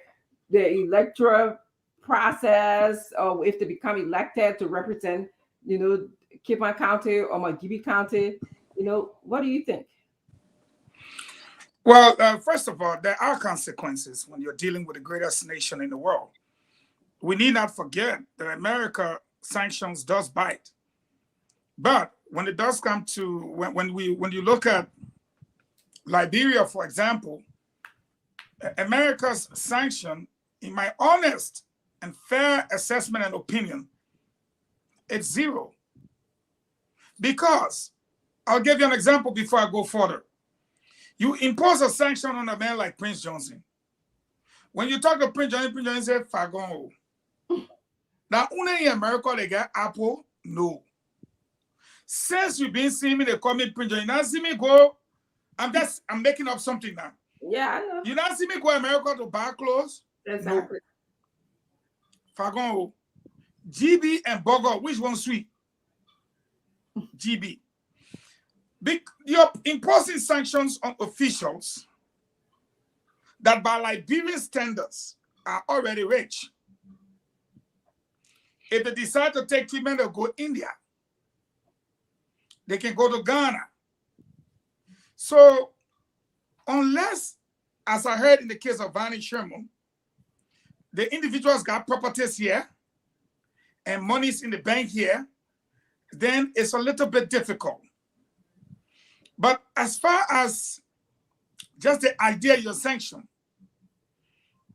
electoral process, or if they become elected to represent, Kippan County or McGibby County? What do you think? Well, first of all, there are consequences when you're dealing with the greatest nation in the world. We need not forget that America sanctions does bite. But when it does come to when you look at Liberia, for example, America's sanction, in my honest and fair assessment and opinion, it's zero. Because I'll give you an example before I go further. You impose a sanction on a man like Prince Johnson. When you talk to Prince Johnson said, Fagon. Now, only in America they got Apple, no. Since you've been seeing me, they call me Prince Johnson. You not see me go. I'm making up something now. Yeah, I know. You not see me go America to buy clothes? Exactly. No. Fagon, GB and Bogo, which one sweet? GB. You're imposing sanctions on officials that by Liberian standards are already rich. If they decide to take treatment, they'll go India. They can go to Ghana. So unless, as I heard in the case of Varney Sherman, the individuals got properties here and monies in the bank here, then it's a little bit difficult. But as far as just the idea you're sanctioned,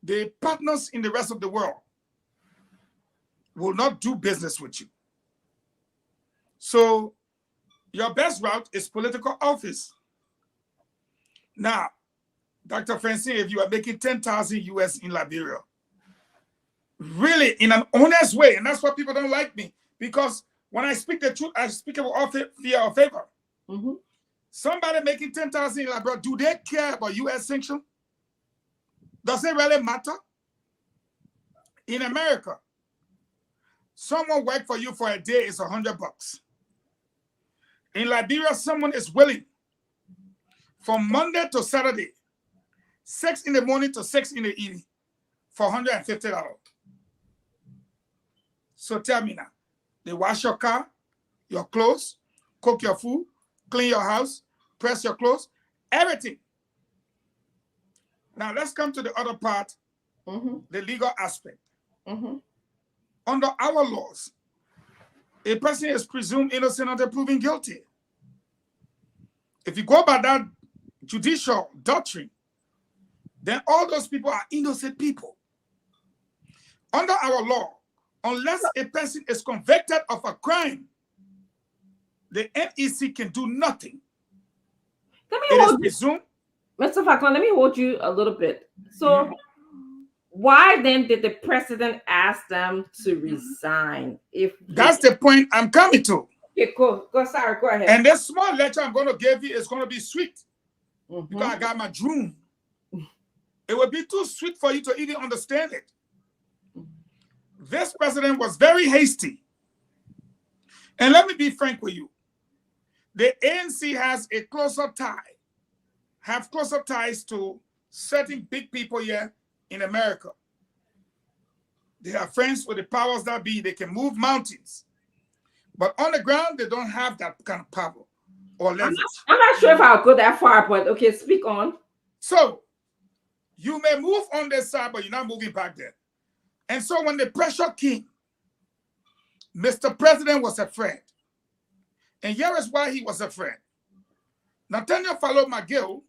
the partners in the rest of the world will not do business with you. So your best route is political office. Now, Dr. Francine, if you are making 10,000 US in Liberia, really in an honest way, and that's why people don't like me, because when I speak the truth, I speak about fear or favor. Mm-hmm. Somebody making 10,000 in Liberia, do they care about US sanction? Does it really matter? In America, someone work for you for a day is $100. In Liberia, someone is willing from Monday to Saturday, 6 in the morning to 6 in the evening for $150. So tell me now, they wash your car, your clothes, cook your food, clean your house, press your clothes, everything. Now let's come to the other part, the legal aspect. Under our laws, a person is presumed innocent until proven guilty. If you go by that judicial doctrine, then all those people are innocent people. Under our law, unless a person is convicted of a crime, the NEC can do nothing. It is presumed. Mr. Falkland, let me hold you a little bit. So why then did the president ask them to resign? If that's the point I'm coming to. Okay, go, sorry, go ahead. And this small lecture I'm going to give you is going to be sweet because I got my droom. It would be too sweet for you to even understand it. This president was very hasty. And let me be frank with you. The ANC has a closer ties to certain big people here in America. They are friends with the powers that be. They can move mountains. But on the ground, they don't have that kind of power or leverage. I'm not sure if I'll go that far, but okay, speak on. So, you may move on this side, but you're not moving back there. And so when the pressure came, Mr. President was afraid. And here is why he was afraid. Nathaniel Fallow McGill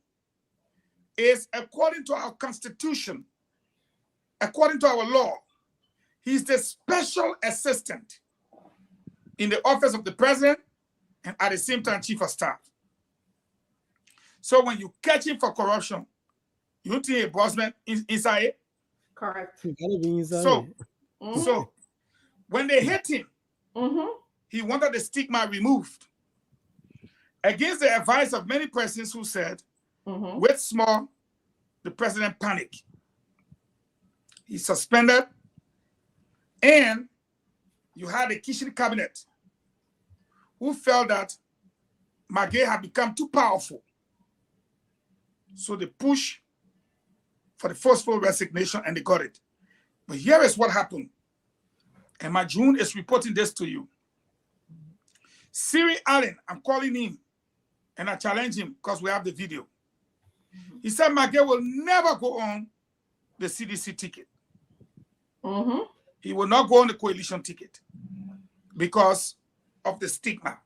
is, according to our Constitution, according to our law, he's the special assistant in the office of the president and at the same time chief of staff. So when you catch him for corruption, you don't think a boss man inside it? Correct. So when they hit him, he wanted the stigma removed. Against the advice of many persons who said, with small, the president panicked. He suspended, and you had a kitchen cabinet who felt that McGill had become too powerful. So they pushed for the forceful resignation and they got it. But here is what happened. And my June is reporting this to you. Siri Allen, I'm calling him and I challenge him because we have the video. He said McGill will never go on the CDC ticket. He will not go on the coalition ticket because of the stigma.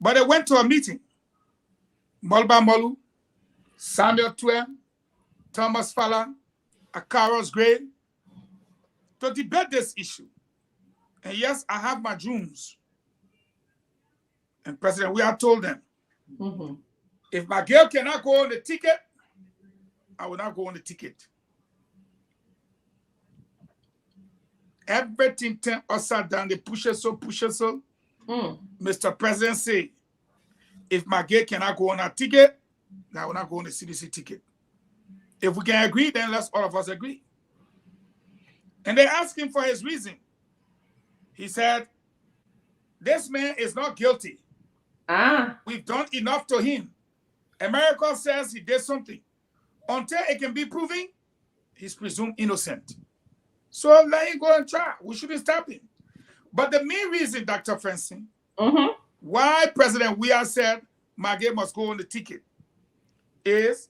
But they went to a meeting. Mulba Molu, Samuel Twain, Thomas Fowler, Akaros Gray, to debate this issue. And yes, I have my dreams. And President, we have told them, if McGill cannot go on the ticket, I will not go on the ticket. Everything turned upside down. They push it so. Mr. President say, if McGill cannot go on a ticket, I will not go on the CDC ticket. If we can agree, then let's all of us agree. And they asked him for his reason. He said, this man is not guilty. We've done enough to him. America says he did something. Until it can be proven, he's presumed innocent. So let him go and try. We shouldn't stop him. But the main reason, Dr. Francine, why President Weah said McGill must go on the ticket is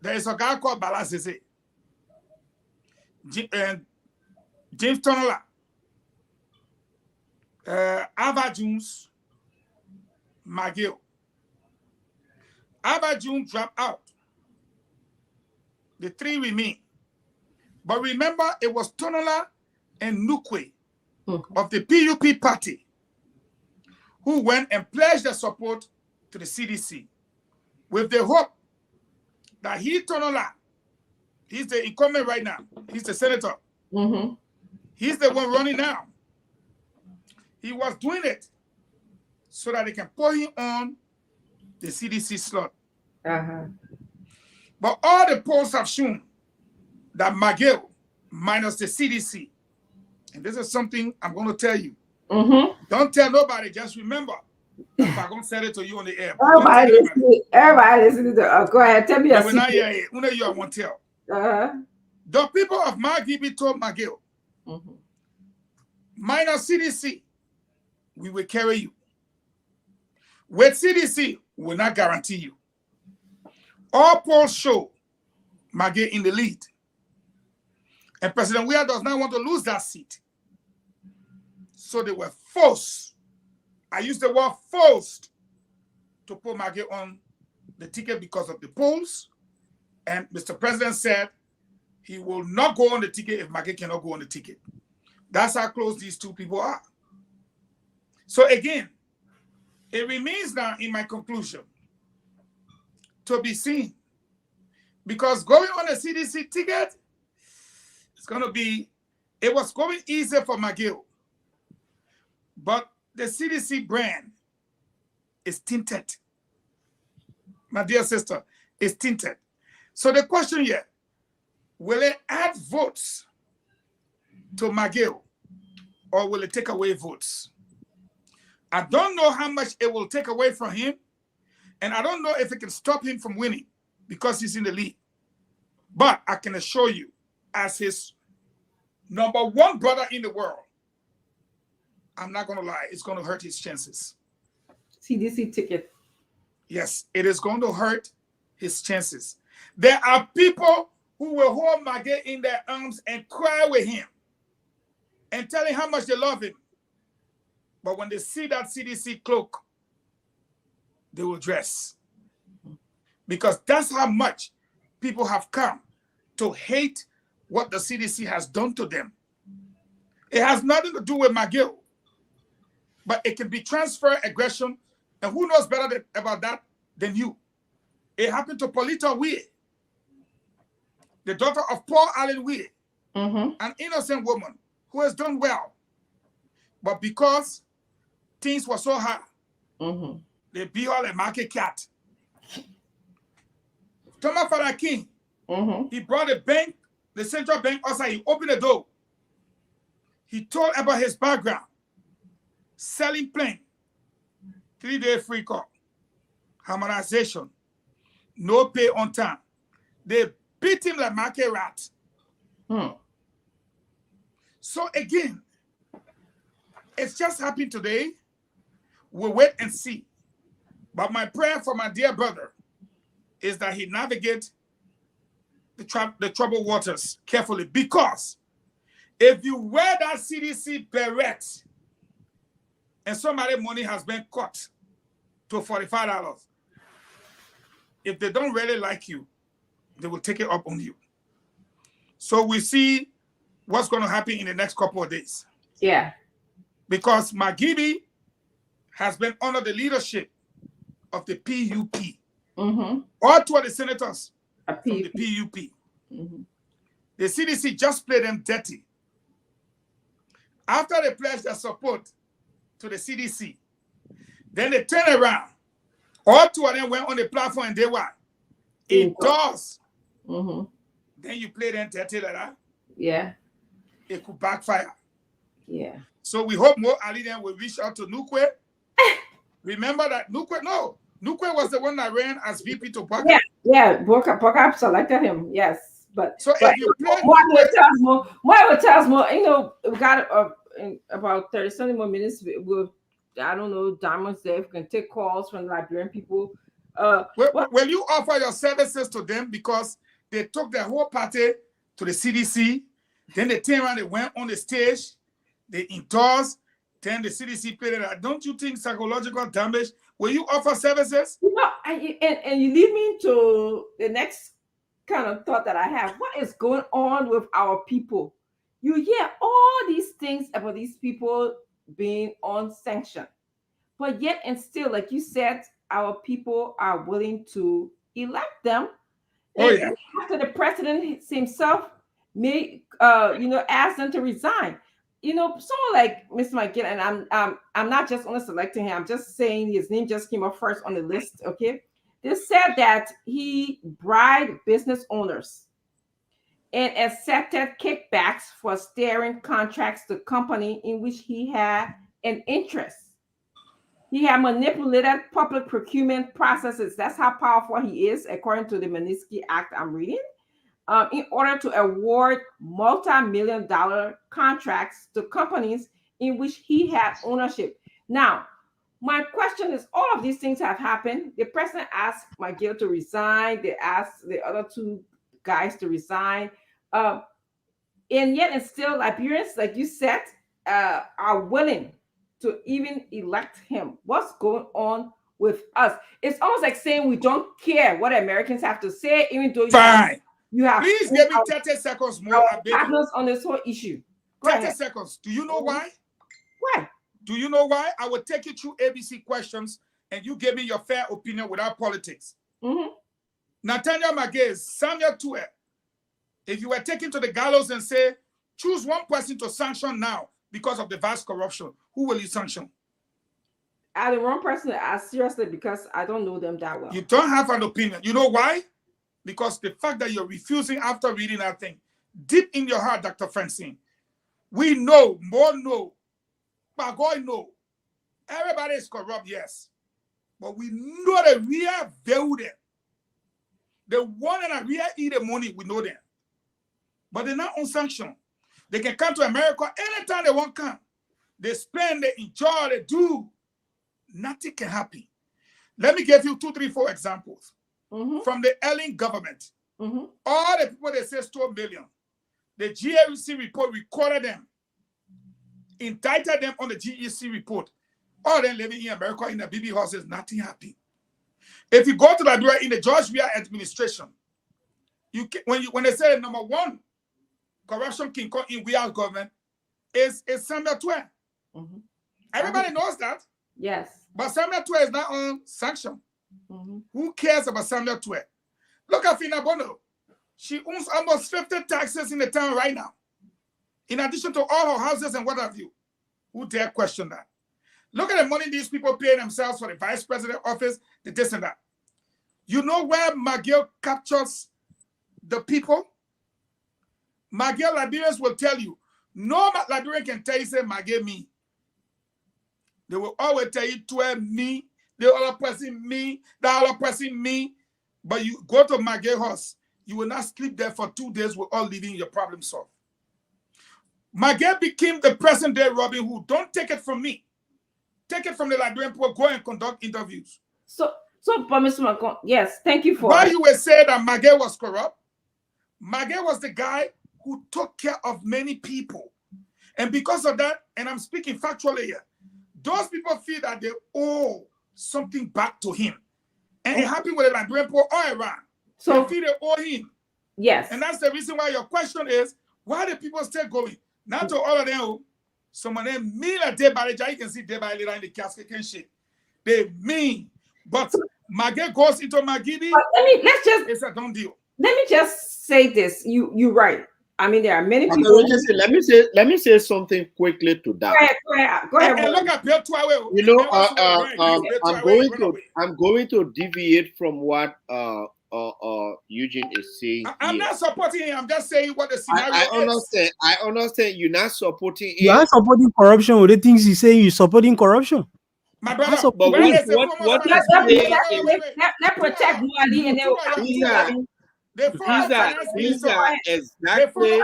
there is a guy called Balazese. James Tonola, Ava Jones, McGill. Ava Jones dropped out. The three remain. But remember, it was Tonola and Nukwe of the PUP party who went and pledged their support to the CDC with the hope that Tonola, he's the incumbent right now. He's the senator. He's the one running now. He was doing it so that they can put him on the CDC slot. But all the polls have shown that McGill minus the CDC, and this is something I'm going to tell you. Don't tell nobody. Just remember, if I'm going to say it to you on the air. Everybody listening to. Go ahead, tell me your secret. When you won't tell. The people of Margibi told McGill, minus CDC, we will carry you. With CDC, we will not guarantee you. All polls show McGill in the lead. And President Weah does not want to lose that seat. So they were forced, I use the word forced, to put McGill on the ticket because of the polls. And Mr. President said he will not go on the ticket if McGill cannot go on the ticket. That's how close these two people are. So again, it remains now in my conclusion to be seen. Because going on the CDC ticket, it's going to be, it was going easier for McGill. But the CDC brand is tinted. My dear sister, is tinted. So the question here, will it add votes to McGill or will it take away votes? I don't know how much it will take away from him, and I don't know if it can stop him from winning because he's in the lead. But I can assure you, as his #1 brother in the world, I'm not going to lie, it's going to hurt his chances. CDC ticket. Yes, it is going to hurt his chances. There are people who will hold McGill in their arms and cry with him and tell him how much they love him. But when they see that CDC cloak, they will dress. Because that's how much people have come to hate what the CDC has done to them. It has nothing to do with McGill, but it can be transfer aggression, and who knows better about that than you? It happened to Polita Weah, the daughter of Paul Allen Weah, an innocent woman who has done well. But because things were so hard, they beat her like market cat. Thomas Father King, he brought the bank, the central bank outside, he opened the door. He told about his background, selling plane, 3-day free call, harmonization, no pay on time. They beat him like market rat. So again, it's just happened today. We'll wait and see. But my prayer for my dear brother is that he navigate the troubled waters carefully, because if you wear that CDC beret and somebody's money has been cut to $45, if they don't really like you, they will take it up on you. So we see what's going to happen in the next couple of days. Yeah. Because Margibi has been under the leadership of the PUP. All two of the senators from the PUP. The CDC just played them dirty. After they pledged their support to the CDC, then they turned around. All two of them went on the platform and they were endorsed. Then you play them dirty like that. Yeah. It could backfire. Yeah. So we hope more Ali then will reach out to Nukwe. Remember that Nukwe was the one that ran as VP to Baka. Yeah. Baka selected him. Yes. But so if you play more will tell us more. You know, we got in about 30 more minutes. We'll, I don't know, Diamond's there. We can take calls from Liberian people. Will you offer your services to them, because they took their whole party to the CDC, then they turned around, they went on the stage, they endorsed, then the CDC paid it. Don't you think psychological damage? Will you offer services? You know, and you lead me to the next kind of thought that I have. What is going on with our people? You hear all these things about these people being on sanction, but yet and still, like you said, our people are willing to elect them. Oh, And yeah. after the president himself may, ask them to resign. Someone like Mr. McGill, and I'm not just only selecting him. I'm just saying his name just came up first on the list. Okay, they said that he bribed business owners and accepted kickbacks for steering contracts to company in which he had an interest. He had manipulated public procurement processes. That's how powerful he is, according to the Magnitsky Act I'm reading, in order to award multi-million-dollar contracts to companies in which he had ownership. Now, my question is, all of these things have happened. The president asked McGill to resign. They asked the other two guys to resign. And yet, and still, Liberians, like you said, are willing to even elect him. What's going on with us? It's almost like saying we don't care what Americans have to say, even though Fine. you have Please give me 30 seconds more. partners on this whole issue. Go 30 ahead. seconds. Do you know why? Why? Do you know why? I will take you through ABC questions and you give me your fair opinion without politics. Mm-hmm. Nathaniel Maguez, Samuel Tue, if you were taken to the gallows and say, choose one person to sanction now because of the vast corruption, who will you sanction? I'm the wrong person to ask seriously because I don't know them that well. You don't have an opinion. You know why? Because the fact that you're refusing after reading that thing, deep in your heart, Dr. Francine, we know, more know, but God know. Everybody is corrupt, yes. But we know the real value them. The one that real eat the money, we know them. But they're not on sanction. They can come to America anytime they want to come. They spend, they enjoy, they do. Nothing can happen. Let me give you 2, 3, 4 examples. From the Ellen government. All the people they say stole millions. The GAC report recorded them, indicted them on the GEC report. All them living in America in the BB houses, nothing happened. If you go to Liberia in the George Weah administration, when they say number one corruption king in Weah's government is Samuel Tue. Everybody knows that. Yes. But Samuel Tue is not on sanction. Who cares about Samuel Tue? Look at Fina Bono. She owns almost 50 taxes in the town right now. In addition to all her houses and what have you. Who dare question that? Look at the money these people pay themselves for the vice president office, the this and that. You know where McGill captures the people? McGill Liberians will tell you, no Liberian can tell you, say, McGill me. They will always tell you, 12 me, the other person me, the other person me. But you go to McGill house, you will not sleep there for 2 days with all leaving your problem solved. McGill became the present day Robin Hood. Don't take it from me. Take it from the Liberian people. Go and conduct interviews. So, but Mr. McCon, yes, thank you for why you were saying that McGill was corrupt. McGill was the guy who took care of many people. And because of that, and I'm speaking factually here, those people feel that they owe something back to him. And it happened with the Liberian people all around. So they feel they owe him. Yes. And that's the reason why your question is, why do people still going? Not to all of them. Some of them mean a day by the you can see day by later in the casket and shit. They mean, but Maggie goes into Magidi. It's a done deal. Let me just say this. You're right. I mean, there are many people. Let me say something quickly to that. Go ahead. And look at Bill Twawe. You know, I'm going to deviate from what Eugene is saying. I'm not supporting him. I'm just saying what the scenario is. I understand you're not supporting him. You are supporting corruption with the things he's saying. You're supporting corruption. My brother, but let's protect Mali and these are exactly.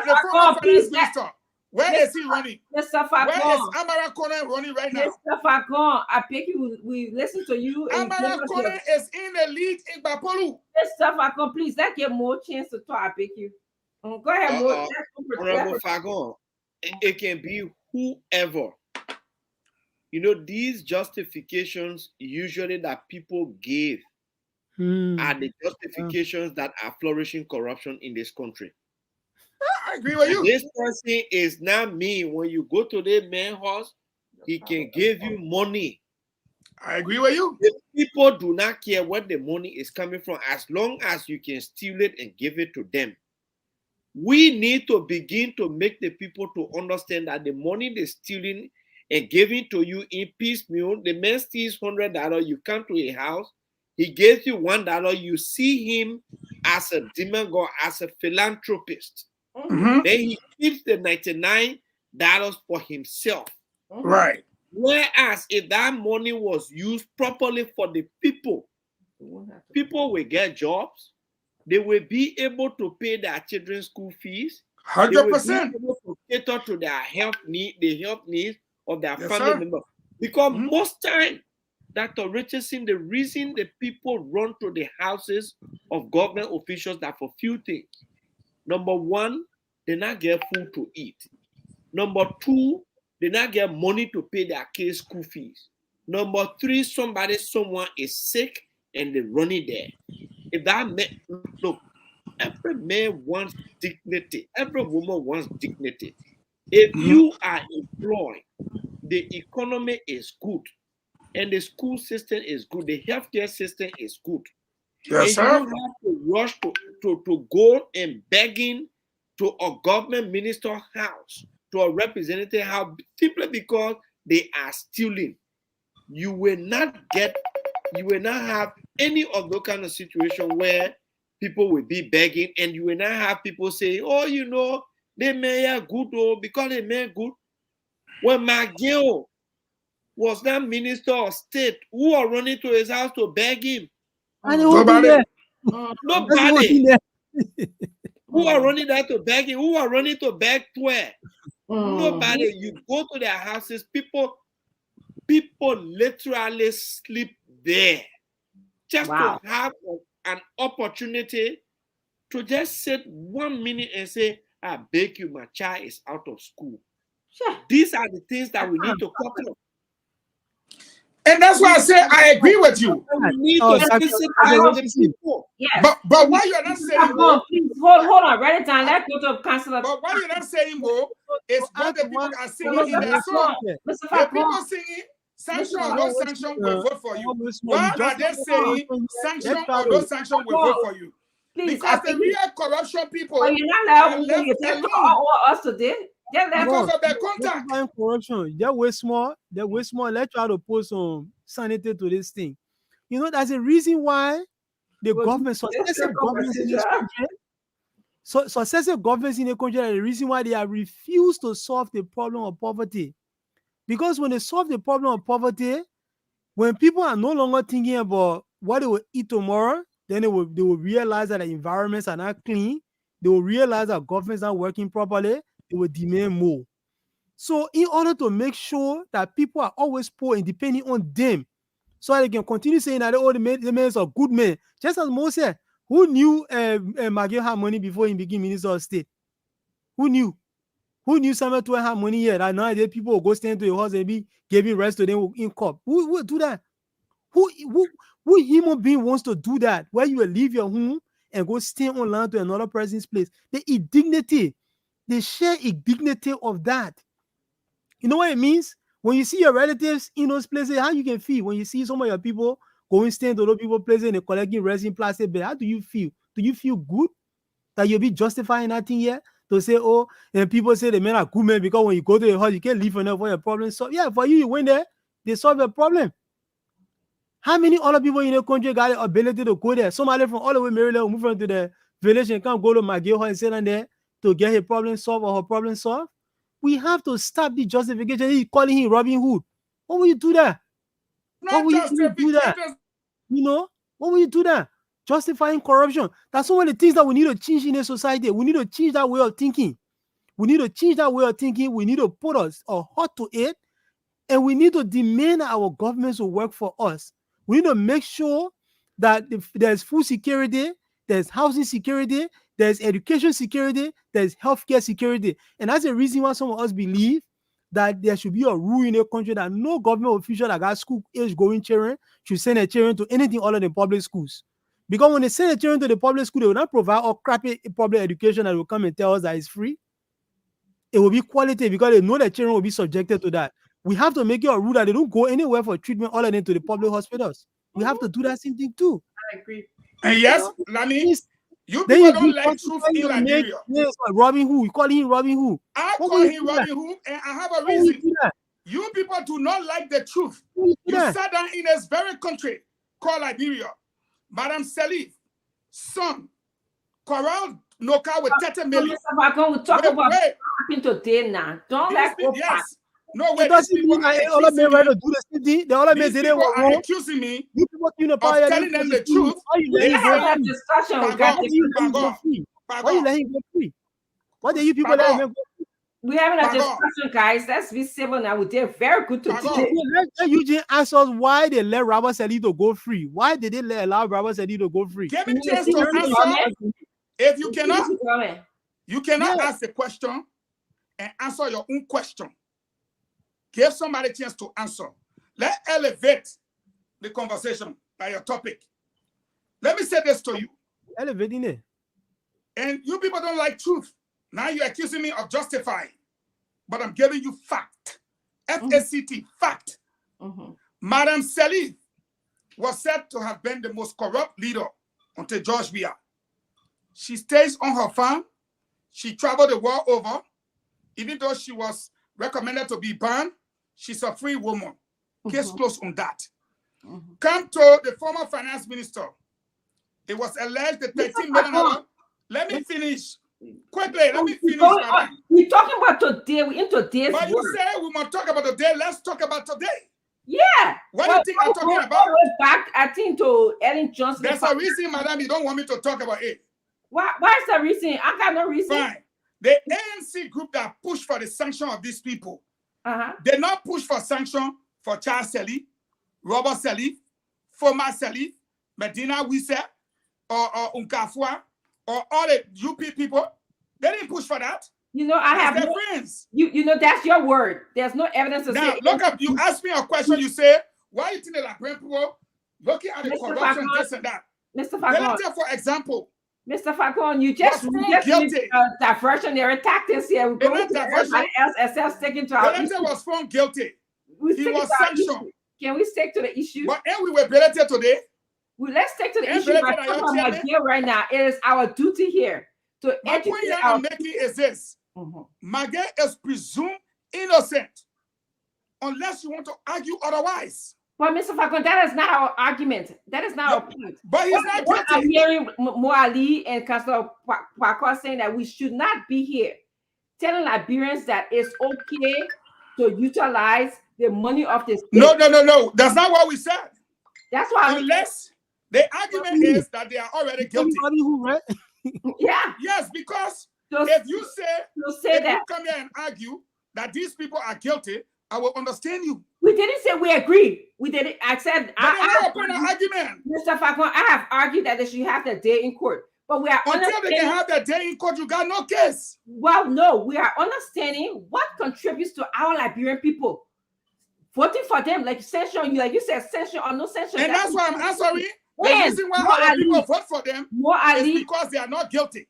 Where is he running? Where is Amara Conan running right now? I beg you, we listen to you. Amara Conan is in the lead in Bapolu. Please, let's get more chance to talk. I beg you. Go ahead, Honorable Fagon. It can be whoever. these justifications usually that people give are the justifications that are flourishing corruption in this country. I agree with you. This person is not me. When you go to the man's house, he can give you money. I agree with you. The people do not care where the money is coming from as long as you can steal it and give it to them. We need to begin to make the people to understand that the money they're stealing and giving to you in piecemeal, the man steals $100, you come to a house, he gives you $1, you see him as a demagogue, as a philanthropist. Mm-hmm. Then he keeps the $99 for himself. Right. Whereas if that money was used properly for the people, people will get jobs. They will be able to pay their children's school fees. 100%. They will be able to cater to their health needs of their family members. Because most time, Dr. Richardson, the reason the people run to the houses of government officials are for few things. Number one, they not get food to eat. Number two, they not get money to pay their kids' school fees. Number three, someone is sick and they run it there. If that man, look, every man wants dignity. Every woman wants dignity. If you are employed, the economy is good, and the school system is good, the healthcare system is good. Yes, and sir. you don't have to rush to go and begging to a government minister house, to a representative house, simply because they are stealing. You will not have any of those kind of situation where people will be begging, and you will not have people say, oh, they may good, oh, because they may good. When McGill was that minister of state, who are running to his house to beg him? Nobody. Nobody. Who are running there to beg him? Who are running to beg where? Nobody. You go to their houses, people literally sleep there just to have an opportunity to just sit 1 minute and say, I beg you, my child is out of school. Sure. These are the things that we need to cut off. And that's why I say I agree with you. We need to sensitize the people. Yes. But why you're not saying more? Please hold on, write it down. Let's go to Councillor. But why you're not saying more is what the people are singing in their song. The people singing sanction or no sanction will vote for you. Why are they saying sanction or no sanction will vote for you? Because the real corruption people are not allowed to all us today. Because of their contact. Corruption. They're way small. Let's try to put some sanity to this thing. There's a reason why the government, successive governments in this country, successive governments in the country are the reason why they have refused to solve the problem of poverty. Because when they solve the problem of poverty, when people are no longer thinking about what they will eat tomorrow, then they will realize that the environments are not clean. They will realize that governments are not working properly. They will demand more. So in order to make sure that people are always poor and depending on them, so they can continue saying that the men are good men. Just as Moses, who knew McGill had money before he became Minister of State? Who knew? Who knew Samuel Twain had money here? That nowadays people will go stand to your house and be giving rest to them in cup. Who will do that? Who human being wants to do that? Where you will leave your home and go stand on land to another person's place? The indignity. They share a dignity of that. You know what it means? When you see your relatives in those places, how you can feel? When you see some of your people going stand to those people places and they're collecting resin plastic bag, how do you feel? Do you feel good that you'll be justifying that thing here? To say, oh, and people say the men are good men because when you go to your house, you can't leave enough for your problem. So yeah, for you went there, they solve your problem. How many other people in the country got the ability to go there? Somebody from all the way Maryland will move into the village and come go to McGill and sit down there to get his problem solved or her problem solved. We have to stop the justification. He's calling him Robin Hood. What will you do that? What will you do that? What will you do that? Justifying corruption. That's one of the things that we need to change in the society. We need to change that way of thinking. We need to change that way of thinking. We need to put a halt to it. And we need to demand that our governments will work for us. We need to make sure that if there's food security, there's housing security, there's education security, there's healthcare security. And that's the reason why some of us believe that there should be a rule in a country that no government official that got school age going children should send their children to anything other than public schools. Because when they send their children to the public school, they will not provide a crappy public education that will come and tell us that it's free. It will be quality because they know that children will be subjected to that. We have to make it a rule that they don't go anywhere for treatment other than to the public hospitals. We have to do that same thing too. I agree. And yes, Lani, you Then people you don't like truth in Liberia. Yes, Robin Hood. You call him Robin Hood. I What call will you him do Robin that? Hood, and I have a Why will you reason. do that? You people do not like the truth. Why will you do You that? sat down in this very country called Liberia. Madam Salif, son, Coral Noka with 30 million. Mr. Falcon, we talk Wait, about wait. what happened today now. Don't These let go people, back. yes. No, It wait, these doesn't people mean that are all of accusing them right me. to do the same thing. The other men These say they people were are wrong. accusing me You people in the of power, telling them the truth. Why you let They him Let's go have that free? discussion. We Pardon. got Why you let him go Pardon. free? Why you Pardon. let him go free? Why do you people let him Pardon. go free? We're having a Pardon. discussion, guys. Let's be civil now. We did very good Pardon. today. Let Eugene ask us why they let Robert Sally to go free. Why did they allow Robert Sally to go free? Give me You chance see to the answer. comment? If you You see cannot, the comment? you cannot Yeah. ask the question and answer your own question. Give somebody a chance to answer. Let's elevate the conversation by your topic. Let me say this to you. Elevating it. And you people don't like truth. Now you're accusing me of justifying. But I'm giving you fact. FACT, fact. Mhm. Madam Salif was said to have been the most corrupt leader until George Weah. She stays on her farm. She traveled the world over. Even though she was recommended to be banned, she's a free woman. Case closed on that. Come to the former finance minister. It was alleged the $13 million. Let me finish. Quickly, let me finish, madam. We're talking about today. We're in today's But you world. say we must talk about today. Let's talk about today. Yeah. What do you think I'm talking about? Back, I think, to Ellen Johnson. There's a reason, madam, you don't want me to talk about it. Why is the reason? I got no reason. Fine. The ANC group that pushed for the sanction of these people, they not push for sanction for Charles Salif, Robert Salif, former Salif, Medina Wisse, or Unkafua, or all the UP people. They didn't push for that. You know, I have their no, friends. You know, that's your word. There's no evidence to Now, say. look up. You ask me a question. You say, why you think the Liberian people looking at the Mr. corruption, Falcon, this and that? Mr. Falcon, Relative, for example, Mr. Falcon, you just guilty. Diversionary tactics here. We go to everybody else except sticking to our Relative issue. was found guilty. He was to our sanctioned. issue. Can we stick to the issue? But and we were relative today. Let's stick to the And issue. related I'm to your talking about chairman? here right now. It is our duty here to My point educate here our I'm making is this. Mhm. Maggie is presumed innocent unless you want to argue otherwise. But Mr. Falcon, that is not our argument. That is not our point. But he's not What I'm guilty. hearing Moali and Councilor Parker saying that we should not be here telling Liberians that it's okay to utilize the money of the state. No. That's not what we said. That's why Unless the argument is that they are already guilty. Right? yeah. Yes, because So, if you say, say if that you come here and argue that these people are guilty, I will understand you. we didn't say we agree. We didn't. I said But then what about an argument? Mr. Falcon, I have argued that they should have the day in court. But we are Until they can have their day in court, you got no case. Well, no, we are understanding what contributes to our Liberian people. Voting for them, like sanction, like you said, sanction or no sanction. And that's why I'm answering. The And reason why other people vote for them is because they are not guilty.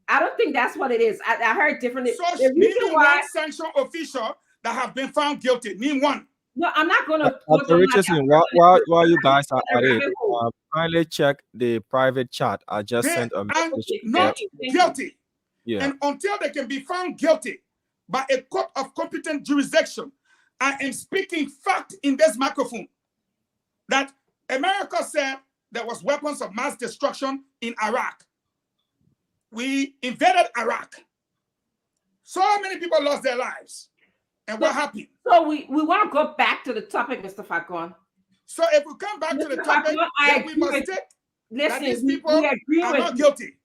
I don't think that's what it is. I heard differently. So The name reason me why one sanction official that have been found guilty. Name one. no, I'm not going to. Richardson, while you guys are at it, kindly check the private chat. I just They sent a are message. not guilty. Yeah. And until they can be found guilty by a court of competent jurisdiction, I am speaking fact in this microphone that America said there was weapons of mass destruction in Iraq. We invaded Iraq. So many people lost their lives. And what happened? So we want to go back to the topic, Mr. Falcon. So if we come back to the topic, then we must take that these people are not guilty.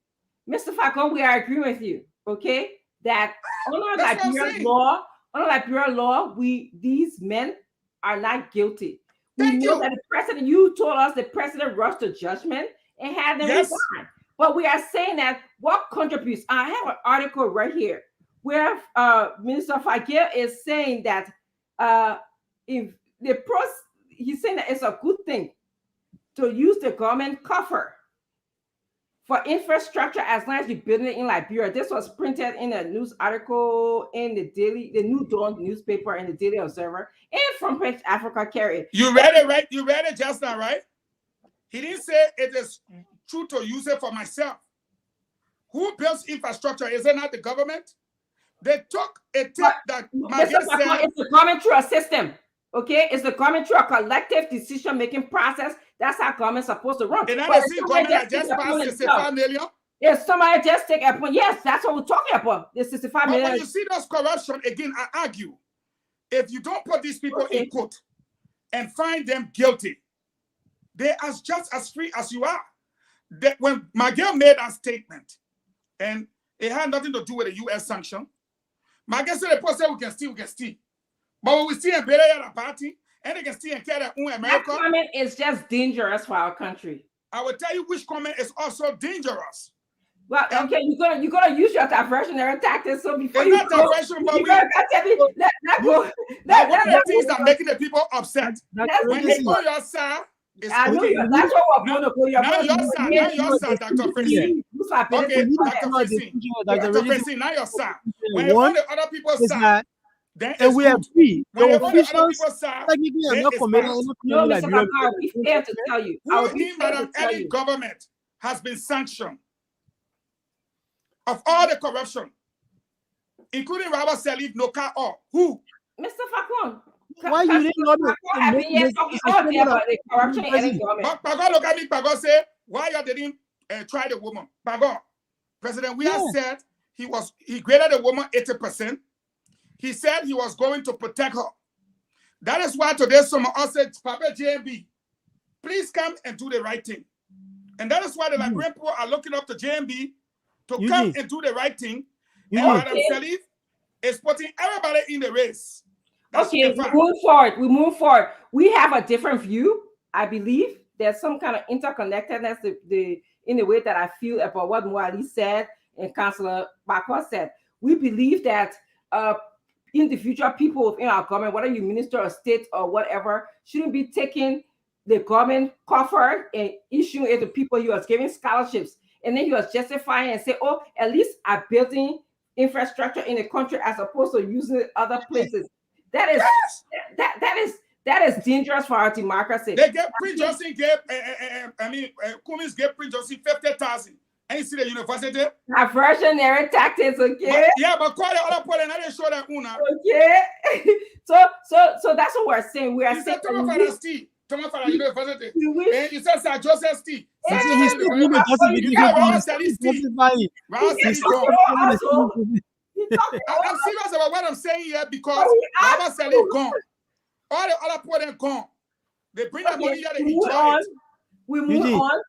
Mr. Falcon, we are agreeing with you, okay? That under Liberian law, these men are not guilty. We know that the president, you told us the president rushed to judgment and had them resign. But we are saying that what contributes, I have an article right here. where Minister Fagel is saying that if the he's saying that it's a good thing to use the government cover for infrastructure as long as you're building it in Liberia. This was printed in a news article in the New Dawn newspaper and the Daily Observer, and from Page Africa carried. You read it, right? You read it just now, right? He didn't say it is true to use it for myself. Who builds infrastructure? Is it not the government? They took a tip that Maggie said. It's the government through a system. Okay, it's the government through a collective decision-making process. That's how government's supposed to run. And now they see government just passed 65 million. If somebody just take a point, yes, that's what we're talking about. The 65 million. But when you see those corruption, again, I argue, if you don't put these people in court and find them guilty, they are just as free as you are. That when Miguel made that statement, and it had nothing to do with the U.S. sanction, Miguel said the person we can steal. But when we see a better at a party, and they can steal and carry their own America. That comment is just dangerous for our country. I will tell you which comment is also dangerous. Well, okay, you're gonna use your diversionary tactics. So before it's you not go, diversion, but let go. One of the things that making the people upset. When they go your side, I know that's what we're going to go. Now your side, Dr. Francine. Okay, Dr. Francine, now your side. When you on the other people's side, then and we are free. When The you on the other officials people's side, technically are then not it's committing bad. No, Mr. Bakar, we fair to tell you. Who in Madam Ellie's government has been sanctioned of all the corruption, including Robert Salif, Noka, or who? Mr. Fakon. Why you didn't know about the corruption in any government? But Pago look at me, Pago say, why you didn't try the woman? Pago, President Weah said he graded the woman 80%. He said he was going to protect her. That is why today someone else said, Papa JMB, please come and do the right thing. And that is why the Liberian people are looking up to JMB to come and do the right thing. And Madam Salif is putting everybody in the race. That's okay, we move forward. We have a different view. I believe there's some kind of interconnectedness in the way that I feel about what Mwali said and Councillor Bakwa said. We believe that individual people within our government, whether you minister or state or whatever, shouldn't be taking the government coffer and issuing it to people. He was giving scholarships, and then he was justifying and say, "Oh, at least I'm building infrastructure in the country as opposed to using it other places." That is that is dangerous for our democracy. They get Prince Johnson Cummings gave Prince Johnson 50,000. And you see the university? Diversionary tactics, okay? But call the other point and I didn't show that una. Okay. So that's what we're saying. We are saying Thomas for the university. And you said Sir Joseph Steve. He's still doing the I'm serious about what I'm saying here because Baba Saleh is gone. All the other people are gone. They bring the money here, they enjoy it. We move on.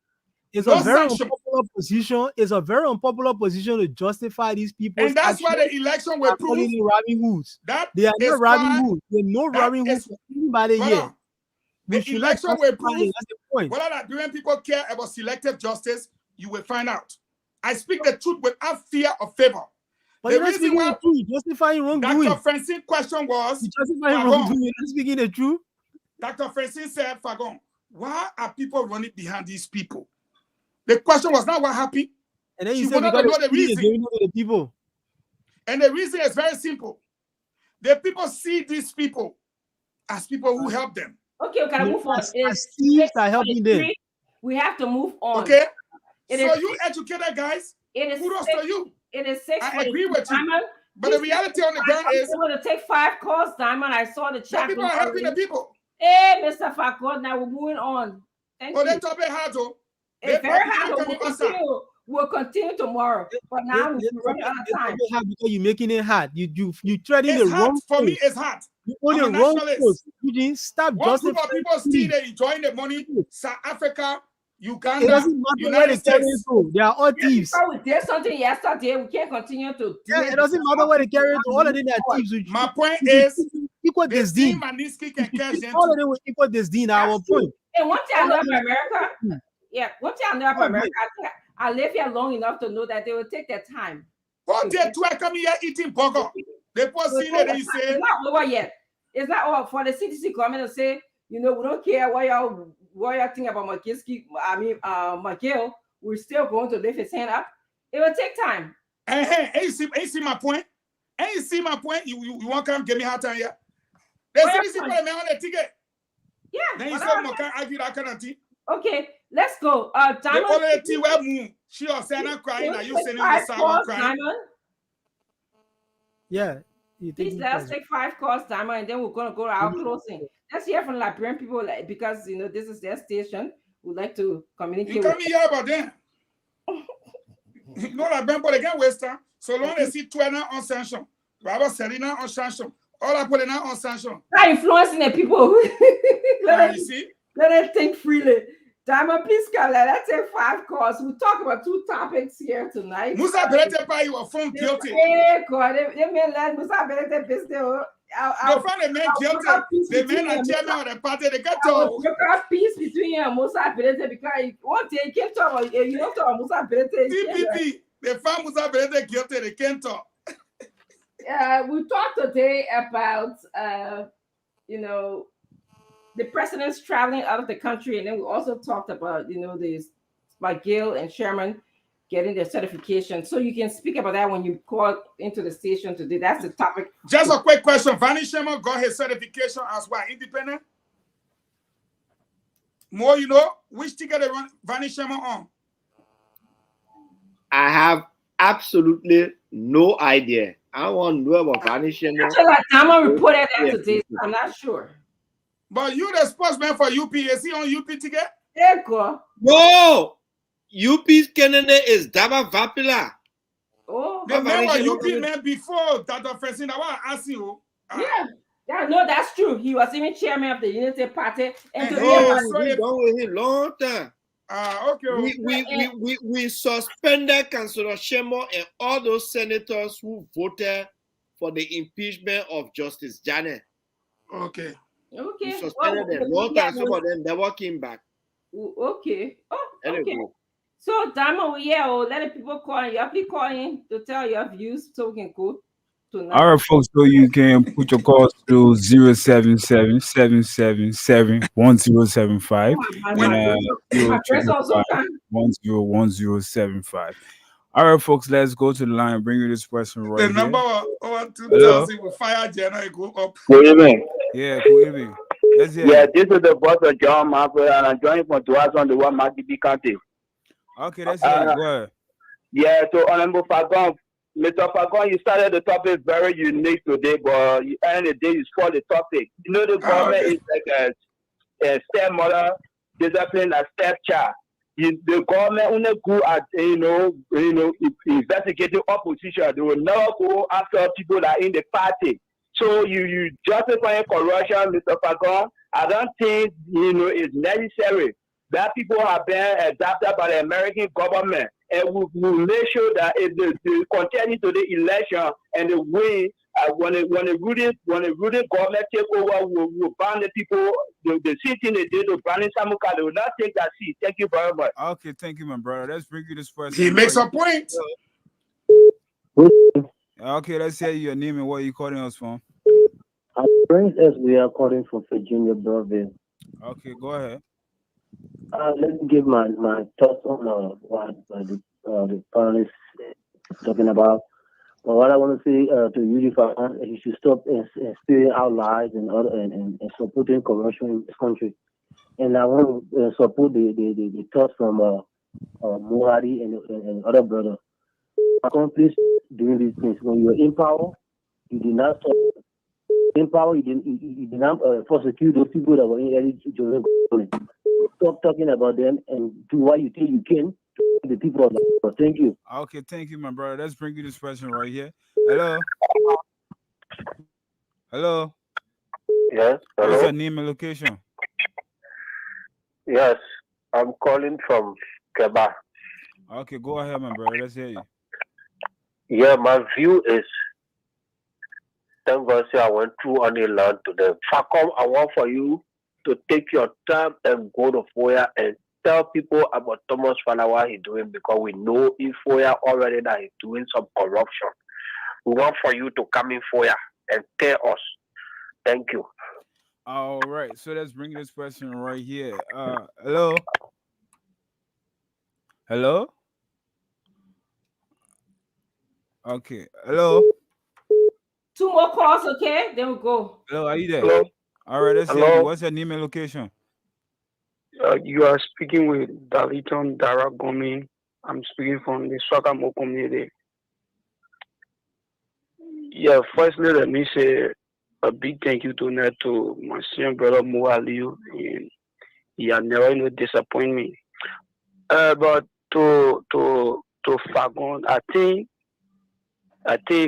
It's a very unpopular position. It's a very unpopular position to justify these people. And that's why the election will prove robbing hoods. They are not robbing hoods. They're not robbing hoods for anybody here. The election will prove whether Liberian people care about selective justice. You will find out. I speak the truth without fear or favor. But you're not speaking the truth. Justifying wrongdoing. Dr. Francine's question was, justifying wrongdoing. You're not speaking the truth. Dr. Francine said, Fagon, why are people running behind these people? The question was not what happened. And then you said know the reason. The people. And the reason is very simple. The people see these people as people who help them. Okay, we can move on. Thieves are helping them. We have to move on. Okay. So you educated guys, kudos to you. It is 6. I agree with you. But the reality on the ground is, I'm going to take 5 calls, Diamond. I saw the chat. People are helping the people. Hey, Mr. Fakot, now we're moving on. Thank you. They talk hard, though. It's very hard. We'll continue tomorrow. But now we're running out of time. Because you're making it hard. You treading the wrong. For me, it's hard. You on the wrong course. You didn't stop. One group of people still they enjoying the money. South Africa, Uganda. It doesn't matter where they carry it to. They are all thieves. We did something yesterday. We can't continue to do it. It doesn't matter where they carry it to. All of them are thieves. My point is, equal disdain. All of them will equal disdain. Our point. And one thing I know about America, one thing I know about America, I live here long enough to know that they will take their time. All day to come here eating burger. They post see that they say it's not over yet. It's not over for the CDC coming to say, we don't care what y'all think about McGill. We're still going to lift his hand up. It will take time. Hey, you see my point? Hey, you see my point? You want to come give me hard time here? The CDC put me on the ticket. Yeah. Then you said, "Can't argue that kind of thing." Okay, let's go. The only thing where move, she was saying I'm crying. Are you sending the sound crying? Yeah. Please let us take 5 calls, Diamond, and then we're gonna go to our closing. Let's hear from Liberian people, because this is their station. We'd like to communicate. You come here about them. You know that people they can't waste time. So long as see 12 on sanction, Baba Serena on sanction, all I put in on sanction. Not influencing the people. You see? Let them think freely. Diamond, please come. Let's take 5 calls. We'll talk about 2 topics here tonight. Musa Berete by your phone guilty. Hey, God, they may let Musa Berete business. They found the man guilty. The men are chairman of the party. They got to work out peace between you and Musa Berete, because one day you can't talk about Musa Berete. TPP, they found Musa Berete guilty. They can't talk. We talked today about the presidents traveling out of the country, and then we also talked about this McGill and Sherman getting their certification. So you can speak about that when you call into the station today. That's the topic. Just a quick question. Vanny Sherman got his certification as what? Independent? More, which ticket they run Vanny Sherman on? I have absolutely no idea. I want to know about Vanny Sherman. Actually, Tama reported that today. So I'm not sure. But you the spokesman for UP. Is he on UP ticket? Yeah, go. No! UP's candidate is Daba Vapila. Oh, the man was UP man before Dr. Francine. I want to ask you. No, that's true. He was even chairman of the Unity Party. And we done with him long time. Okay. We suspended Councillor Shemo and all those senators who voted for the impeachment of Justice Janet. Okay. We suspended them long time. Some of them never came back. Okay. Oh, anyway. Okay. So, Damo, let the people call in. You have to call in to tell your views so we can go tonight. All right, folks, so you can put your calls through 077-777-1075 and 0101075. All right, folks, let's go to the line and bring you this person right here. The number 2000 will fire Jenna go up. Good evening. Yeah, good evening. This is the boss of John Marvel, and I'm joining from Duas on the one Magdibi County. Okay, that's it. Go ahead. Yeah, so Honorable Fagon, Mr. Fagon, you started the topic very unique today, but you end the day you spoiled the topic. The government is like a stepmother, discipline a stepchild. The government only go at investigating opposition. They will never go after people that are in the party. So you justify corruption, Mr. Fagon. I don't think it's necessary that people have been adopted by the American government, and we will make sure that if they continue to the election and the win, when the ruling government take over, we'll ban the people. The seat in the day to ban Samuka, they will not take that seat. Thank you very much. Okay, thank you, my brother. Let's bring you this person. He makes a point. Okay, let's hear your name and what you calling us from. Prince S. We are calling from Virginia, Broadville. Okay, go ahead. Let me give my thoughts on what the panelists talking about. But what I want to say to Unify, he should stop spewing out lies and supporting corruption in this country. And I want to support the thoughts from Muhari and other brother. Please doing these things. When you are in power, you did not stop. In power, you did not prosecute those people that were in early government. Stop talking about them and do what you think you can to the people of the world. Thank you. Okay, thank you, my brother. Let's bring you this person right here. Hello. Hello. Yes. Hello? What's your name and location? Yes, I'm calling from Quebec. Okay, go ahead, my brother. Let's hear you. Yeah, my view is, thank God, I went through on the land today. Facom, I want for you to take your time and go to Foya and tell people about Thomas Fana what he's doing because we know in FOIA already that he's doing some corruption. We want for you to come in FOIA and tell us. Thank you. All right, so let's bring this question right here. Hello, hello. Okay, hello, Two more calls, okay? Then we go. hello. Are you there? Hello. All right, let's hear you. Hello. What's your name and location? You are speaking with Daliton Daragomi. I'm speaking from the Swakamo community. Yeah, firstly, let me say a big thank you to my senior brother Mualiu. And he had never disappoint me. But to Fagon, I think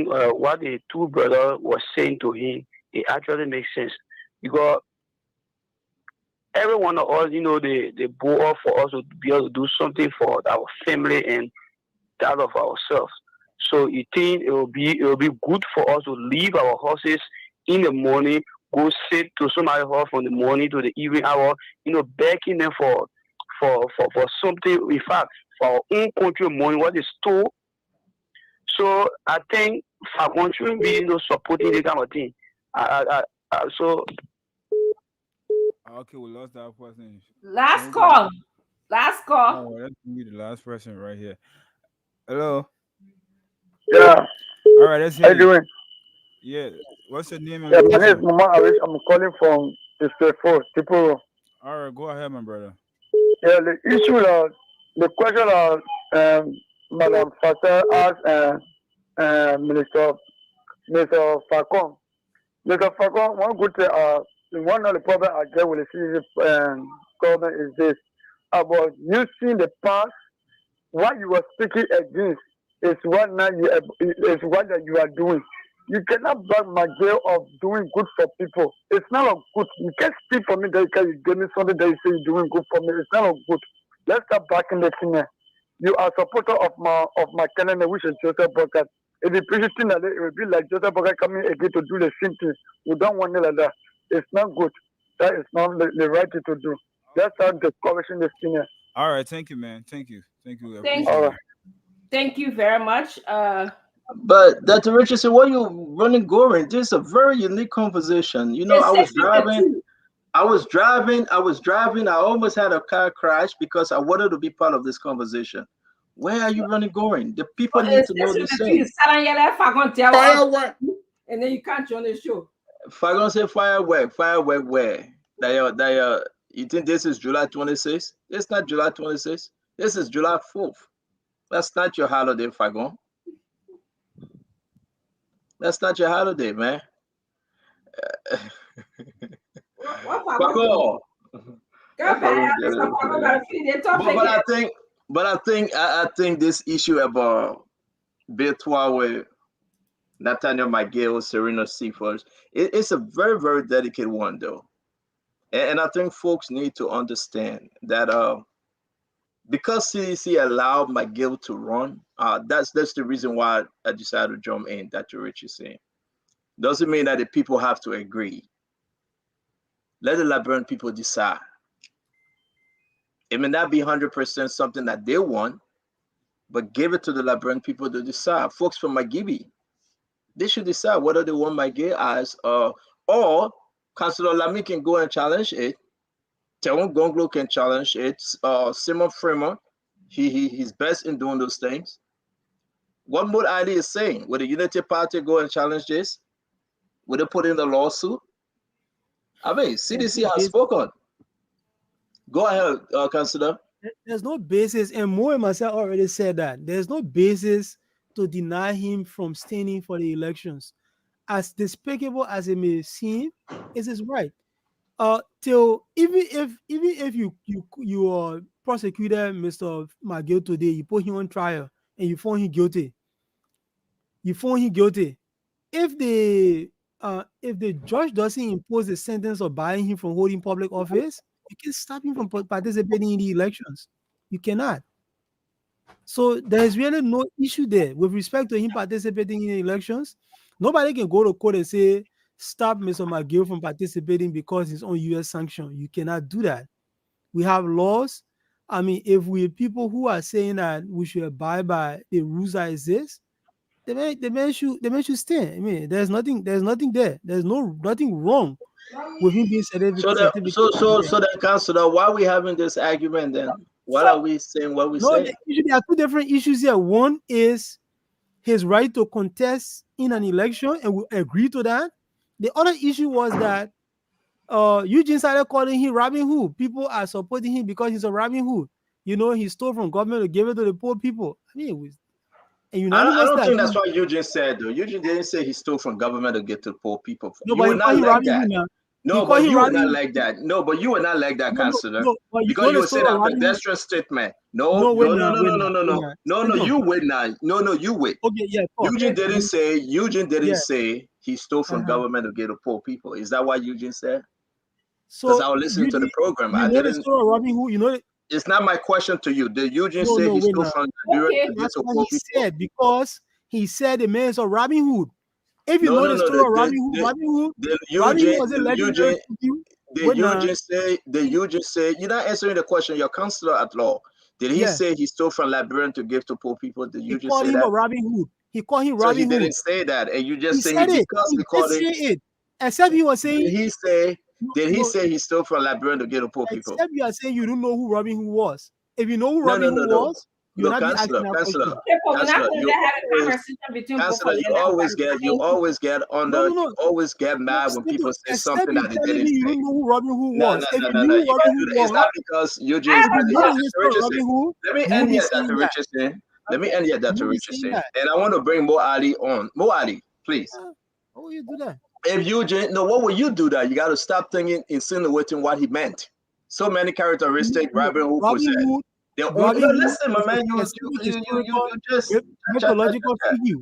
what the two brother was saying to him, it actually makes sense because every one of us, they bore for us to be able to do something for our family and that of ourselves. So you think it will be good for us to leave our horses in the morning, go sit to somebody's house from the morning to the evening hour, begging them for something. In fact, for our own country money, what is stole. So I think for country be supporting the kind of thing. So Okay, we lost that person. Last call. Last call. Oh, let's be the last person right here. Hello. Yeah, All right, let's how hear you you. doing? Yeah. What's your name and Yeah, my name is location? Mama Arish. I'm calling from the State Force, Tipo. All right, go ahead, my brother. Yeah, the issue, the question Madam Fatah asked Minister Facon. Mr. Facon, one good thing, one of the problem I get with the government is this about you seeing the past. What you were speaking against is what now is what that you are doing. You cannot back my girl of doing good for people. It's not a good. You can't speak for me that you give me something that you say you're doing good for me. It's not a good. Let's start backing the thing here. You are supporter of my candidate, which is Joseph Bogat. If you preach thing like that, it will be like Joseph Bogat coming again to do the same thing. We don't want it like that. It's not good. That is not the right thing to do. Let's start discouraging this thing here. All right, thank you, man. Thank you. Thank you. I Thank appreciate All you. right. it. Thank you very much. But Dr. Richardson, why you running going? This is a very unique conversation. You know, It's 6:52. I was driving. I almost had a car crash because I wanted to be part of this conversation. Where are you running going? The people need It's to know this 6:52. thing. Salam yele fagon tell us, Firework. and then you can't join the show. If I gonna say firework where? You think this is July 26th? It's not July 26th. This is July 4th. That's not your holiday, Fagon. That's not your holiday, man. What fagon do? Fagon. Go That's back. Fagon. Mr. Fagon gotta finish the topic. I think this issue about Betois with Nathaniel McGill, Serena Seafors, it's a very, very dedicated one, though. And I think folks need to understand that because CDC allowed McGill to run, that's the reason why I decided to jump in. Dr. Rich is saying doesn't mean that the people have to agree. Let the Liberian people decide. It may not be 100% something that they want, but give it to the Liberian people to decide. Folks from McGibby, they should decide whether they want McGill as or Councillor Lamy can go and challenge it. Teron Gonglo can challenge it. Simon Freeman, he's best in doing those things. What Mood Ali is saying, would the Unity Party go and challenge this? Would they put in the lawsuit? I mean, CDC has spoken. Go ahead, Councillor. There's no basis, and Mo and myself already said that there's no basis to deny him from standing for the elections. As despicable as it may seem, it is right. Till even if you prosecuted Mr. McGill today, you put him on trial and you found him guilty. You found him guilty. If the judge doesn't impose a sentence of barring him from holding public office, you can stop him from participating in the elections. You cannot. So there is really no issue there with respect to him participating in the elections. Nobody can go to court and say stop Mr. McGill from participating because he's on U.S. sanction. You cannot do that. We have laws I mean, if we people who are saying that we should abide by the rules that exist, the man should stand. I mean, there's nothing there. There's nothing wrong with him being So that certificate. so that counselor, why are we having this argument then? What So are we saying? What we no, saying? there are two different issues here. One is his right to contest in an election, and we agree to that. The other issue was that Eugene started calling him Robin Hood. People are supporting him because he's a Robin Hood. You know, he stole from government to give it to the poor people. I mean, it was a I unanimous don't that think that's what Eugene said though. Eugene didn't say he stole from government to get to poor people. no, You but were he called not him like Robin that. Hood now. He No, called but him you were Robin not Hood. like that. No, but you were not like that, No, no, counselor. no. But you Because know you the would say story of that Robin Hood. pedestrian statement. No, No, wait no, no, now, no, wait no, now, no, no, wait no. now. No, no, Hold on. you wait now. No, you wait. Okay, yeah, talk. Eugene didn't Yeah. say he stole from Uh-huh. government to get to poor people. Is that what Eugene said? Because So I was listening to the Eugene, program. you I know the didn't. story of Robin Hood. You know the, It's not my question to you. Did Eugene no, say no, he wait stole now. from Nigeria Okay. to get That's to what poor he people? said because he said the man is a Robin Hood. If you No, know no, the no. story of Robin Hood was a legendary figure. Wait now. Did Eugene say, you're not answering the question, your counselor at law. Did he Yeah, say he stole from Liberian to give to poor people? Did he Eugene called say him a that? Robin Hood. He called him So he Robin didn't Hood. say that. And you He just saying said it it. because He he did called say it. it. Except he was saying no, Did he no. say he stole from Liberian to get to poor people? Except you are saying you don't know who Robin Hood was. If you know who No, Robin no, no, Hood no. was, you will No, not be asking that counselor, question. Okay, but we're not counselor, going to have a conversation between both of you them. That's always what I'm get, saying. No, no, you no. always get No, mad when people simple. say Except something you that they telling didn't me you say. don't know who Robin Hood No, was. no, If no, you no, knew no. who You Robin can't do Hood that. It's was, not because I Eugene have is if a you mad at know you, the question. Dr. history of Robin Richardson. Hood, Let me you won't end be here, saying Dr. that. Richardson. Let me Okay? end here, You Dr. won't be saying Richardson. that. And I want to bring Mo Ali on. Mo Ali, please. How will you do that? If Eugene, no, what will you do that? You got to stop thinking, insinuating what he meant. So many characteristics No, Robin Hood Robin possessed. Hood, No, Robin Hood listen, my is a man, specific historical, you just mythological figure.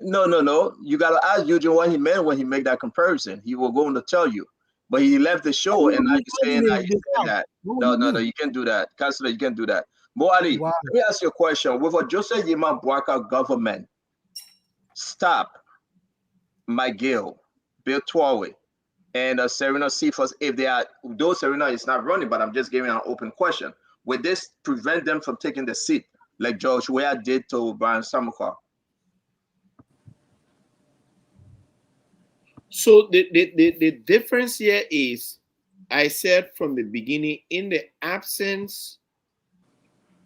no, no, no. You gotta ask Eugene what he meant when he made that comparison. He will go on to tell you. But he left the What show will and you now do you're first in saying that he the said South? that. What will No, you no, no, do? you can't do that. Counselor, you can't do that. Mo Ali, Wow. let me ask you a question. With a Joseph Yima Bwaka government, stop McGill, Bill Twalway, and Serena Cephas, if they are, though Serena is not running, but I'm just giving an open question. Would this prevent them from taking the seat like George Weah did to Brian Samuka? So the difference here is, I said from the beginning, in the absence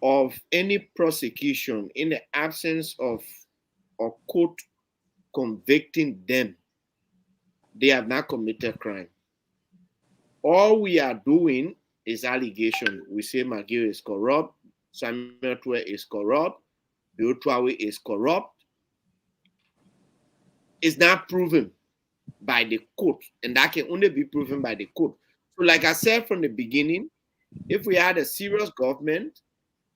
of any prosecution, in the absence of a court convicting them, they have not committed crime. All we are doing is allegation. We say McGill is corrupt, Samuel Twe is corrupt, Bill Trawe is corrupt. It's not proven by the court, and that can only be proven by the court. So, like I said from the beginning, if we had a serious government,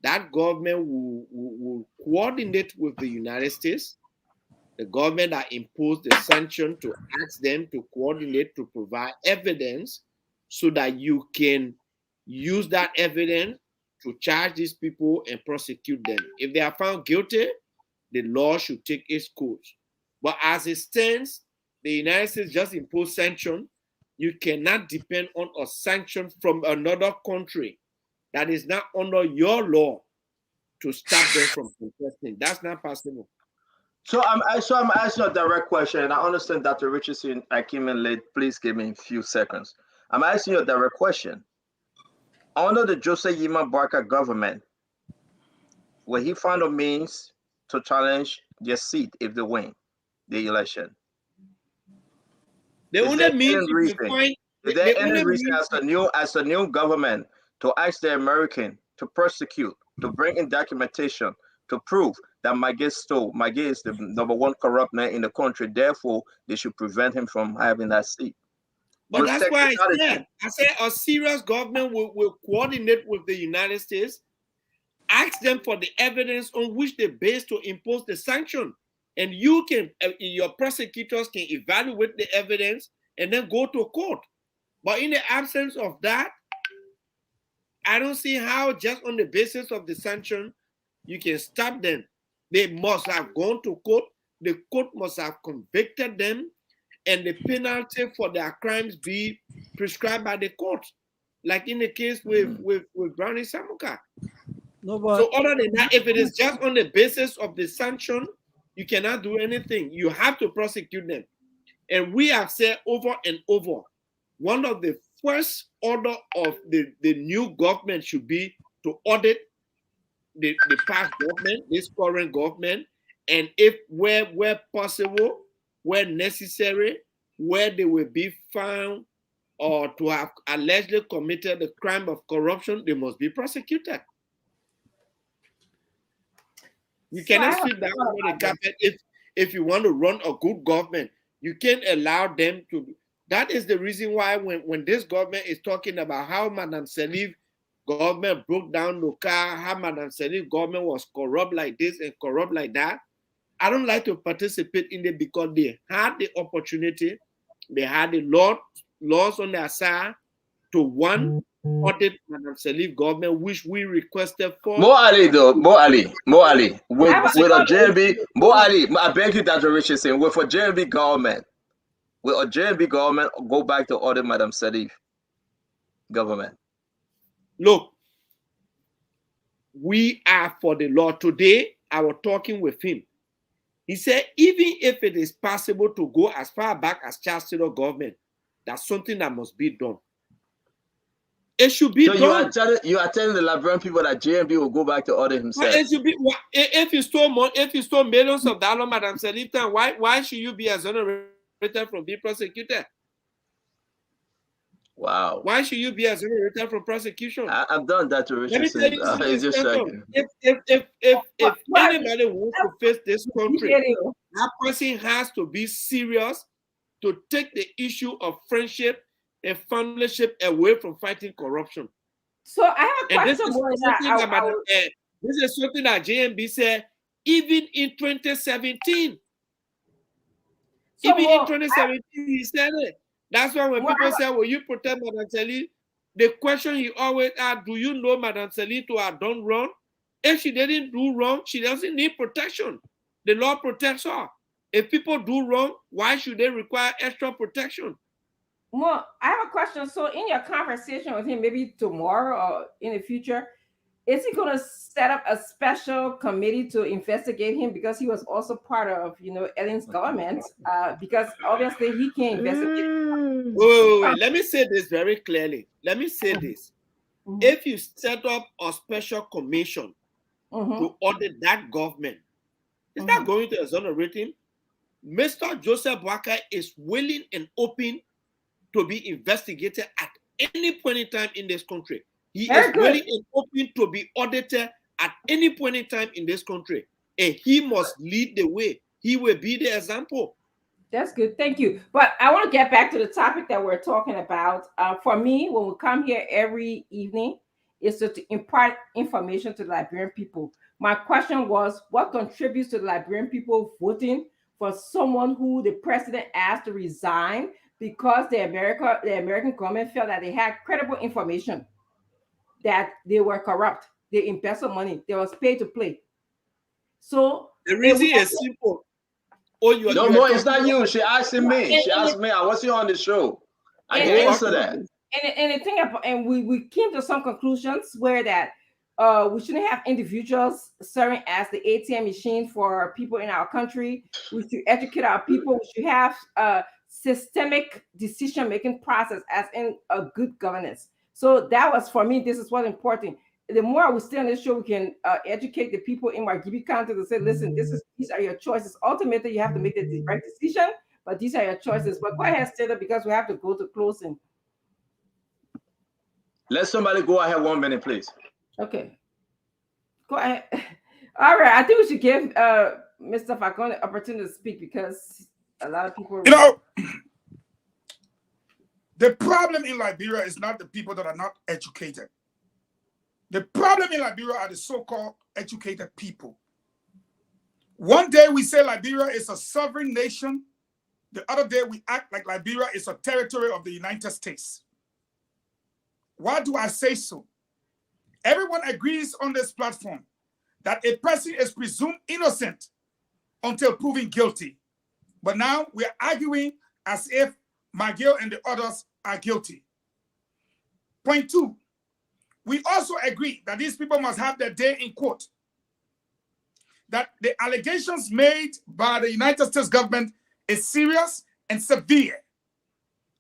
that government will coordinate with the United States, the government that imposed the sanction, to ask them to coordinate to provide evidence so that you can use that evidence to charge these people and prosecute them. If they are found guilty, the law should take its course. But as it stands, the United States just imposed sanction. You cannot depend on a sanction from another country that is not under your law to stop them from protesting. That's not possible. So I'm asking a direct question, and I understand Dr. Richardson, I came in late. Please give me a few seconds. I'm asking you a direct question. Under the Joseph Yima Barker government, will he find a means to challenge their seat if they win the election? The only means you can find, is there any reason as a new government to ask the American to prosecute, to bring in documentation to prove that Maggie is the number one corrupt man in the country, therefore they should prevent him from having that seat? But that's why I said a serious government will coordinate with the United States, ask them for the evidence on which they base to impose the sanction. And you can, your prosecutors can evaluate the evidence and then go to court. But in the absence of that, I don't see how just on the basis of the sanction, you can stop them. They must have gone to court. The court must have convicted them, and the penalty for their crimes be prescribed by the court. like in the case with Brownie Samuka. No, but So other than that, if it is just on the basis of the sanction, you cannot do anything. You have to prosecute them. And we have said over and over, one of the first order of the new government should be to audit the past government, this current government, and if where possible, where necessary, where they will be found or to have allegedly committed the crime of corruption, they must be prosecuted. You cannot sweep that under the carpet if you want to run a good government. You can't allow them to. That is the reason why when this government is talking about how Madame Salif government broke down the car, how Madame Salif government was corrupt like this and corrupt like that, I don't like to participate in it because they had the opportunity, they had the laws on their side to one audit Madame Salif government, which we requested for. Mo Ali though, Mo Ali, with a JMB, Mo Ali, I beg you that Richard saying, with a JMB government, will a JMB government go back to audit Madame Salif government? Look, we are for the law. Today, I was talking with him. He said, even if it is possible to go as far back as Charles Taylor government, that's something that must be done. It should be done. You are telling the Liberian people that JMB will go back to audit himself. Well, it should be, if you stole millions of dollars, Madame Salif, why should you be exonerated from being prosecuted? Wow. Why should you be exonerated from prosecution? I've done that to Richard. Let me tell you something. It's just shocking. If anybody wants to face this country, that person has to be serious to take the issue of friendship and fellowship away from fighting corruption. So I have a question more this is something that JMB said even in 2017. Even in 2017, he said it. That's why when people say, will you protect Madame Salif? The question he always asked, do you know Madame Salif to have done wrong? If she didn't do wrong, she doesn't need protection. The law protects her. If people do wrong, why should they require extra protection? Well, I have a question. So in your conversation with him, maybe tomorrow or in the future, is he going to set up a special committee to investigate him because he was also part of, Ellen's government? Because obviously he can't investigate. Wait. Let me say this very clearly. Let me say this. If you set up a special commission to audit that government, it's not going to exonerate him. Mr. Joseph Boakai is willing and open to be investigated at any point in time in this country. He is willing and open to be audited at any point in time in this country. And he must lead the way. He will be the example. That's good. Thank you. But I want to get back to the topic that we're talking about. For me, when we come here every evening, is to impart information to the Liberian people. My question was, what contributes to the Liberian people voting for someone who the president asked to resign because the American government felt that they had credible information that they were corrupt, they embezzled money, they was paid to play. So the reason is simple. No more, it's not you. She asked me. She asked me. I wasn't on the show. I can answer that. And the thing about, and we came to some conclusions where that we shouldn't have individuals serving as the ATM machine for people in our country. We should educate our people. We should have a systemic decision-making process as in a good governance. So that was, for me, this is what's important. The more we stay on this show, we can educate the people in Margibi County to say, listen, these are your choices. Ultimately, you have to make the right decision, but these are your choices. But go ahead, Stella, because we have to go to closing. Let somebody go ahead 1 minute, please. Okay. Go ahead. All right. I think we should give Mr. Falcone the opportunity to speak because a lot of people... The problem in Liberia is not the people that are not educated. The problem in Liberia are the so-called educated people. One day we say Liberia is a sovereign nation. The other day we act like Liberia is a territory of the United States. Why do I say so? Everyone agrees on this platform that a person is presumed innocent until proven guilty. But now we're arguing as if McGill and the others are guilty. Point 2, we also agree that these people must have their day in court. That the allegations made by the United States government is serious and severe.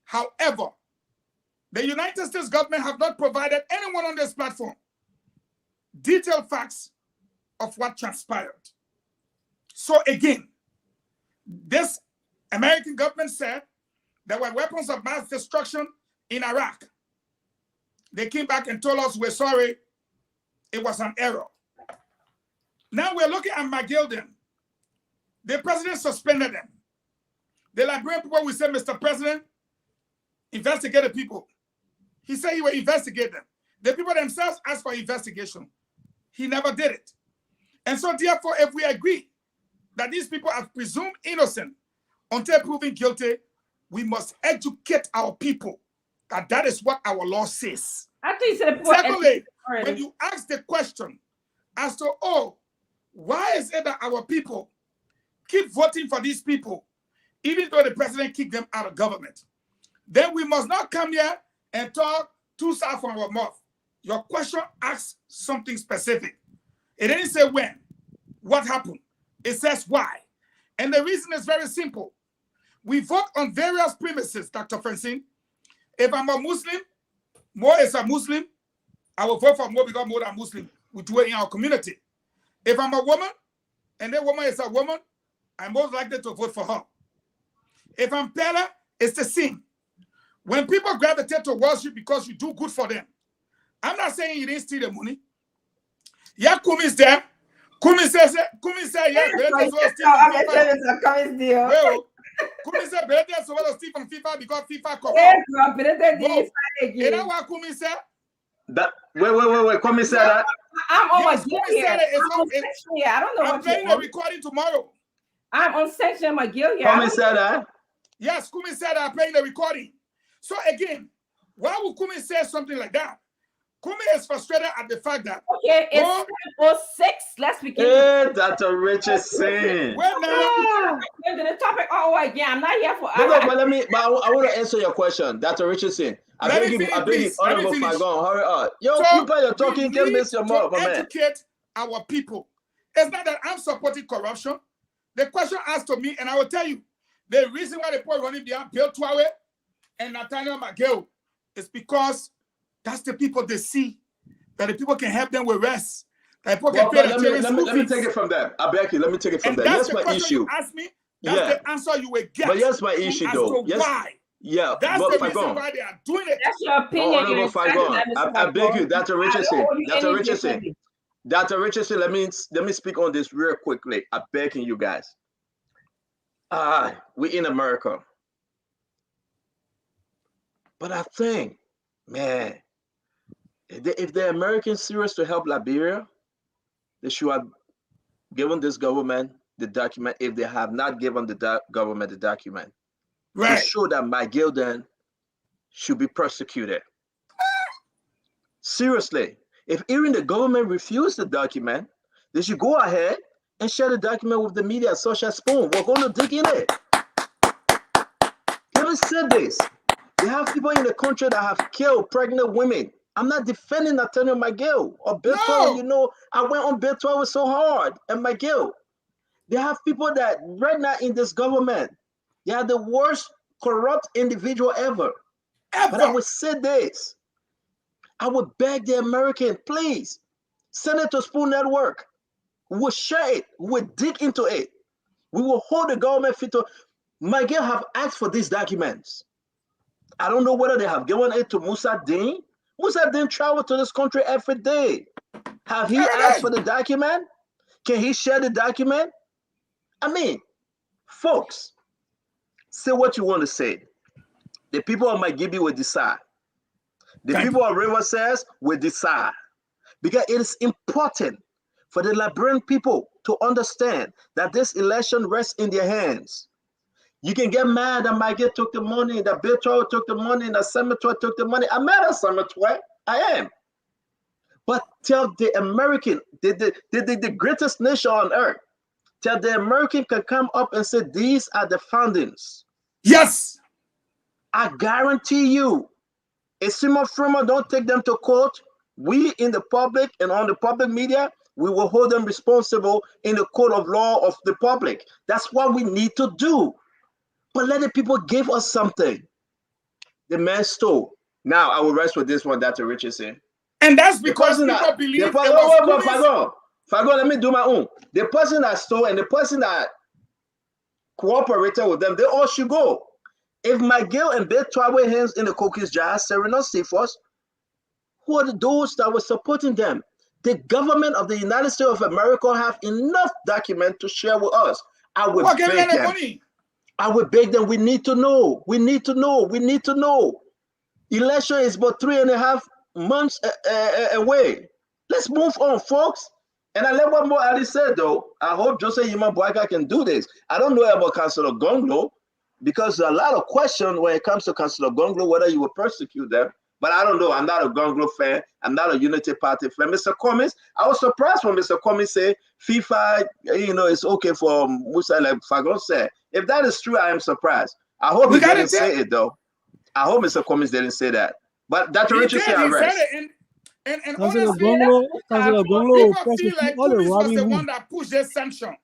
However, the United States government have not provided anyone on this platform detailed facts of what transpired. So again, this American government said there were weapons of mass destruction in Iraq. They came back and told us, we're sorry, it was an error. Now we're looking at McGilden. The president suspended them. The Liberian people will say, Mr. President, investigate the people. He said he will investigate them. The people themselves asked for investigation. He never did it. And so therefore, if we agree that these people are presumed innocent until proven guilty, we must educate our people that is what our law says. I think Secondly, when you ask the question as to, oh, why is it that our people keep voting for these people, even though the president kicked them out of government, then we must not come here and talk too soft from our mouth. Your question asks something specific. It didn't say when, what happened. It says why. And the reason is very simple. We vote on various premises, Dr. Francine. If I'm a Muslim, Mo is a Muslim, I will vote for Mo because Mo is a Muslim. We do it in our community. If I'm a woman, and that woman is a woman, I'm most likely to vote for her. If I'm Pella, it's the same. When people gravitate towards you because you do good for them, I'm not saying you didn't steal the money. Yeah, Kumi is there. Kumi says, yeah, Kumi said, Belete is supposed to steal from FIFA because FIFA corrupt. You know what Kumi said? Wait, Kumi said that? I'm on Yes, my Kumi said here. I don't know I'm playing the recording tomorrow. I'm on Section McGill here. Kumi said that? Yes, Kumi said I'm playing the recording. So again, why would Kumi say something like that? Kumi is frustrated at the fact that it's 7:06. Let's begin. Hey, Dr. Richardson. Well, now the topic. Oh, again, I'm not here for. But I want to answer your question, Dr. Richardson. I beg you, honorable Fagon, hurry up. Yo, people, you're talking, can't miss your mouth, my man. Educate our people. It's not that I'm supporting corruption. The question asked to me, and I will tell you, the reason why the people running behind Bill Twawe and Nathaniel McGill is because that's the people they see, that the people can help them with rest. That people can pay let me take it from them. I beg you, let me take it from them. That's my issue. You ask me, that's the answer you will get. But here's my issue, though. Yes. Why? Yeah, that's the reason why they are doing it. That's your opinion. I beg you, Dr. Richardson. Dr. Richardson, let me speak on this real quickly. I'm begging you guys. We in America. But I think, man, if the Americans serious to help Liberia, they should have given this government the document. If they have not given the government the document, right, to show that McGilden should be prosecuted. Seriously, if even the government refused the document, they should go ahead and share the document with the media, such as Spoon. We're going to dig in it. Never said this. They have people in the country that have killed pregnant women. I'm not defending Nathaniel McGill or Bill 12. You know, I went on Bill 12 so hard and McGill. They have people that right now in this government, they are the worst corrupt individual ever. But I would say this. I would beg the American, please, send it to Spoon Network. We will share it. We will dig into it. We will hold the government fit to. McGill have asked for these documents. I don't know whether they have given it to Musa Dean. Musa Dean travel to this country every day. Have he asked for the document? Can he share the document? I mean, folks, say what you want to say. The people of Magibi will decide. The people of River says will decide. Because it is important for the Liberian people to understand that this election rests in their hands. You can get mad that Maggie took the money, that Bill took the money, that Senator took the money. I'm mad at Senator. I am. But tell the American, the greatest nation on earth, tell the American can come up and say, these are the findings. Yes. I guarantee you, If Simon Freeman don't take them to court, we in the public and on the public media, we will hold them responsible in the court of law of the public. That's what we need to do. But let the people give us something. The man stole. Now I will rest with this one, Dr. Richardson. And that's because people believe it was Fago, let me do my own. The person that stole and the person that cooperated with them, they all should go. If McGill and Bill Twaway hands in the cookies jar, Serena Seaforth, who are those that were supporting them? The government of the United States of America have enough document to share with us. I would beg them. Money? I would beg them. We need to know. We need to know. We need to know. Election is about 3.5 months away. Let's move on, folks. And I like what more Ali said, though. I hope Joseph Yima Boyka can do this. I don't know about Councillor Gonglo, because there's a lot of questions when it comes to Councillor Gonglo, whether you will persecute them. But I don't know. I'm not a Gonglo fan. I'm not a Unity Party fan. Mr. Cummings, I was surprised when Mr. Cummings said FIFA, it's okay for Musa, like Fagon said. If that is true, I am surprised. I hope he didn't say it, though. I hope Mr. Cummings didn't say that. But Dr. Richardson, arrest. And honestly, people feel like Cummings was the one that pushed this sanction.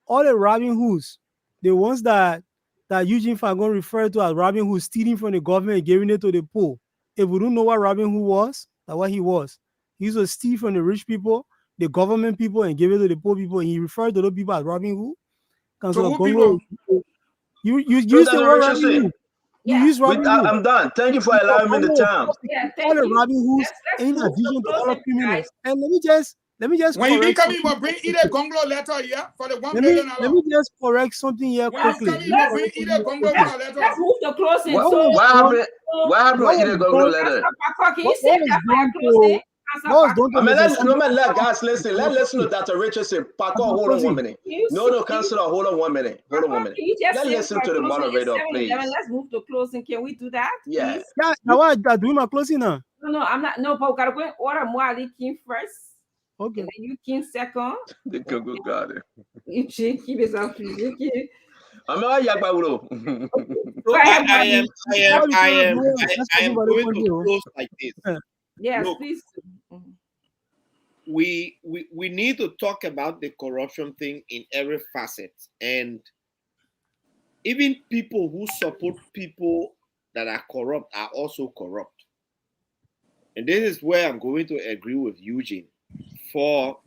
All the Robin Hoods, the ones that Eugene Fagon referred to as Robin Hood, stealing from the government and giving it to the poor. If we don't know what Robin Hood was, that's what he was. He used to steal from the rich people, the government people, and give it to the poor people. And he referred to those people as Robin Hood. So people? You use the word Robin Hood. You use Robin Hood. I'm done. Thank you for allowing me the time. Yeah, all the Robin Hoods in addition to all the criminals. And let me just when you be coming, you bring either Gonglo letter here for the $1 million. Let me just correct something here quickly. When you bring either Gonglo letter. Let's move the closing. What happened with either Gonglo letter? Can you say that for closing? Guys, listen. Let's listen to Dr. Richardson. Hold on 1 minute. No, Councillor, hold on 1 minute. Hold on 1 minute. Let's listen to the moderator, please. Let's move to closing. Can we do that? Yeah. Now I do my closing now. No, I'm not. No, but we gotta go in order. Mwali King first. Okay. And then you King second. The Google got it. You keep it up. You keep. I'm not Yakbabulo. I am going to close like this. Yes, Look, please. We need to talk about the corruption thing in every facet, and even people who support people that are corrupt are also corrupt. And this is where I'm going to agree with Eugene for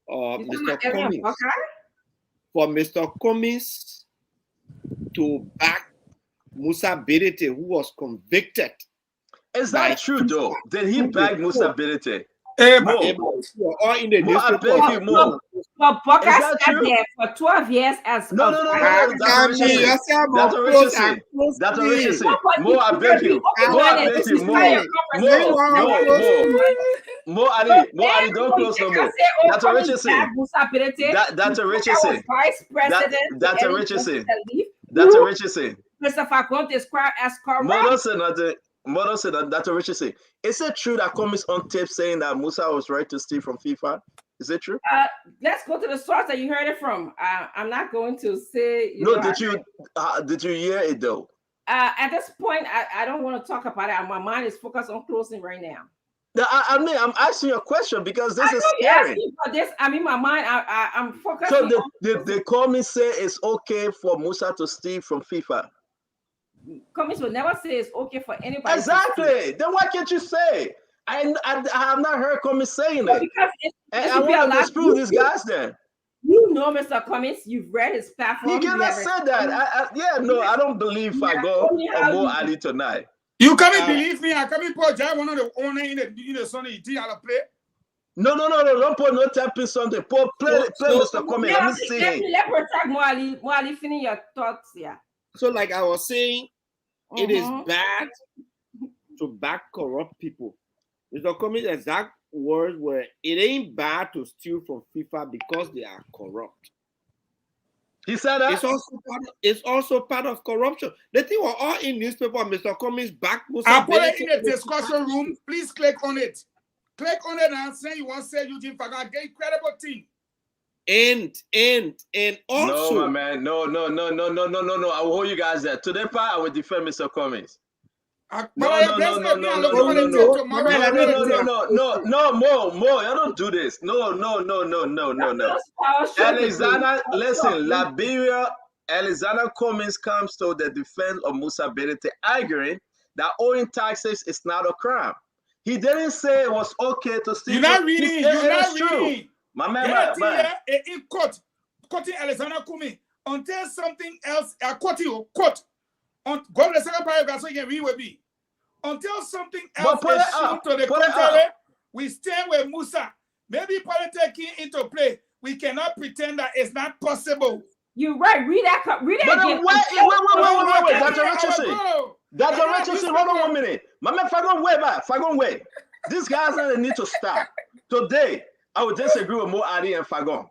Mr. Cummings. For Mr. Cummings to back Musa Bidete, who was convicted. Is that true, though? Did he back Musa Bidete? Or in the newspaper. But Booker sat there for 12 years as No. Dr. Richardson. Mo, I beg you. Mo, Ali, don't close no more. Dr. Richardson. Dr. Richardson. Vice President. Dr. Richardson. Dr. Richardson. Mr. Fagon described as corrupt. Model said that Dr. Richardson. Is it true that Cummings on tape saying that Musa was right to steal from FIFA? Is it true? Let's go to the source that you heard it from. I'm not going to say. Did you hear it though? At this point, I don't want to talk about it. My mind is focused on closing right now. I'm asking you a question because this is scary. My mind. I'm focused. So the Cummings say it's okay for Musa to steal from FIFA? Cummings will never say it's okay for anybody. Exactly. Then why can't you say? I have not heard Cummings saying it. Because I want to disprove these guys then. You know Mr. Cummings, you've read his platform. He cannot say that. I don't believe Fago or Mo Ali tonight. You can't believe me. I can't put one of the owner in the Sunday eating out of play. No, don't put no tapping something. Play Mr. Cummings. Let me see. Let protect Mo Ali, finish your thoughts here. So, like I was saying, it is bad to back corrupt people. Mr. Cummings' exact words were, it ain't bad to steal from FIFA because they are corrupt. He said that? It's also part of corruption. The thing we're all in newspaper, Mr. Cummings back. I'll put it in the discussion room. Please click on it. Click on it and say you want to say Eugene Fagan. Get incredible thing. And also, no, my man, no. I will hold you guys there. To the part, I will defend Mr. Cummings. No, more. You don't do this. No. Alexander, listen, Alexander Cummings comes to the defense of Musa Benete, arguing that owing taxes is not a crime. He didn't say it was okay to steal. You're not reading. You're not reading. My man. In quoting Alexander Cummings until something else. Quote. Go to the second paragraph so you can read with me. Until something else is shown to the contrary, we stand with Musa. Maybe politics into play. We cannot pretend that it's not possible. You're right. Read that again. Wait. Dr. Richardson, hold on 1 minute. My man, Fagon, wait. These guys need to stop. Today, I would disagree with Mo Ali and Fagon.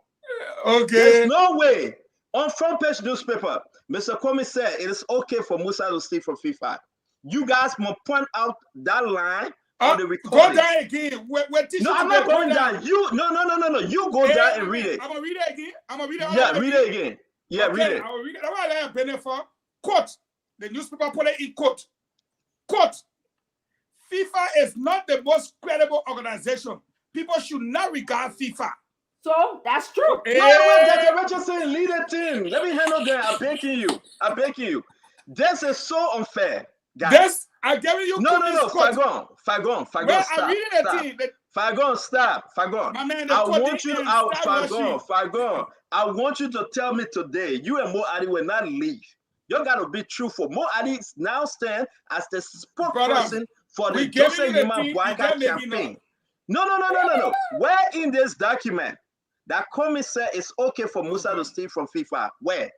Okay. There's no way. On front page newspaper, Mr. Comey said it is okay for Musa to steal from FIFA. You guys must point out that line on the recording. Go down again. No, I'm not going down. No. You go down and read it. I'm gonna read it again. Yeah, read it again. Yeah, okay, read it. I will read it. That's why I have been for. Quote. The newspaper put it in quote. Quote. FIFA is not the most credible organization. People should not regard FIFA. So that's true. Wait, Dr. Richardson, lead the team. Let me handle that. I'm begging you. This is so unfair. Guys. I'm giving you. No. Fagon, well, stop. I'm reading the team. Fagon, stop. Fagon. My man, I want you out. Fagon. I want you to tell me today, you and Mo Ali will not leave. You got to be truthful. Mo Ali now stand as the spokesperson for the Jose Yima Boycott campaign. No. Where in this document that Comey said it's okay for Musa to steal from FIFA? Where?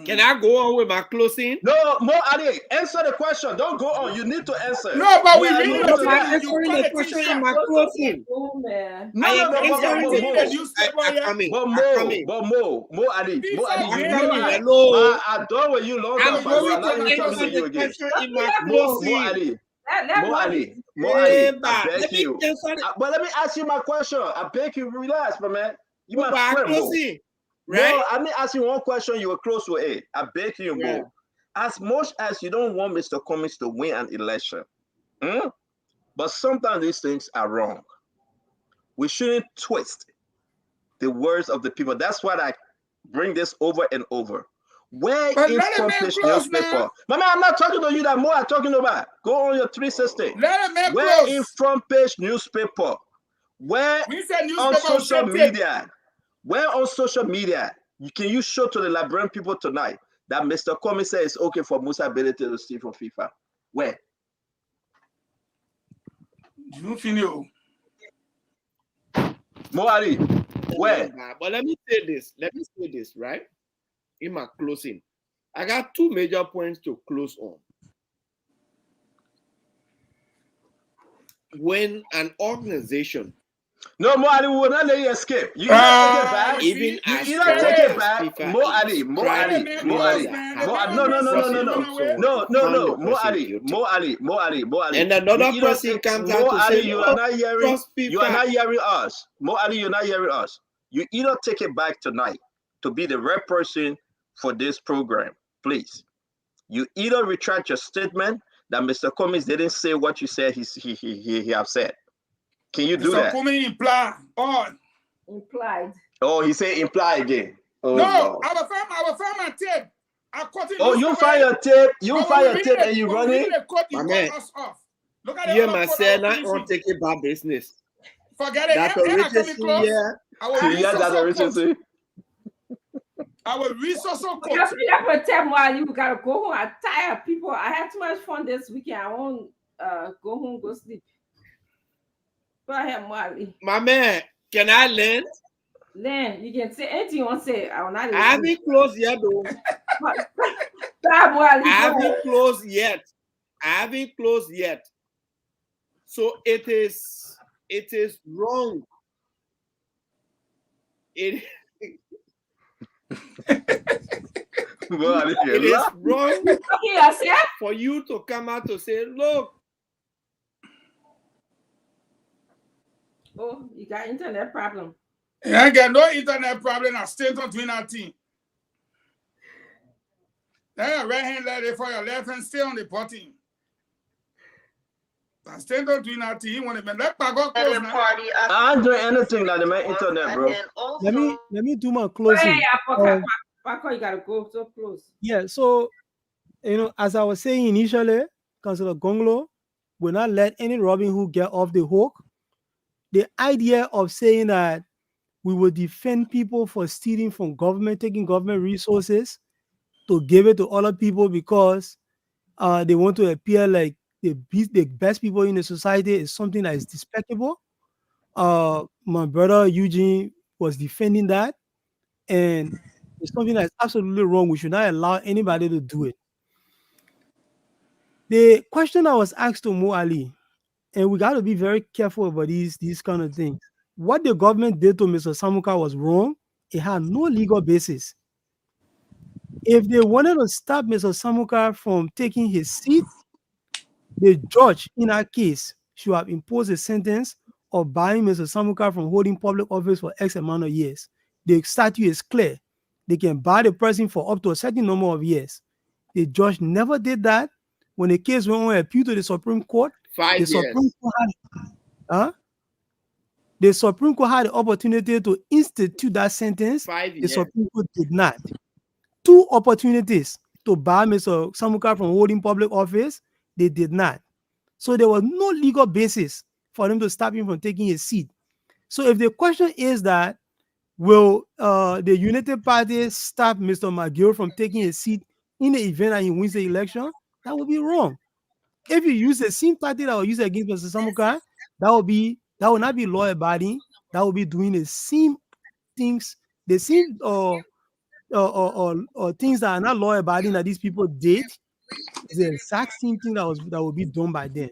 Can I go on with my closing? No, Mo Ali, answer the question. Don't go on. You need to answer. No, but we need to answering the question in my closing. Oh, man. Mo Ali. I done with you long I'm going to answer the question in my closing. Mo Ali, I beg you. But let me ask you my question. I beg you, relax, my man. You my friend, right? No, I mean, ask you one question. You were close with it. I beg you, Mo. As much as you don't want Mr. Cummings to win an election, but sometimes these things are wrong. We shouldn't twist the words of the people. That's why I bring this over and over. Where in front page newspaper? My man, I'm not talking to you that more I'm talking about. Go on your 360. Where in front page newspaper? Where on social media? Where on social media can you show to the Liberian people tonight that Mr. Comey said it's okay for Musa Benete to steal from FIFA? Where? Mo Ali, where? But let me say this, right? In my closing, I got two major points to close on. When an organization No, Mo Ali, we will not let you escape. You either take it back. Even you either take it back. Mo Ali. No. Mo Ali. And another person comes out to say, you are not hearing us. Mo Ali, you're not hearing us. You either take it back tonight to be the right person for this program, please. You either retract your statement that Mr. Cummings didn't say what you said he have said. Can you do that? Implied. Oh, he said imply again. Oh, no, God. I will find my tape. You find your tape. You find your tape and you run it. My man, you myself not on take it by business. Forget it. Dr. Richardson, Dr. Richardson. I will resource so cool. Just read up a tell while you gotta go home. I'm tired, people. I had too much fun this weekend. I won't go home, go sleep. Go ahead, Molly. My man, can I learn? Learn. You can say anything you want to say. I will not. I haven't closed yet, though. I haven't closed yet. So it is wrong. It is wrong for you to come out to say, look. Oh, you got internet problem. I got no internet problem. I still don't win our team. Then your right hand lady for your left hand stay on the button. Stand up doing that thing. Want to let Pago close now? I ain't doing anything like my internet, bro. Let me do my Hey, closing. Paco, you gotta go so close. Yeah, so as I was saying initially, Councillor Gonglo will not let any Robin Hood get off the hook. The idea of saying that we will defend people for stealing from government, taking government resources to give it to other people because they want to appear like the best people in the society is something that is despicable. My brother Eugene was defending that, and it's something that's absolutely wrong. We should not allow anybody to do it. The question I was asked to Mo Ali, and we got to be very careful about these kind of things. What the government did to Mr. Samuka was wrong. It had no legal basis. If they wanted to stop Mr. Samuka from taking his seat, the judge in that case should have imposed a sentence of barring Mr. Samuka from holding public office for X amount of years. The statute is clear. They can bar the person for up to a certain number of years. The judge never did that. When the case went on appeal to the Supreme Court, 5 years. The Supreme Court had the opportunity to institute that sentence. 5 years. The Supreme Court did not. 2 opportunities to bar Mr. Samuka from holding public office, they did not. So there was no legal basis for them to stop him from taking his seat. So if the question is that, will the United Party stop Mr. McGill from taking his seat in the event that he wins the election, that would be wrong. If you use the same party that will use against Mr. Samuka, that will not be law abiding. That will be doing the same things, the same things that are not law abiding that these people did. It's the exact same thing that will be done by them.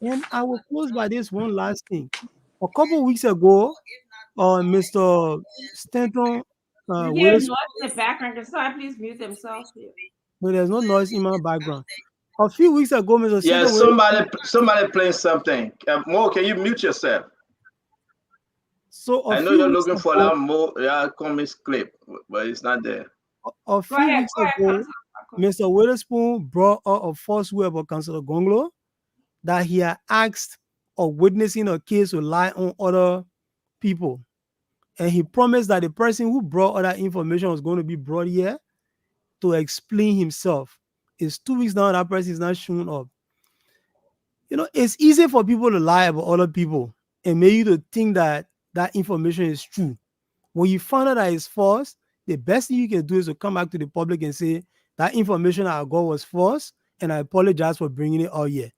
And I will close by this one last thing. A couple of weeks ago, Mr. Stanton, You hear noise in the background. Can somebody please mute themselves? no, there's no noise in my background. A few weeks ago, Mr. Yeah, Stanton, somebody playing something. Mo, can you mute yourself? So I know you're looking for that Mo comics clip, but it's not there. A few weeks ago, Mr. Witherspoon brought up a falsehood about Councillor Gonglo that he had asked or witnessing a case to lie on other people. And he promised that the person who brought all that information was going to be brought here to explain himself. It's 2 weeks now, that person is not showing up. It's easy for people to lie about other people and maybe to think that that information is true. When you find out that it's false, the best thing you can do is to come back to the public and say that information I got was false, and I apologize for bringing it out here.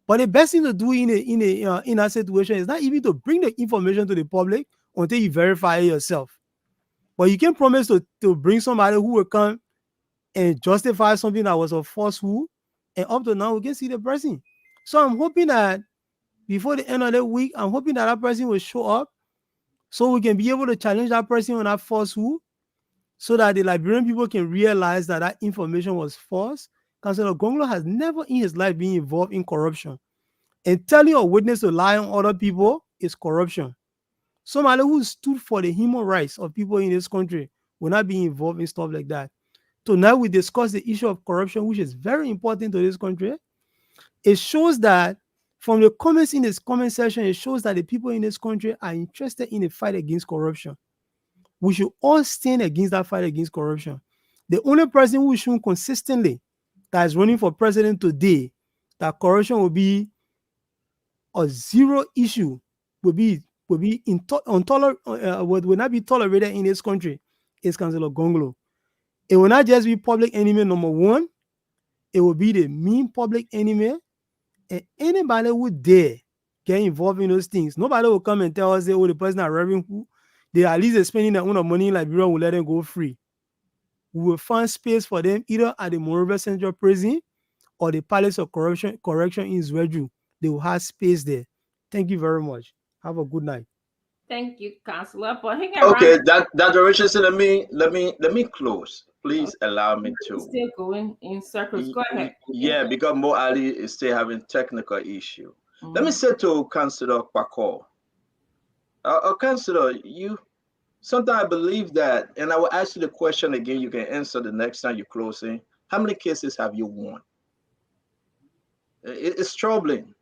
But the best thing to do in a situation is not even to bring the information to the public until you verify it yourself. But you can promise to bring somebody who will come and justify something that was a falsehood, and up to now we can see the person. So I'm hoping that before the end of the week, I'm hoping that person will show up so we can be able to challenge that person on that falsehood, so that the Liberian people can realize that that information was false. Councillor Gonglo has never in his life been involved in corruption. And telling a witness to lie on other people is corruption. Somebody who stood for the human rights of people in this country will not be involved in stuff like that. Tonight we discuss the issue of corruption, which is very important to this country. It shows that from the comments in this comment section, it shows that the people in this country are interested in the fight against corruption. We should all stand against that fight against corruption. The only person who is shown consistently that is running for president today that corruption will be a zero issue, will not be tolerated in this country is Councillor Gonglo. It will not just be public enemy number 1, it will be the main public enemy, and anybody who dare get involved in those things, nobody will come and tell us, oh, the person are robbing who. They at least are spending their own money in Liberia, will let them go free. We will find space for them either at the Monrovia Central Prison or the Palace of Correction in Zwedru. They will have space there. Thank you very much. Have a good night. Thank you, Councillor. Okay, Dr. Richardson, let me close. Please allow me to. Still going in circles. Go ahead. Yeah, because Mo Ali is still having technical issue. Let me say to Councillor Kwako, Councillor, you sometimes I believe that, and I will ask you the question again. You can answer the next time you're closing. How many cases have you won? It's troubling,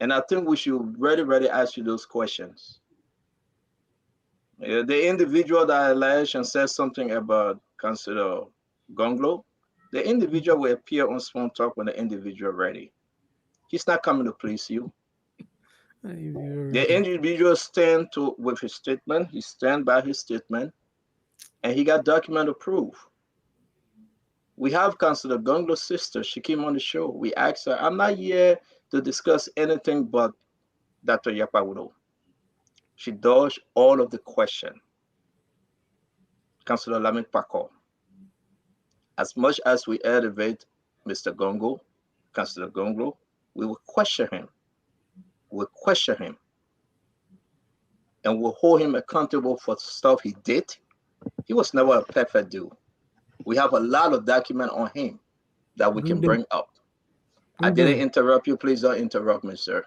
and I think we should really ask you those questions. The individual that alleged and said something about Councillor Gonglo, the individual will appear on Small Talk when the individual ready. He's not coming to please you. The individual stand to with his statement. He stand by his statement, and he got documented proof. We have Councillor Gonglo's sister. She came on the show. We asked her, I'm not here to discuss anything but Dr. Yapawudo. She dodged all of the question. Councillor Lamin Pako. As much as we elevate Mr. Gongo, Councillor Gonglo, we will question him. We'll question him. And we'll hold him accountable for stuff he did. He was never a perfect dude. We have a lot of document on him that we can bring up. I didn't interrupt you. Please don't interrupt me, sir.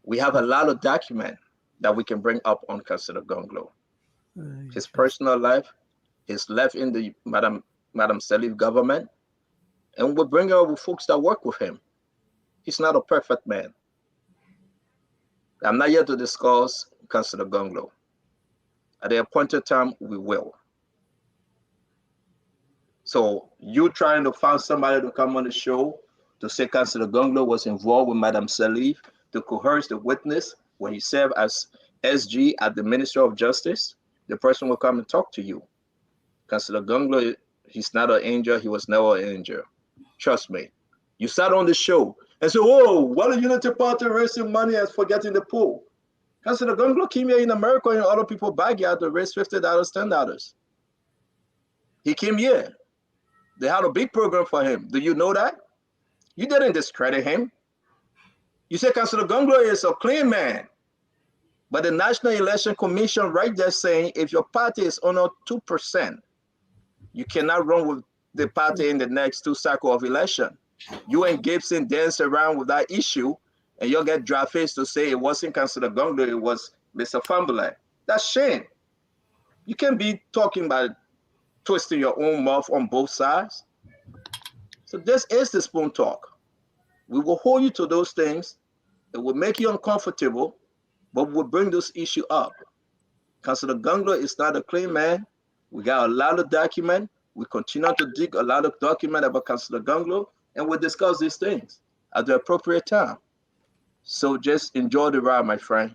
We have a lot of document that we can bring up on Councillor Gonglo. His personal life, his life in the Madam Salif government, and we'll bring up folks that work with him. He's not a perfect man. I'm not here to discuss Councillor Gonglo. At the appointed time, we will. So you trying to find somebody to come on the show to say Councillor Gonglo was involved with Madam Salif to coerce the witness when he served as SG at the Ministry of Justice, the person will come and talk to you. Councillor Gonglo, he's not an angel. He was never an angel. Trust me. You sat on the show and said, oh, why the Unity Party raising money and forgetting the pool? Councillor Gonglo came here in America and other people backyard to raise $50, $10. He came here. They had a big program for him. Do you know that? You didn't discredit him. You said Councillor Gonglo is a clean man. But the National Election Commission right there saying if your party is under 2%, you cannot run with the party in the next 2 cycles of election. You and Gibson dance around with that issue, and you'll get drafted to say it wasn't Councillor Gonglo, it was Mr. Fambulai. That's shame. You can't be talking about twisting your own mouth on both sides. So this is the spoon talk. We will hold you to those things. It will make you uncomfortable, but we'll bring this issue up. Councillor Gonglo is not a clean man. We got a lot of document. We continue to dig a lot of document about Councillor Gonglo, and we'll discuss these things at the appropriate time. So just enjoy the ride, my friend.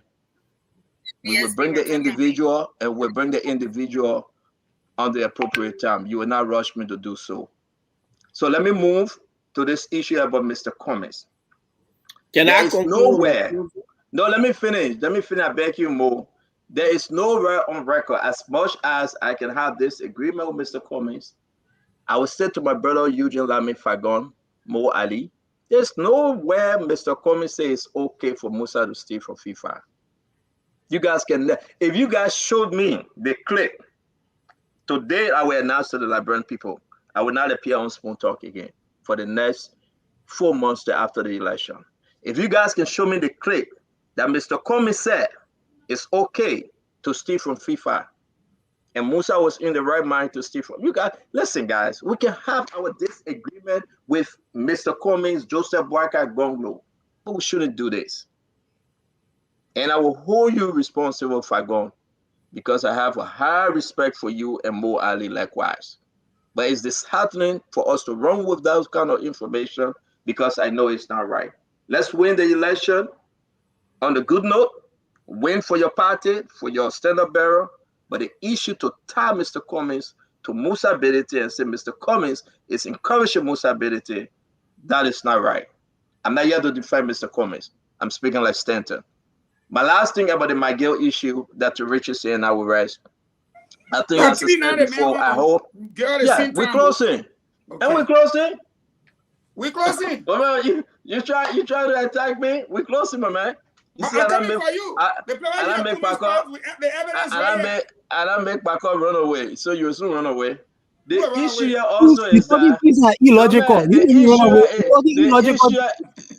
We will bring the individual, and we'll bring the individual on the appropriate time. You will not rush me to do so. So let me move to this issue about Mr. Cummings. Can I conclude? Nowhere. No, let me finish. I beg you more. There is nowhere on record, as much as I can have this agreement with Mr. Cummings. I will say to my brother Eugene Lami Fagon, Mo Ali, there's nowhere Mr. Cummings says it's okay for Musa to steal from FIFA. You guys can, if you guys showed me the clip, today I will announce to the Liberian people, I will not appear on Spoon Talk again for the next 4 months after the election. If you guys can show me the clip that Mr. Cummings said it's okay to steal from FIFA, and Musa was in the right mind to steal from you guys. Listen, guys, we can have our disagreement with Mr. Cummings, Joseph Boakai Gonglo, but we shouldn't do this. And I will hold you responsible, Fagon, because I have a high respect for you and Mo Ali likewise. But it's disheartening for us to run with that kind of information because I know it's not right. Let's win the election on the good note, win for your party, for your standard bearer, but the issue to tie Mr. Cummings to Musa ability and say Mr. Cummings is encouraging Musa ability, that is not right. I'm not here to defend Mr. Cummings. I'm speaking like Stanton. My last thing about the McGill issue that Rich is saying I will rest. I think as I said before, I hope. Yeah, we're closing. Okay. And we're closing. We're closing. Well, you try to attack me. We're closing, my man. You see, I'm coming for you. I make Paco run away, so you will soon run away. The issue here also is that these are illogical.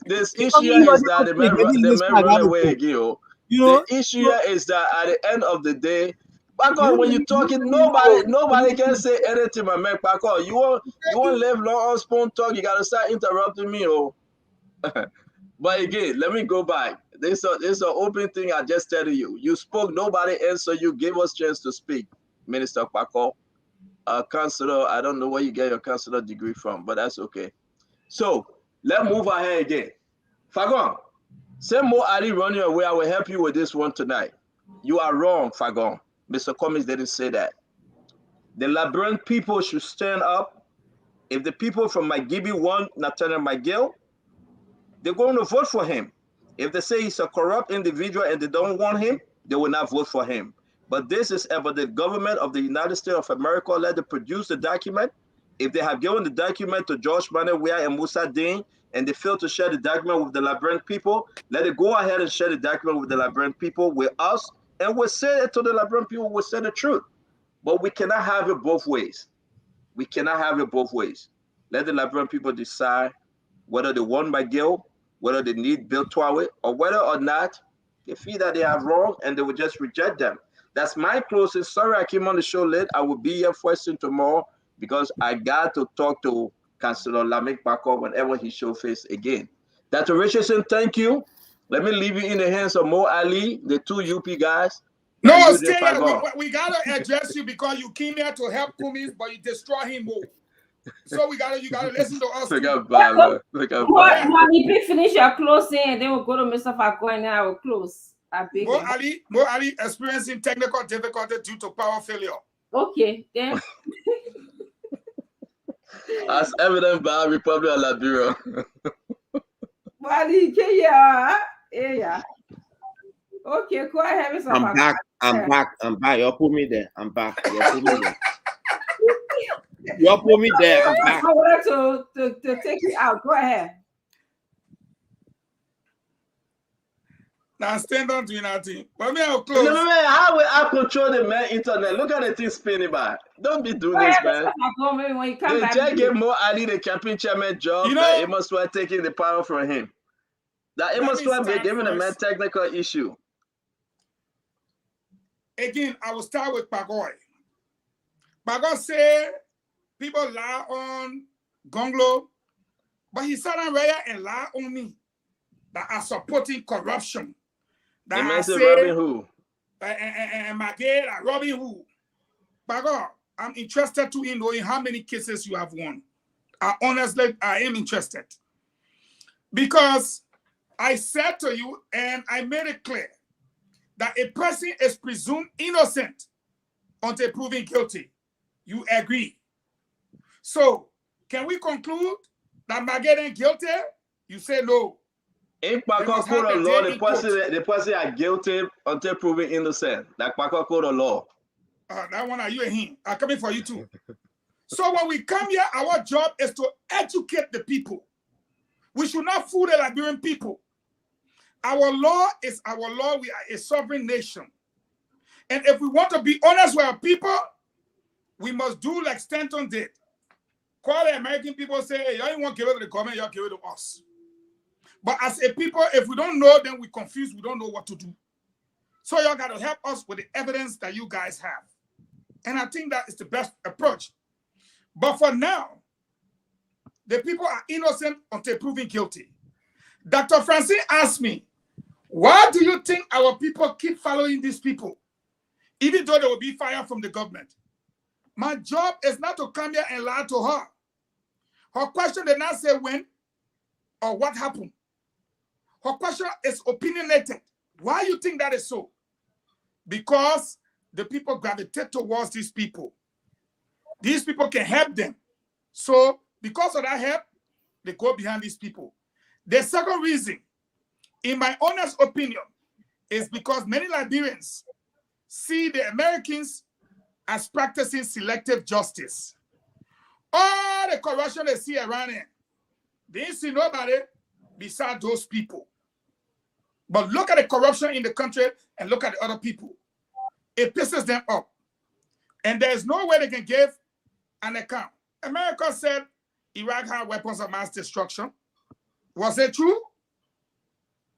This issue is that the man run away again. You The know, issue so, here is that at the end of the day, Paco, when you're talking, nobody can say anything, my man. Paco, you want to live long on spoon talk, you gotta start interrupting me, oh. But again, let me go back. This is an open thing. I just tell you. You spoke, nobody answered you. Gave us chance to speak, Minister Paco. Counselor, I don't know where you get your counselor degree from, but that's okay. So let's move ahead again. Fagon, say Mo Ali running away. I will help you with this one tonight. You are wrong, Fagon. Mr. Cummings didn't say that. The Liberian people should stand up. If the people from Magibi want Nathaniel McGill, they're going to vote for him. If they say he's a corrupt individual and they don't want him, they will not vote for him. But this is about the government of the United States of America. Let them produce the document. If they have given the document to George Manawia and Musa Deen, and they fail to share the document with the Liberian people, let it go ahead and share the document with the Liberian people, with us, and we'll say it to the Liberian people, we'll say the truth. But we cannot have it both ways. We cannot have it both ways. Let the Liberian people decide whether they want McGill, whether they need Bill Twawit, or whether or not they feel that they are wrong and they will just reject them. That's my closing. Sorry I came on the show late. I will be here first thing tomorrow because I got to talk to Councillor Lamek Paco whenever he show face again. Dr. Richardson, thank you. Let me leave you in the hands of Mo Ali, the two UP guys. No, stay here. We got to address you because you came here to help Kumis, but you destroy him more. So you gotta listen to us. Look how bad, look how bad. You finish your closing, and then we'll go to Mr. Fago, and then I will close. Mo Ali experiencing technical difficulty due to power failure. Okay, then. As evident by Republic of Liberia. Ali, yeah. Okay, go ahead, Mr. Fago. I'm back. You put me there. I'm back. You put me there. You put me there. I'm back. I wanted to take you out. Go ahead. Now stand on to nothing. But me, I'll close. No, how will I control the man internet? Look at the thing spinning by. Don't be doing this, man. They just gave Mo Ali the campaign chairman job. You know, it must well taking the power from him. That it must well be giving the man technical issue. Again, I will start with Pagoy. Pagoy said people lie on Gonglo, but he sat on Raya and lie on me that are supporting corruption. That man said Robin who? And Magade and Robin who. Pagoy, I'm interested to knowing how many cases you have won. Honestly, I am interested. Because I said to you, and I made it clear, that a person is presumed innocent until proven guilty. You agree? So, can we conclude that Magade is guilty? You say no. In Paco code of law, the person are guilty until proven innocent. Like Paco code of law. That one are you and him. I'm coming for you too. So when we come here, our job is to educate the people. We should not fool the Liberian people. Our law is our law. We are a sovereign nation. And if we want to be honest with our people, we must do like Stanton did. Call the American people, say, hey, y'all want to give it to the government, y'all give it to us. But as a people, if we don't know, then we're confused. We don't know what to do. So y'all got to help us with the evidence that you guys have. And I think that is the best approach. But for now, the people are innocent until proven guilty. Dr. Francine asked me, why do you think our people keep following these people, even though they will be fired from the government? My job is not to come here and lie to her. Her question did not say when or what happened. Her question is opinionated. Why you think that is so? Because the people gravitate towards these people. These people can help them. So because of that help, they go behind these people. The second reason, in my honest opinion, is because many Liberians see the Americans as practicing selective justice. All the corruption they see around here, they didn't see nobody beside those people. But look at the corruption in the country and look at the other people. It pisses them off. And there's no way they can give an account. America said Iraq had weapons of mass destruction. Was it true?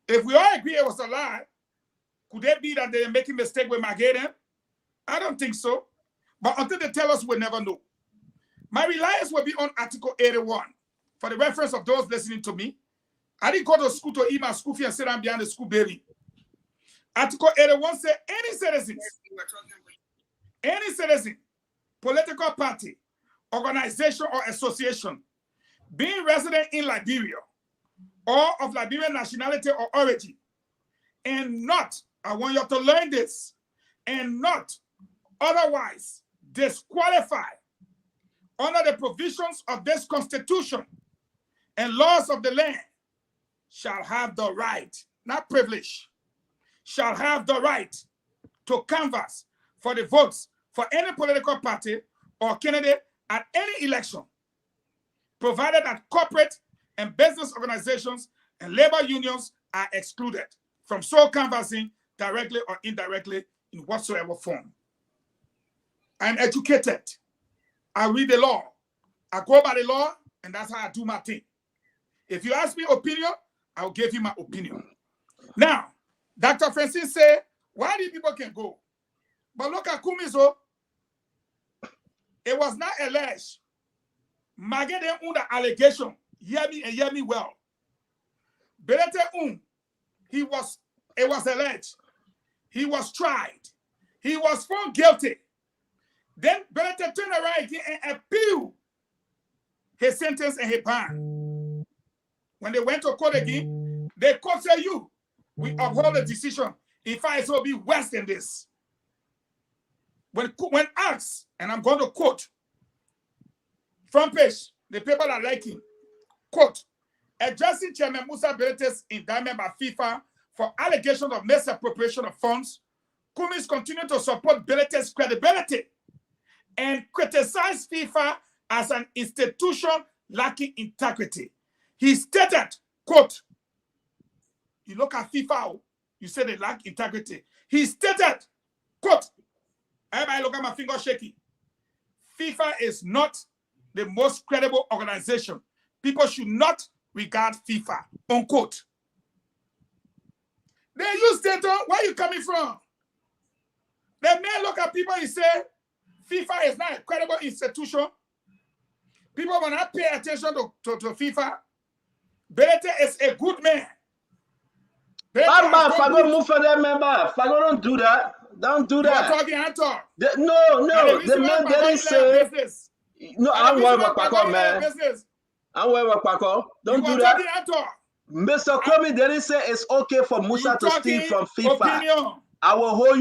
If we all agree it was a lie, Could it be that they're making mistake with Magade? I don't think so. But until they tell us, we'll never know. My reliance will be on Article 81. For the reference of those listening to me, I didn't go to school to eat my school fee and sit down behind the school building. Article 81 says any citizen, political party, organization, or association being resident in Liberia or of Liberian nationality or origin, and not, I want you to learn this, and not otherwise disqualified under the provisions of this Constitution and laws of the land shall have the right, not privilege, shall have the right to canvass for the votes for any political party or candidate at any election, provided that corporate and business organizations and labor unions are excluded from so canvassing directly or indirectly in whatsoever form. I'm educated. I read the law. I go by the law, and that's how I do my thing. If you ask me opinion, I will give you my opinion. Now, Dr. Francis said, why these people can go? But look at Kumizo. It was not alleged. Magade under allegation. Hear me and hear me well. Belete it was alleged. He was tried. He was found guilty. Then Belete turned around again and appealed his sentence and his ban. When they went to court again, the court said, we uphold the decision. In fact, it will be worse than this. When asked, and I'm going to quote, front page, the paper that like him, quote, addressing Chairman Musa Belete's indictment by FIFA for allegations of misappropriation of funds, Kumis continued to support Belete's credibility and criticize FIFA as an institution lacking integrity. He stated, quote, you look at FIFA, you say they lack integrity. He stated, quote, everybody look at my finger shaking. FIFA is not the most credible organization. People should not regard FIFA, unquote. They use data, where are you coming from? They may look at people and say, FIFA is not a credible institution. People will not pay attention to FIFA. Belete is a good man. Fago move for that member. Fago don't do that. Don't do that. You're talking and talk. No. The man didn't say. No, I'm worried about Paco, man. I'm worried about Paco. Don't do that. Mr. Kwame didn't say it's okay for Musa to steal from FIFA. Opinion. I will hold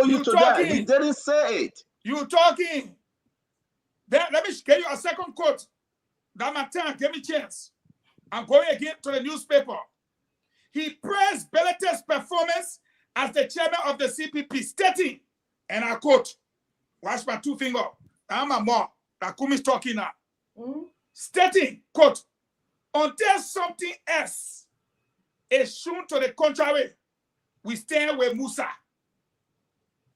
you to that. He didn't say it. You talking. Then let me give you a second quote. That my time, give me a chance. I'm going again to the newspaper. He praised Belete's performance as the chairman of the CPP, stating, and I quote, watch my two fingers. I'm a more. That Kumi's talking now. Stating, quote, until something else is shown to the contrary, we stand with Musa.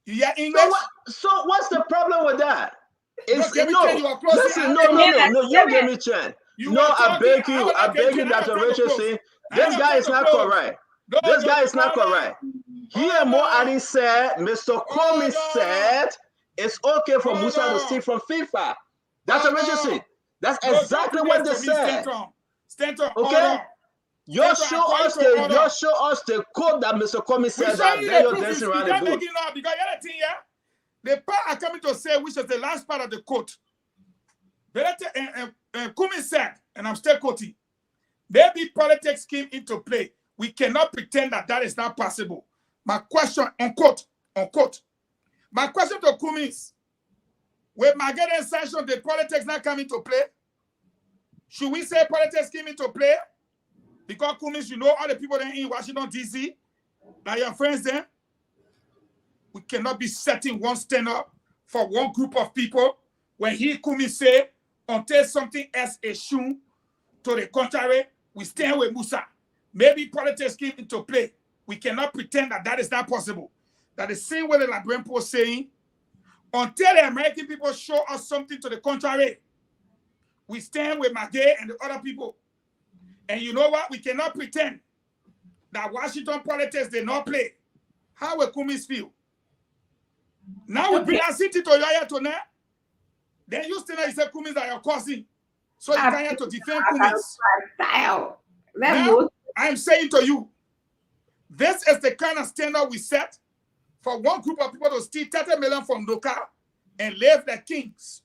You hear English? So what's the problem with that? Listen, you give me chance. I beg you, Dr. Richardson. This guy is not correct. This guy is not correct. Here, Mo Ali said, Mr. Comey said, it's okay for Musa to steal from FIFA. Dr. Richardson, that's exactly what they said. Okay? You show us the code that Mr. Comey said that they're dancing around the bush. Because the part I'm coming to say, which is the last part of the quote, Kumi said, and I'm still quoting, maybe politics came into play. We cannot pretend that is not possible. My question, unquote, my question to Kumi is, with Magade sanction, did politics not come into play? Should we say politics came into play? Because Kumis, you know all the people there in Washington, D.C., that your friends there, we cannot be setting one stand up for one group of people when Kumis say, until something else is shown to the contrary, we stand with Musa. Maybe politics came into play. We cannot pretend that is not possible. That the same way the Liberian people saying, until the American people show us something to the contrary, we stand with Magay and the other people. And you know what? We cannot pretend that Washington politics did not play. how will Kumis feel? Now we bring a city to your ear to now. Then you still say Kumis are your cousin. So you can't have to defend Kumis. Now, I'm saying to you, this is the kind of standard we set for one group of people to steal 30 million from local and live like kings.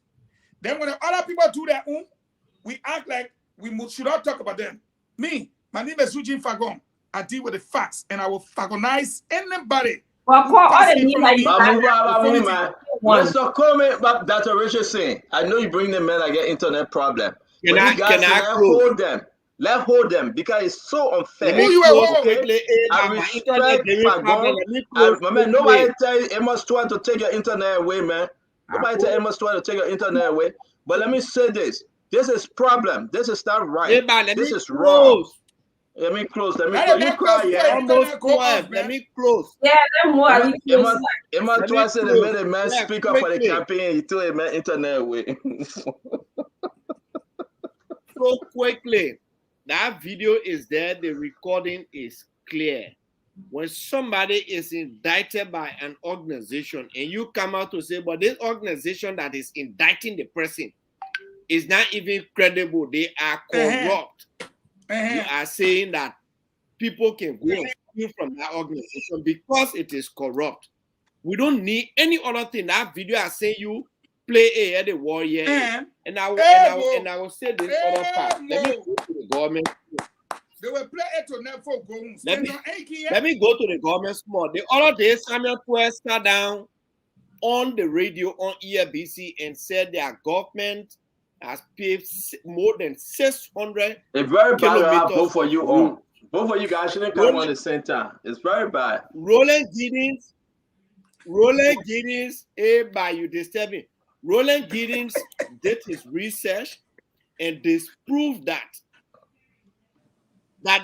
Then when the other people do their own, we act like we should not talk about them. Me, my name is Eugene Fagon. I deal with the facts and I will fagonize anybody. Mr. Coleman, but that's what Richard saying. I know you bring the men like an internet problem. But you guys hold them. Let hold them because it's so unfair. I respect Fagon. My man, nobody tell you Emma Stewart to take your internet away, man. Nobody tell Emma Stewart to take your internet away. But let me say this. This is problem. This is not right. This is wrong. Let me close. Let me close. You cry, yeah. Almost 12. Let me close. Yeah, Emma Stewart said they made a man speak up for the campaign. He told a man internet away. So quickly. That video is there. The recording is clear. When somebody is indicted by an organization and you come out to say, but this organization that is indicting the person is not even credible. They are corrupt. You are saying that people can go and steal from that organization because it is corrupt. We don't need any other thing. That video I say you play at the warrior. And I will say this other part. Let me go to the government. They will play it to never go. Let me go to the government small. The other day, Samuel Twelve sat down on the radio on ERBC and said their government has paved more than 600 It's very bad to have kilometers. both of you on. Both of you guys shouldn't come on the same time. It's very bad. Roland Giddens, by you disturbing. Roland Giddens did his research and disproved that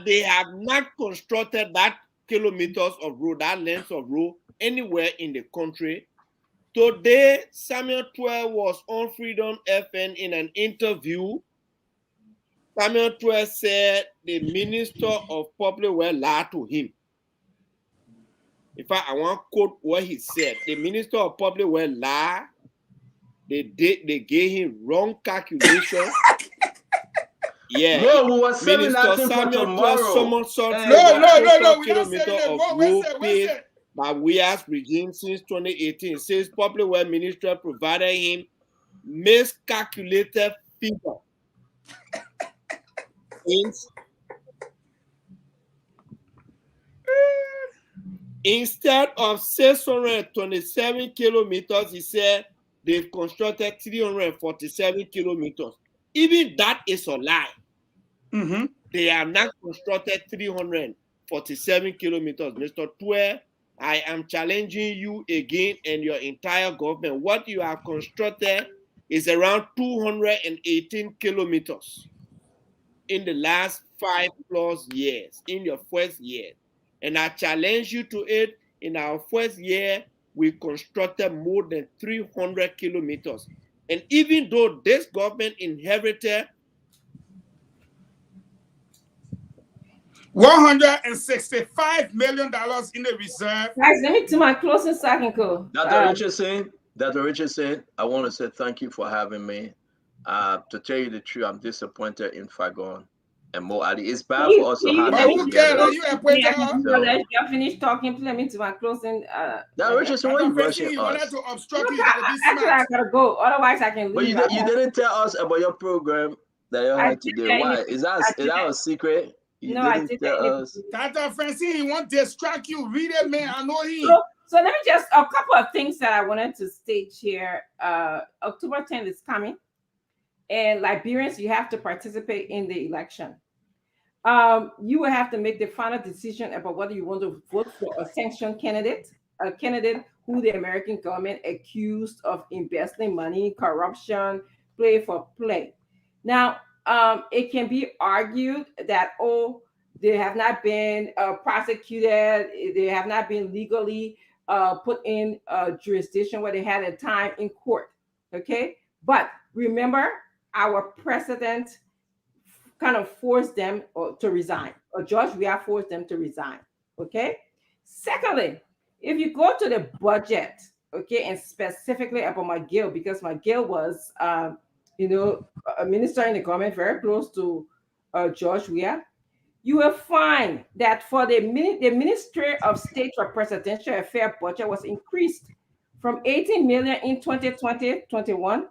they have not constructed that kilometers of road, that length of road anywhere in the country. Today, Samuel Twelve was on Freedom FN in an interview. Samuel Twelve said the Minister of Public Welfare lied to him. In fact, I want to quote what he said. The Minister of Public Welfare lied. They gave him wrong calculation. Yeah. No, we were selling that thing for tomorrow. No. Kilometer of road paved by WIA's regime since 2018. Says Public Welfare Ministry provided him miscalculated figure. Instead of 627 kilometers, he said they've constructed 347 kilometers. Even that is a lie. They have not constructed 347 kilometers. Mr. Twelve, I am challenging you again and your entire government. What you have constructed is around 218 kilometers in the last 5+ years, in your first year. And I challenge you to it. In our first year, we constructed more than 300 kilometers. And even though this government inherited $165 million in the reserve. Guys, let me do my closing so I can go. Dr. Richardson, I want to say thank you for having me. To tell you the truth, I'm disappointed in Fagon and Mo Ali. It's bad for us to have who cares? Are you appointed? You're finished talking. Please let me do my closing. Now, Richardson, why are you rushing us? To obstruct you, actually, I gotta go. Otherwise, I can leave. But you didn't tell us about your program that you had today. Why? Is that a secret? I didn't tell us. Dr. Francine, he want to distract you. Read it, man. I know he. So let me just a couple of things that I wanted to state here. October 10th is coming, and Liberians, you have to participate in the election. You will have to make the final decision about whether you want to vote for a sanctioned candidate, a candidate who the American government accused of investing money, corruption, play for play. Now, it can be argued that, they have not been prosecuted, they have not been legally put in a jurisdiction where they had a time in court, okay? But remember, our president kind of forced them to resign. Or George Weah forced them to resign, okay? Secondly, If you go to the budget, okay, and specifically about McGill, because McGill was, a minister in the government very close to George Weah, you will find that for the Ministry of State for Presidential Affairs budget was increased from 18 million in 2020-21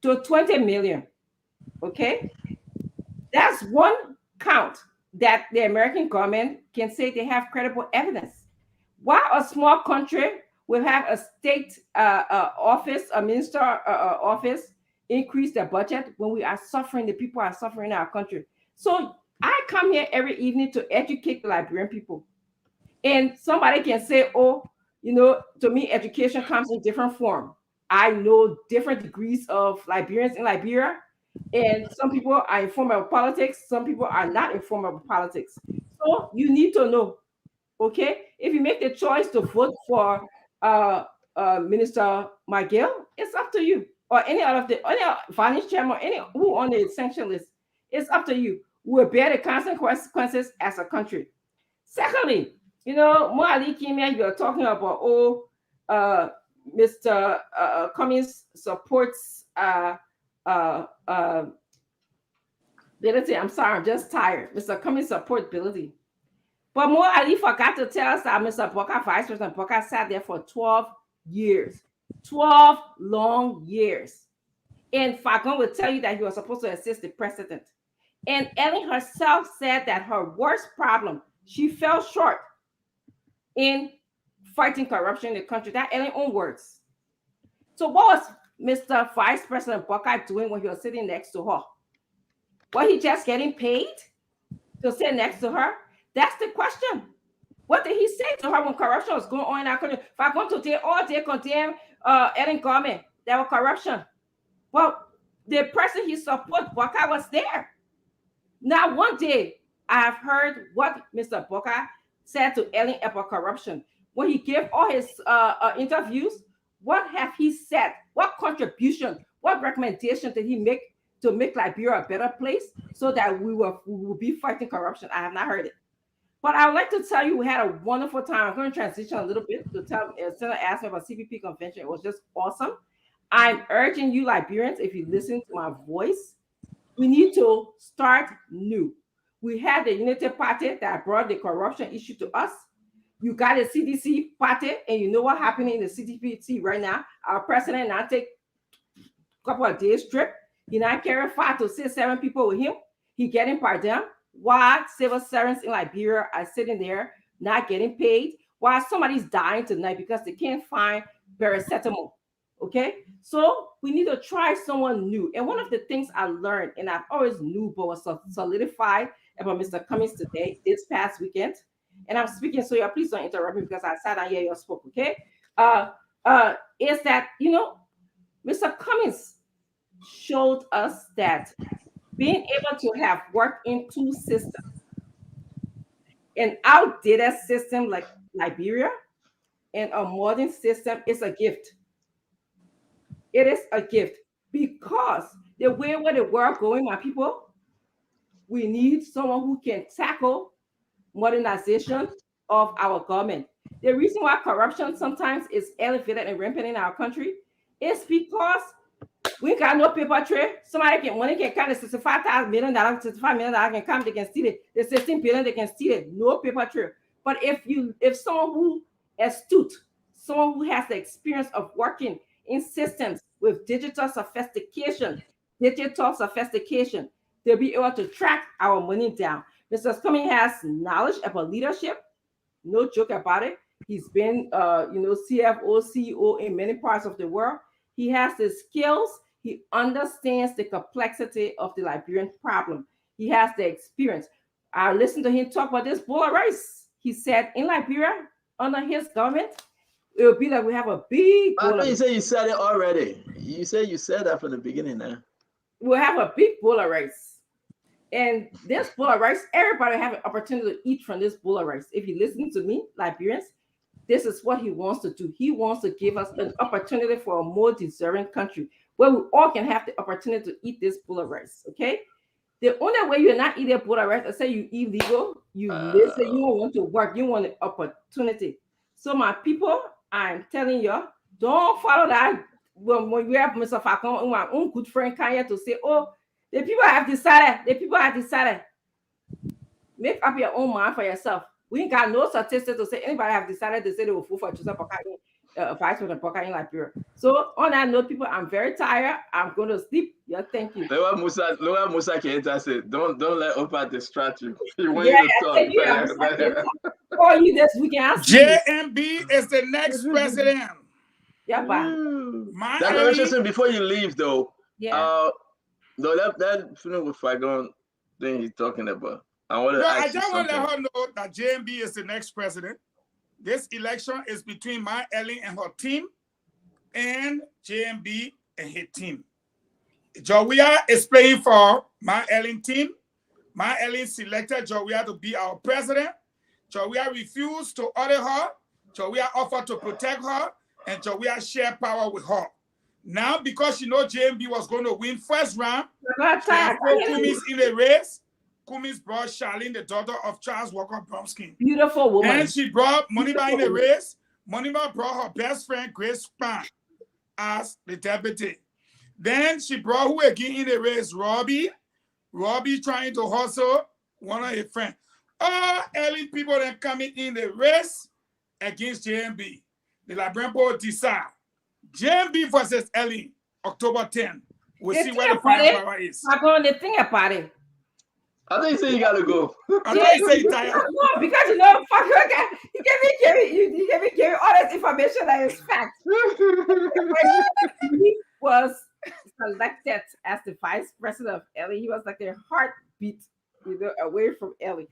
to 20 million. Okay, that's one count that the American government can say they have credible evidence. Why a small country will have a state office, a minister office, increase their budget when we are suffering, the people are suffering in our country. So I come here every evening to educate the Liberian people. And somebody can say, oh, to me, education comes in different form. I know different degrees of Liberians in Liberia, and some people are informed about politics, some people are not informed about politics. So you need to know, okay? If you make the choice to vote for Minister McGill, it's up to you. Or any finance chairman, or any who on the sanction list, it's up to you. We will bear the consequences as a country. Secondly, Mo Ali Kimia, you are talking about, Mr. Cummings supports Bility. I'm sorry, I'm just tired. Mr. Cummings support Bility. But Mo Ali forgot to tell us that Mr. Boka, Vice President Boka, sat there for 12 years. 12 long years. And Fagon will tell you that he was supposed to assist the president. And Ellen herself said that her worst problem, she fell short in fighting corruption in the country. That Ellen own words. So what was Mr. Vice President Buckeye doing when he was sitting next to her? Was he just getting paid to sit next to her? That's the question. What did he say to her when corruption was going on in our country? If I go to they condemn Ellen government, there was corruption. Well, the person he supported, Buckeye, was there. Now, one day, I have heard what Mr. Buckeye said to Ellen about corruption. When he gave all his interviews, what have he said? What contribution, what recommendation did he make to make Liberia a better place so that we will be fighting corruption? I have not heard it. But I would like to tell you we had a wonderful time. I'm going to transition a little bit to tell Senator asked me about CPP convention. It was just awesome. I'm urging you, Liberians, if you listen to my voice, we need to start new. We had the Unity Party that brought the corruption issue to us. You got a CDC party, and you know what happening in the CDC right now. Our president now take a couple of days trip. He now carry 5 to 6, 7 people with him. He getting pardon. While civil servants in Liberia are sitting there not getting paid, while somebody's dying tonight because they can't find paracetamol. Okay, so we need to try someone new. And one of the things I learned, and I've always knew, but was solidified about Mr. Cummings today, this past weekend, and I'm speaking, so yeah, please don't interrupt me because I sat down here, you spoke, okay? Is that, Mr. Cummings showed us that being able to have worked in 2 systems, an outdated system like Liberia and a modern system is a gift. It is a gift because the way where the world going, my people, we need someone who can tackle modernization of our government. The reason why corruption sometimes is elevated and rampant in our country is because we got no paper trail. Money can come, the $65 million, $65 million can come, they can steal it. The 16 billion, they can steal it. No paper trail. But if someone who astute, someone who has the experience of working in systems with digital sophistication, they'll be able to track our money down. Mr. Cummings has knowledge about leadership, no joke about it. He's been, CFO, CEO in many parts of the world. He has the skills. He understands the complexity of the Liberian problem. He has the experience. I listened to him talk about this bowl of rice. He said in Liberia, under his government, it would be like we have a big bowl of rice. You say you said it already. You said that from the beginning now. We'll have a big bowl of rice. And this bowl of rice, everybody have an opportunity to eat from this bowl of rice. If you listen to me, Liberians, this is what he wants to do. He wants to give us an opportunity for a more deserving country where we all can have the opportunity to eat this bowl of rice, okay? The only way you're not eating a bowl of rice, I say you illegal, you listen, you don't want to work, you want an opportunity. So my people, I'm telling you, don't follow that. When we have Mr. Falcon, my own good friend Kanye to say, oh, the people have decided. The people have decided. Make up your own mind for yourself. We ain't got no statistics to say anybody have decided to say they will vote for Joseph Pokani, Vice President Pokani in Liberia. So on that note, people, I'm very tired. I'm going to sleep. Yeah, thank you. Lower Musa Keita said, don't let Opa distract you. You want you to talk. Oh, you this weekend. JMB is the next president. Yeah, bye. Dr. Richardson, before you leave though, yeah. No, that feeling with Fagon thing he's talking about. I just want to let her know that JMB is the next president. This election is between my Ellen and her team and JMB and his team. Jawia is playing for my Ellen team. My Ellen selected Jawia to be our president. Jawia refused to order her. Jawia offered to protect her, and Jawia shared power with her. Now, because she knows JMB was going to win first round, Kumis in the race. Kumis brought Charlene, the daughter of Charles Walker Bromsky. Beautiful woman. And she brought Moniba in the race. Moniba brought her best friend, Grace Span, as the deputy. Then she brought who again in the race? Robbie. Robbie trying to hustle one of his friends. All Ellen people that coming in the race against JMB. The Liberian board decide. JMB versus Ellen, October 10. We'll see where the final power is. I'm going to think about it. I think you say you gotta go. I thought you say you tired. No, because you know, fuck, he gave me all this information that is fact. He was selected as the vice president of Ellie. He was like their heartbeat, away from Ellie.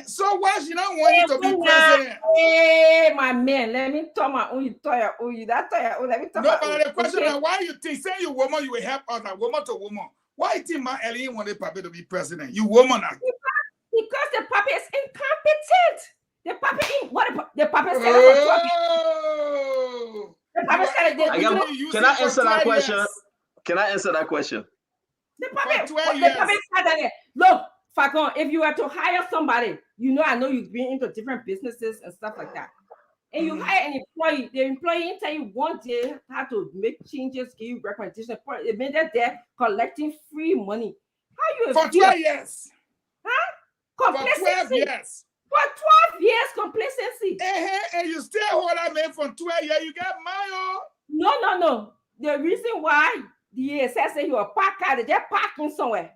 So why she not wanting to be president? Hey, my man, let me talk my own. Let me talk. No, but the question is, why you think, say you woman, you will help us, like woman to woman. Why you think my Ellie wanted Papi to be president? You woman. Because the Papi is incompetent. The Papi, the Papi said the Papi said can I answer that question? Years. Can I answer that question? The Papi said that. Look, Falcon, if you were to hire somebody, I know you've been into different businesses and stuff like that. And you hire an employee, the employee tell you one day how to make changes, give you recommendation. It means that they're collecting free money. How you for 12 years? Huh? Complacency. For 12 years. For 12 years, complacency. And you still hold that man for 12 years. You got Mayo. No. The reason why the ESS say you are parked, they're parking somewhere.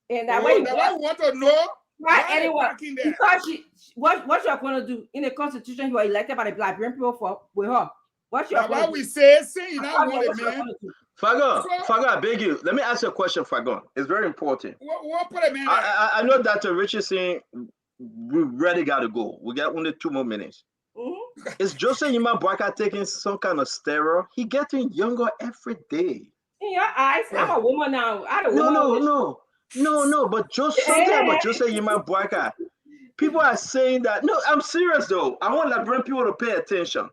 And that way I want to know. Why anyone? Because what you're going to do in the Constitution, you are elected by the Liberian people with her. What you're going to do? We say you not want it, man. Fagon, I beg you. Let me ask you a question, Fagon. It's very important. What put it, man? I know that Richardson, we really got to go. We got only 2 more minutes. Mm-hmm. Is Joseph Yima Boyka taking some kind of steroid? He getting younger every day. In your eyes, I'm a woman now. No, but just something about Joseph Yima Boyka. People are saying that. No, I'm serious though. I want Liberian people to pay attention.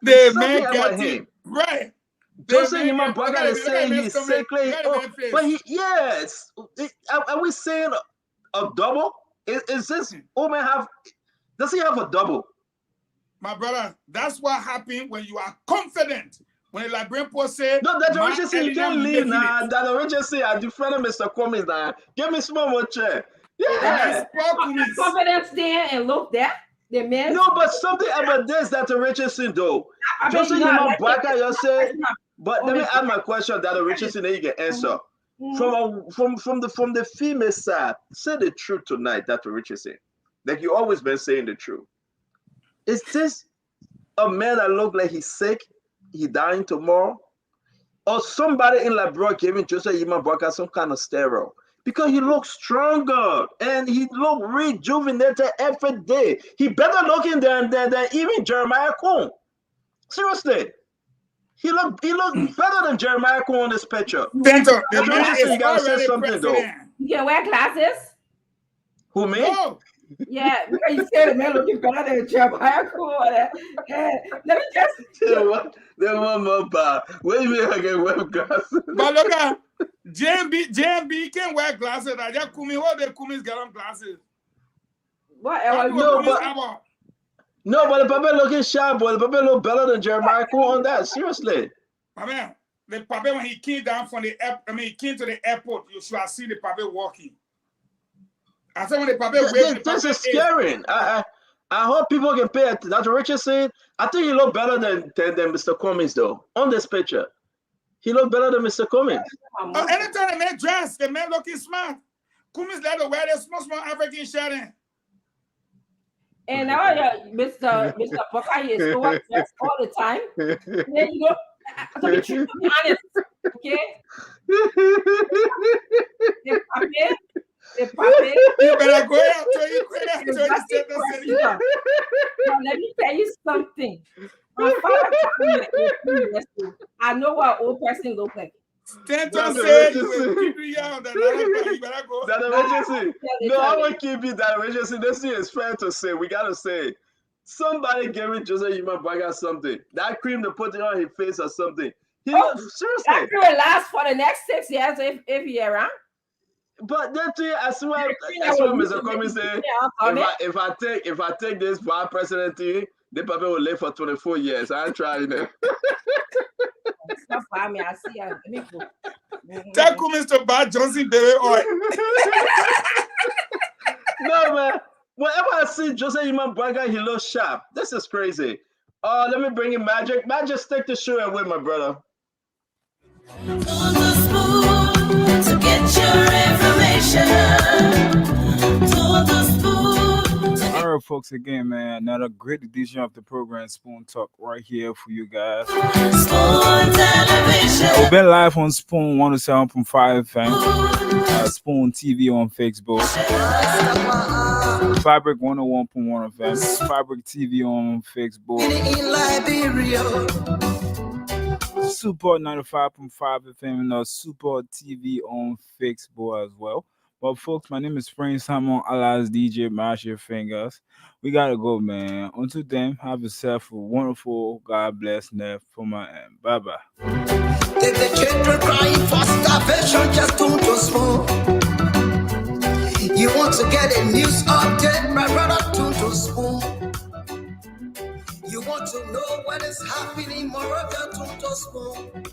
They make him right. Joseph Yima Boyka is saying he's sickly. But yes. Are we saying a double? Is this woman have? Does he have a double? My brother, that's what happened when you are confident. When the Liberian post say, no, that Richardson, you can't leave now. That Richardson, I defended Mr. Cummings now. Give me small more chair. Yeah. Confidence there and look there. The man. No, but something about this that Richardson though. Just so you know, Boyka, you say. But let me ask my question that Richardson, then you can answer. From the female side, say the truth tonight, that Richardson. Like you always been saying the truth. Is this a man that look like he's sick? He dying tomorrow, or somebody in Liberia giving Joseph Yima Boyka some kind of steroid because he looks stronger and he look rejuvenated every day. He better looking than even Jeremiah Kuhn. Seriously, he look better than Jeremiah Kuhn on this picture. Bento, the man is already president. Though. You can wear glasses. Who me? No. Yeah, because you said the man looking better than Jeremiah Kuhn. Let me just. One more bar. What do you mean I can wear glasses? But look at JMB can wear glasses. I just Kumi, what the Kumis get on glasses? What? No, but the paper looking sharp, boy. The paper look better than Jeremiah Cool on that. Seriously. My man, the paper when he came down from the airport, I mean, he came to the airport, you should have seen the paper walking. I said when the paper waving, This is scary. I hope people can pay attention. Dr. Richardson, I think he looked better than Mr. Cummings, though, on this picture. He looked better than Mr. Cummings. Anytime the man dressed, the man looking smart. Cummings let to wear the small African shirt in. And now Mr. Booker is overdressed all the time. There you go. To be honest, okay? The puppet. You better go out to you. Let me tell you something. My father told me I know what old person looks like. Stanton said you will keep you young. You better go. That emergency. No, I won't keep you that emergency. This thing is fair to say. We gotta say. Somebody gave Jose Human Braga something. That cream to put it on his face or something. Seriously. That will last for the next 6 years if you're around. But that thing, I swear, Mr. Cummings said, if I take this for presidency, the paper will live for 24 years. I'm trying it. I see. Tell Cummings to buy Johnson baby oil. No, man. Whenever I see Jose Human Braga, he looks sharp. This is crazy. Let me bring in Magic. Magic, stick the show away, my brother. To get your information. All right, folks, again, man, another great edition of the program Spoon Talk right here for you guys. Spoon Television. We've been live on Spoon 107.5 FM, Spoon TV on Facebook, Fabric 101.1 FM, Fabric TV on Facebook, In Liberia. Super 95.5 FM and Super TV on Facebook as well. But folks, my name is Prince Simon alias DJ Mash Your Fingers. We gotta go, man. Until then, have yourself a wonderful, God bless night for my end. Bye bye. If the children crying for starvation, just don't spoon. You want to get a news update, my brother, don't spoon. You want to know what is happening, more of your don't spoon.